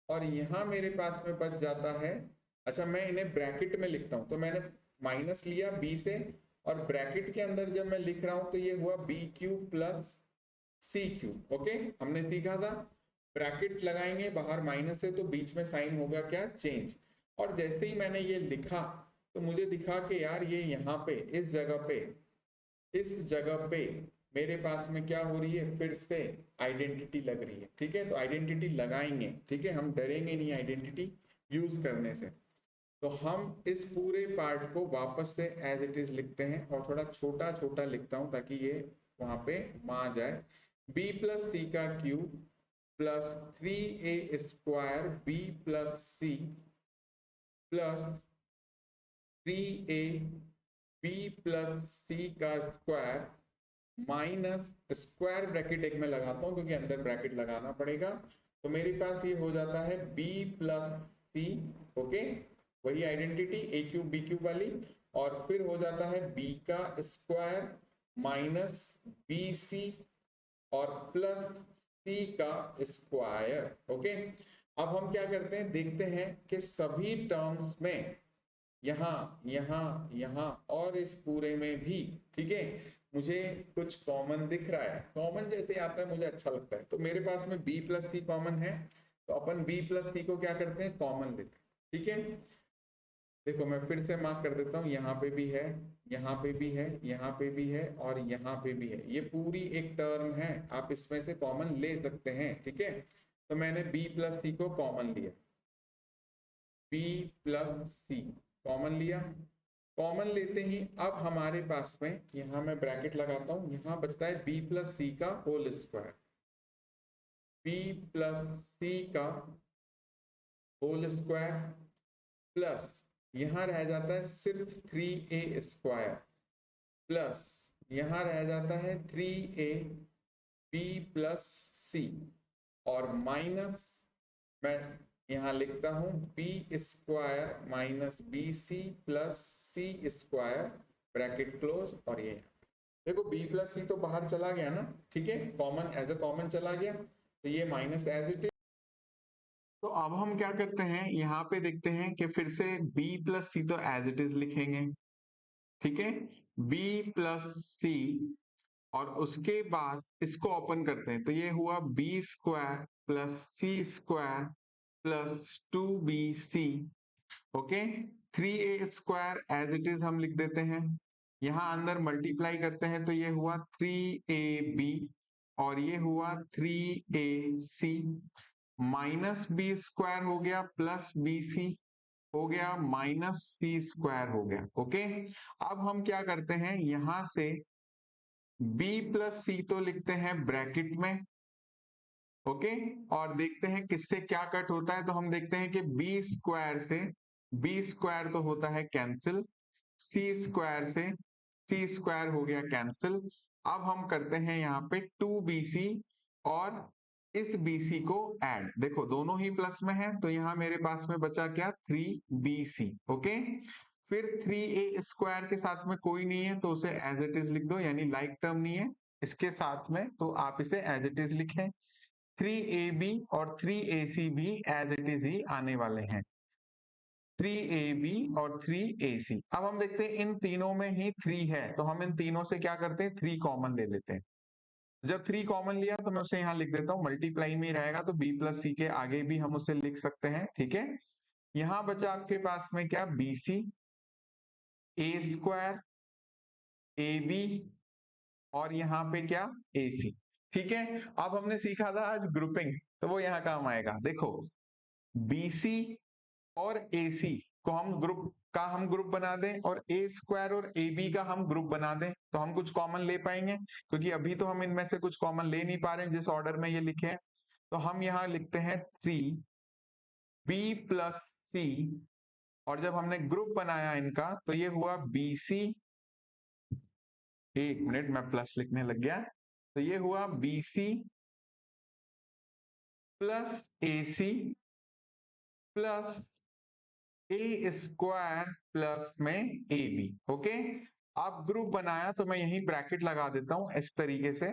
और यहां मेरे पास में बच जाता है, अच्छा मैं इन्हें ब्रैकेट में लिखता हूं। तो मैंने माइनस लिया b से, और ब्रैकेट के अंदर जब मैं लिख रहा हूं तो ये हुआ b³ प्लस c³। ओके, हमने सीखा था ब्रैकेट लगाएंगे बाहर माइनस है तो बीच में साइन होगा क्या, चेंज। और जैसे ही मैंने ये लिखा तो मुझे दिखा कि यार ये यहाँ पे इस जगह पे मेरे पास में क्या हो रही है, फिर से आइडेंटिटी लग रही है, ठीक है। तो आइडेंटिटी लगाएंगे, ठीक है, हम डरेंगे नहीं आइडेंटिटी यूज करने से। तो हम इस पूरे पार्ट को वापस से एज इट इज लिखते हैं, और थोड़ा छोटा छोटा लिखता हूं ताकि ये वहां पे आ जाए। b प्लस सी का cube plus 3a² b plus सी प्लस 3a b प्लस सी का स्क्वायर माइनस स्क्वायर ब्रैकेट एक में लगाता हूं क्योंकि अंदर ब्रैकेट लगाना पड़ेगा। तो मेरे पास ये हो जाता है b प्लस सी, ओके, वही आइडेंटिटी a³ b³ वाली। और फिर हो जाता है b का स्क्वायर माइनस bc और प्लस c का स्क्वायर, ओके। अब हम क्या करते हैं, देखते हैं कि सभी टर्म्स में यहाँ यहाँ यहाँ और इस पूरे में भी, ठीक है, मुझे कुछ कॉमन दिख रहा है। कॉमन जैसे आता है मुझे अच्छा लगता है। तो मेरे पास में b प्लस सी कॉमन है, तो अपन b प्लस सी को क्या करते हैं, कॉमन लेते हैं, ठीक है। देखो मैं फिर से मार्क कर देता हूँ, यहाँ पे भी है, यहाँ पे भी है, यहाँ पे भी है, और यहाँ पे भी है। ये पूरी एक टर्म है, आप इसमें से कॉमन ले सकते हैं, ठीक है। तो मैंने b प्लस सी को कॉमन लिया, b प्लस सी कॉमन लिया। कॉमन लेते ही अब हमारे पास में, यहाँ मैं ब्रैकेट लगाता हूँ, यहाँ बचता है b प्लस सी का होल स्क्वायर, b प्लस सी का होल स्क्वायर प्लस यहाँ रह जाता है सिर्फ 3a² प्लस यहाँ रह जाता है 3a b प्लस सी, और माइनस मैं यहाँ लिखता हूँ b² minus bc plus c² bracket close. और ये देखो b प्लस सी तो बाहर चला गया ना, ठीक है, कॉमन एज अ कॉमन चला गया, तो ये माइनस एज इट इज। तो अब हम क्या करते हैं, यहाँ पे देखते हैं कि फिर से b प्लस सी तो एज इट इज लिखेंगे, ठीक है, b प्लस सी, और उसके बाद इसको ओपन करते हैं। तो ये हुआ b² plus c² plus 2bc, okay. 3a² as it is हम लिख देते हैं। यहाँ अंदर मल्टीप्लाई करते हैं तो ये हुआ 3ab और ये हुआ 3ac, माइनस b² हो गया प्लस bc हो गया माइनस c² हो गया, ओके। अब हम क्या करते हैं, यहां से b प्लस सी तो लिखते हैं ब्रैकेट में, ओके। और देखते हैं किससे क्या कट होता है, तो हम देखते हैं कि बी स्क्वायर से बी स्क्वायर तो होता है कैंसिल, सी स्क्वायर से सी स्क्वायर हो गया कैंसिल। अब हम करते हैं यहाँ पे 2bc और इस bc को ऐड, देखो दोनों ही प्लस में है, तो यहाँ मेरे पास में बचा क्या 3bc, ओके। फिर 3a स्क्वायर के साथ में कोई नहीं है तो उसे एज इट इज लिख दो, यानी लाइक टर्म नहीं है इसके साथ में, तो आप इसे एज इट इज लिखें। 3ab और 3ac भी एज इट इज ही आने वाले हैं, 3ab और 3ac। अब हम देखते हैं इन तीनों में ही 3 है, तो हम इन तीनों से क्या करते हैं 3 कॉमन ले लेते हैं। जब 3 कॉमन लिया तो मैं उसे यहाँ लिख देता हूँ, मल्टीप्लाई में ही रहेगा, तो b प्लस सी के आगे भी हम उसे लिख सकते हैं, ठीक है। यहाँ बचा आपके पास में क्या bc, a स्क्वायर, ab और यहाँ पे क्या ac, ठीक है। अब हमने सीखा था आज ग्रुपिंग, तो वो यहाँ काम आएगा। देखो bc और AC को हम ग्रुप बना दें और a स्क्वायर और AB का हम ग्रुप बना दें, तो हम कुछ कॉमन ले पाएंगे, क्योंकि अभी तो हम इनमें से कुछ कॉमन ले नहीं पा रहे हैं जिस ऑर्डर में ये लिखे हैं। तो हम यहाँ लिखते हैं 3b प्लस सी, और जब हमने ग्रुप बनाया इनका तो ये हुआ BC, एक मिनट मैं प्लस लिखने लग गया, तो ये हुआ BC plus AC plus a square plus में ए बी, ओके। अब ग्रुप बनाया तो मैं यही ब्रैकेट लगा देता हूं इस तरीके से।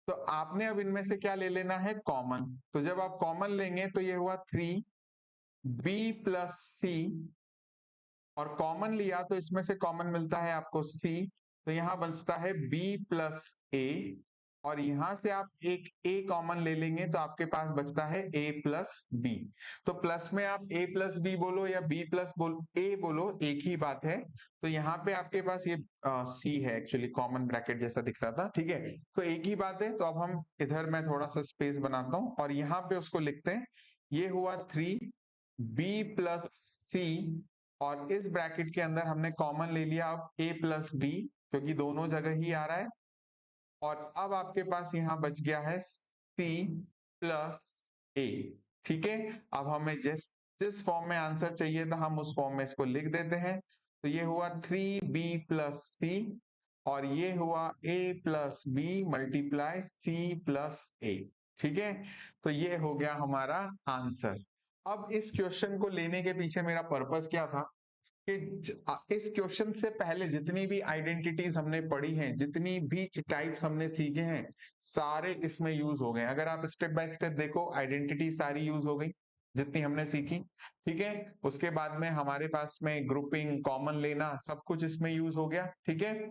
तो आपने अब इनमें से क्या ले लेना है कॉमन, तो जब आप कॉमन लेंगे तो ये हुआ 3b प्लस सी, और कॉमन लिया तो इसमें से कॉमन मिलता है आपको c, तो यहां बचता है b प्लस ए, और यहां से आप एक a कॉमन ले लेंगे तो आपके पास बचता है a प्लस बी। तो प्लस में आप a प्लस बी बोलो या b प्लस a बोलो, एक ही बात है। तो यहाँ पे आपके पास ये c है, एक्चुअली कॉमन ब्रैकेट जैसा दिख रहा था, ठीक है। तो एक ही बात है, तो अब हम इधर मैं थोड़ा सा स्पेस बनाता हूँ और यहाँ पे उसको लिखते हैं, ये हुआ 3b प्लस सी, और इस ब्रैकेट के अंदर हमने कॉमन ले लिया अब a प्लस बी, क्योंकि दोनों जगह ही आ रहा है। और अब आपके पास यहाँ बच गया है c प्लस a, ठीक है। अब हमें जिस फॉर्म में आंसर चाहिए था हम उस फॉर्म में इसको लिख देते हैं। तो ये हुआ 3b प्लस सी, और ये हुआ a plus B multiply c plus a, ठीक है। तो ये हो गया हमारा आंसर। अब इस क्वेश्चन को लेने के पीछे मेरा पर्पस क्या था कि इस क्वेश्चन से पहले जितनी भी आइडेंटिटीज हमने पढ़ी हैं, जितनी भी टाइप्स हमने सीखे हैं, सारे इसमें यूज हो गए। अगर आप स्टेप बाय स्टेप देखो, आइडेंटिटी सारी यूज हो गई जितनी हमने सीखी, ठीक है। उसके बाद में हमारे पास में ग्रुपिंग, कॉमन लेना, सब कुछ इसमें यूज हो गया, ठीक है।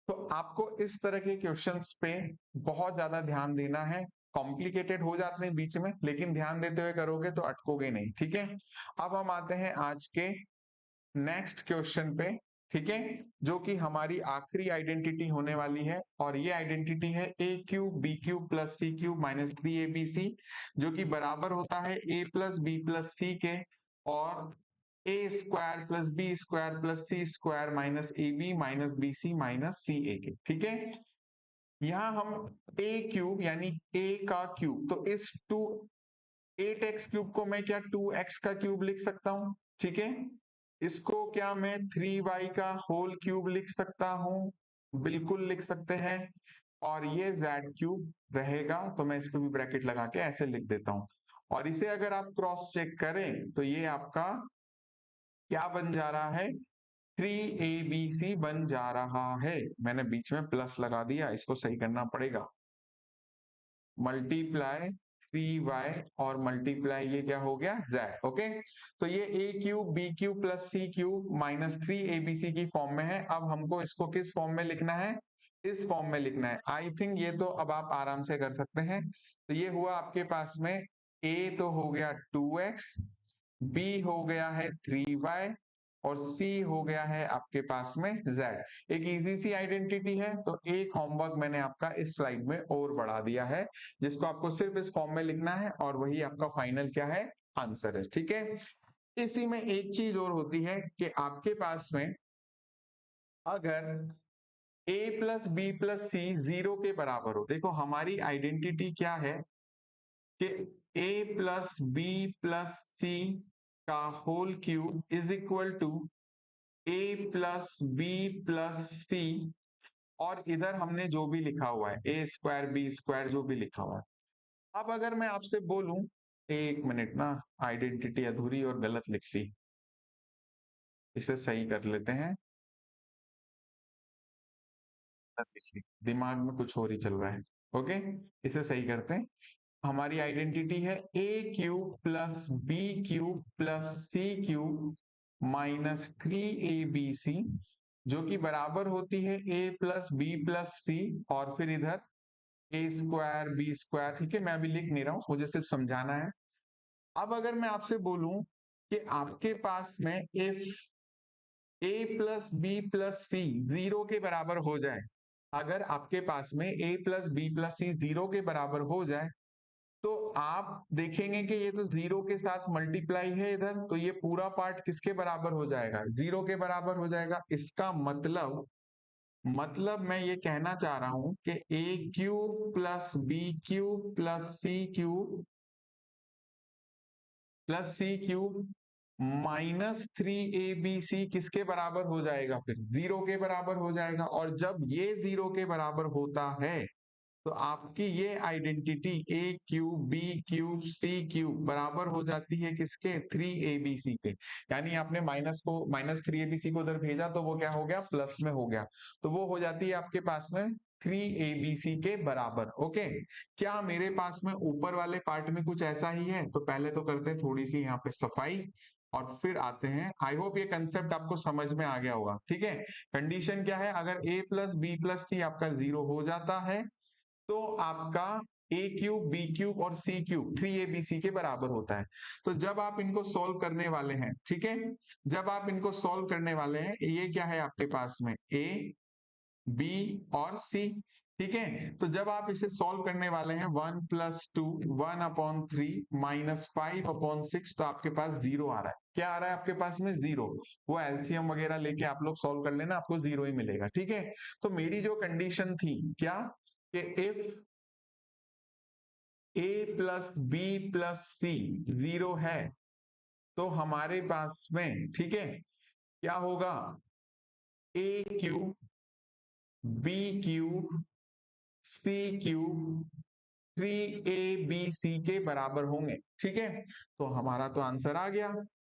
तो आपको इस तरह के क्वेश्चंस पे बहुत ज्यादा ध्यान देना है, कॉम्प्लिकेटेड हो जाते हैं बीच में, लेकिन ध्यान देते हुए करोगे तो अटकोगे नहीं, ठीक है। अब हम आते हैं आज के नेक्स्ट क्वेश्चन पे, ठीक है, जो कि हमारी आखिरी आइडेंटिटी होने वाली है, और ये आइडेंटिटी है a cube B cube plus C cube minus 3abc, जो कि बराबर होता है a plus b plus c के, और a square plus b square plus c square minus a b minus b c minus c a के, ठीक है। यहाँ हम a क्यूब यानी a का क्यूब, तो इस 8x क्यूब को मैं क्या 2x का क्यूब लिख सकता हूं, ठीक है। इसको क्या मैं 3y का होल क्यूब लिख सकता हूं, बिल्कुल लिख सकते हैं। और ये z क्यूब रहेगा, तो मैं इस पे भी ब्रैकेट लगा के ऐसे लिख देता हूं। और इसे अगर आप क्रॉस चेक करें तो ये आपका क्या बन जा रहा है, 3abc बन जा रहा है। मैंने बीच में प्लस लगा दिया, इसको सही करना पड़ेगा। मल्टीप्लाई 3y और मल्टीप्लाई ये क्या हो गया z, ओके। तो ये a cube B cube plus C cube minus 3abc की फॉर्म में है। अब हमको इसको किस फॉर्म में लिखना है, इस फॉर्म में लिखना है। आई थिंक ये तो अब आप आराम से कर सकते हैं। तो ये हुआ आपके पास में a तो हो गया 2x, b हो गया है 3y, और C हो गया है आपके पास में Z। एक इजी सी आइडेंटिटी है, तो एक होमवर्क मैंने आपका इस स्लाइड में और बढ़ा दिया है, जिसको आपको सिर्फ इस फॉर्म में लिखना है, और वही आपका फाइनल क्या है, आंसर है, ठीक है। इसी में एक चीज और होती है कि आपके पास में अगर a plus b plus c 0 के बराबर हो। देखो हमारी आइडेंटिटी क्या है कि a प्लस बी प्लस सी का whole cube is equal to a plus b plus c, और इधर हमने जो भी लिखा हुआ है ए स्क्वायर बी स्क्वायर जो भी लिखा हुआ है। अब अगर मैं आपसे बोलूं, एक मिनट ना, आइडेंटिटी अधूरी और गलत लिख ली, इसे सही कर लेते हैं। दिमाग में कुछ और ही चल रहा है। ओके, इसे सही करते हैं। हमारी आइडेंटिटी है a cube plus B cube plus C cube minus 3abc, जो कि बराबर होती है a plus b plus c और फिर इधर ए स्क्वायर बी स्क्वायर। ठीक है, मैं अभी लिख नहीं रहा हूं, मुझे सिर्फ समझाना है। अब अगर मैं आपसे बोलूं कि आपके पास में if a plus b plus c 0 के बराबर हो जाए, अगर आपके पास में a plus b plus c 0 के बराबर हो जाए, तो आप देखेंगे कि ये तो 0 के साथ मल्टीप्लाई है इधर, तो ये पूरा पार्ट किसके बराबर हो जाएगा? 0 के बराबर हो जाएगा। इसका मतलब मैं ये कहना चाह रहा हूं कि a cube plus B cube plus C cube minus 3abc किसके बराबर हो जाएगा? फिर 0 के बराबर हो जाएगा। और जब ये 0 के बराबर होता है तो आपकी ये आइडेंटिटी ए cube B cube C cube बराबर हो जाती है किसके? 3abc के। यानी आपने माइनस को माइनस 3abc को उधर भेजा तो वो क्या हो गया? प्लस में हो गया। तो वो हो जाती है आपके पास में 3abc के बराबर। ओके, क्या मेरे पास में ऊपर वाले पार्ट में कुछ ऐसा ही है? तो पहले तो करते हैं थोड़ी सी यहाँ पे सफाई और फिर आते हैं। आई होप ये कंसेप्ट आपको समझ में आ गया होगा। ठीक है, कंडीशन क्या है? अगर a प्लस बी प्लस सी आपका 0 हो जाता है तो आपका ए क्यूब बी क्यूब और सी क्यूब 3abc के बराबर होता है। तो जब आप इनको सॉल्व करने वाले हैं, ठीक है, जब आप इनको सॉल्व करने वाले हैं, ये क्या है आपके पास में? ए बी और सी। ठीक है, तो जब आप इसे सॉल्व करने वाले हैं 1 प्लस 2 1/3 माइनस 5/6, तो आपके पास 0 आ रहा है। क्या आ रहा है आपके पास में? 0। वो एलसीएम वगैरह लेके आप लोग सॉल्व कर लेना, आपको 0 ही मिलेगा। ठीक है, तो मेरी जो कंडीशन थी क्या कि if a plus b plus c 0 है तो हमारे पास में, ठीक है, क्या होगा? ए cube B cube C cube 3abc के बराबर होंगे। ठीक है, तो हमारा तो आंसर आ गया,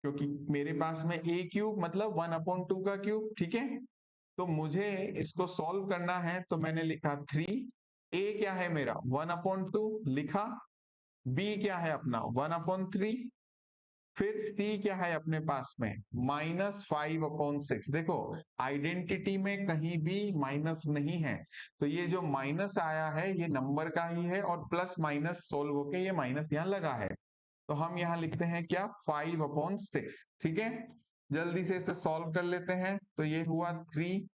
क्योंकि मेरे पास में ए क्यूब मतलब 1/2 का क्यूब। ठीक है, तो मुझे इसको सॉल्व करना है, तो मैंने लिखा 3। ए क्या है मेरा? 1/2 लिखा। बी क्या है अपना? 1/3। फिर सी क्या है अपने पास में? -5/6। देखो आइडेंटिटी में कहीं भी माइनस नहीं है, तो ये जो माइनस आया है ये नंबर का ही है, और प्लस माइनस सोल्व होके ये माइनस यहाँ लगा है। तो हम यहाँ लिखते हैं क्या? 5/6। ठीक है, जल्दी से इसे सॉल्व कर लेते हैं। तो ये हुआ 3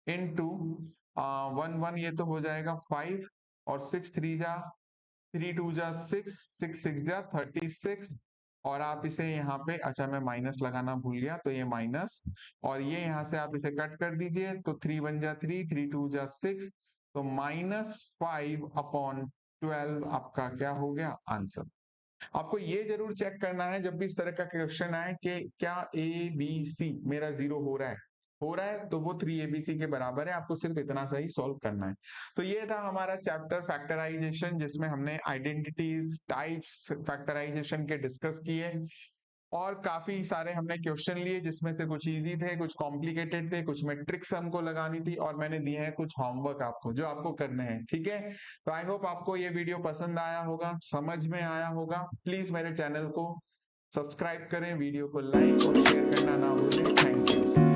इंटू 1 ये तो हो जाएगा 5, और 6 3 जा 3 2 जा 6 6 6 जा 36। और आप इसे यहाँ पे, अच्छा मैं माइनस लगाना भूल गया, तो ये माइनस, और ये यहाँ से आप इसे कट कर दीजिए, तो 3 1 जा 3 3 2 जा 6, तो -5/12 आपका क्या हो गया? आंसर। आपको ये जरूर चेक करना है जब भी इस तरह का क्वेश्चन आए कि क्या ए बी सी मेरा 0 हो रहा है तो वो 3abc के बराबर है। आपको सिर्फ इतना सा ही सॉल्व करना है। तो ये था हमारा चैप्टर फैक्टराइजेशन, जिसमें हमने आइडेंटिटीज टाइप्स फैक्टराइजेशन के डिस्कस किए, और काफी सारे हमने क्वेश्चन लिए, जिसमें से कुछ इजी थे, कुछ कॉम्प्लिकेटेड थे, कुछ में ट्रिक्स हमको लगानी थी, और मैंने दिए हैं कुछ होमवर्क आपको जो आपको करने हैं। ठीक है, तो आई होप आपको ये वीडियो पसंद आया होगा, समझ में आया होगा। प्लीज मेरे चैनल को सब्सक्राइब करें, वीडियो को लाइक और शेयर करना ना भूलें। Thank you.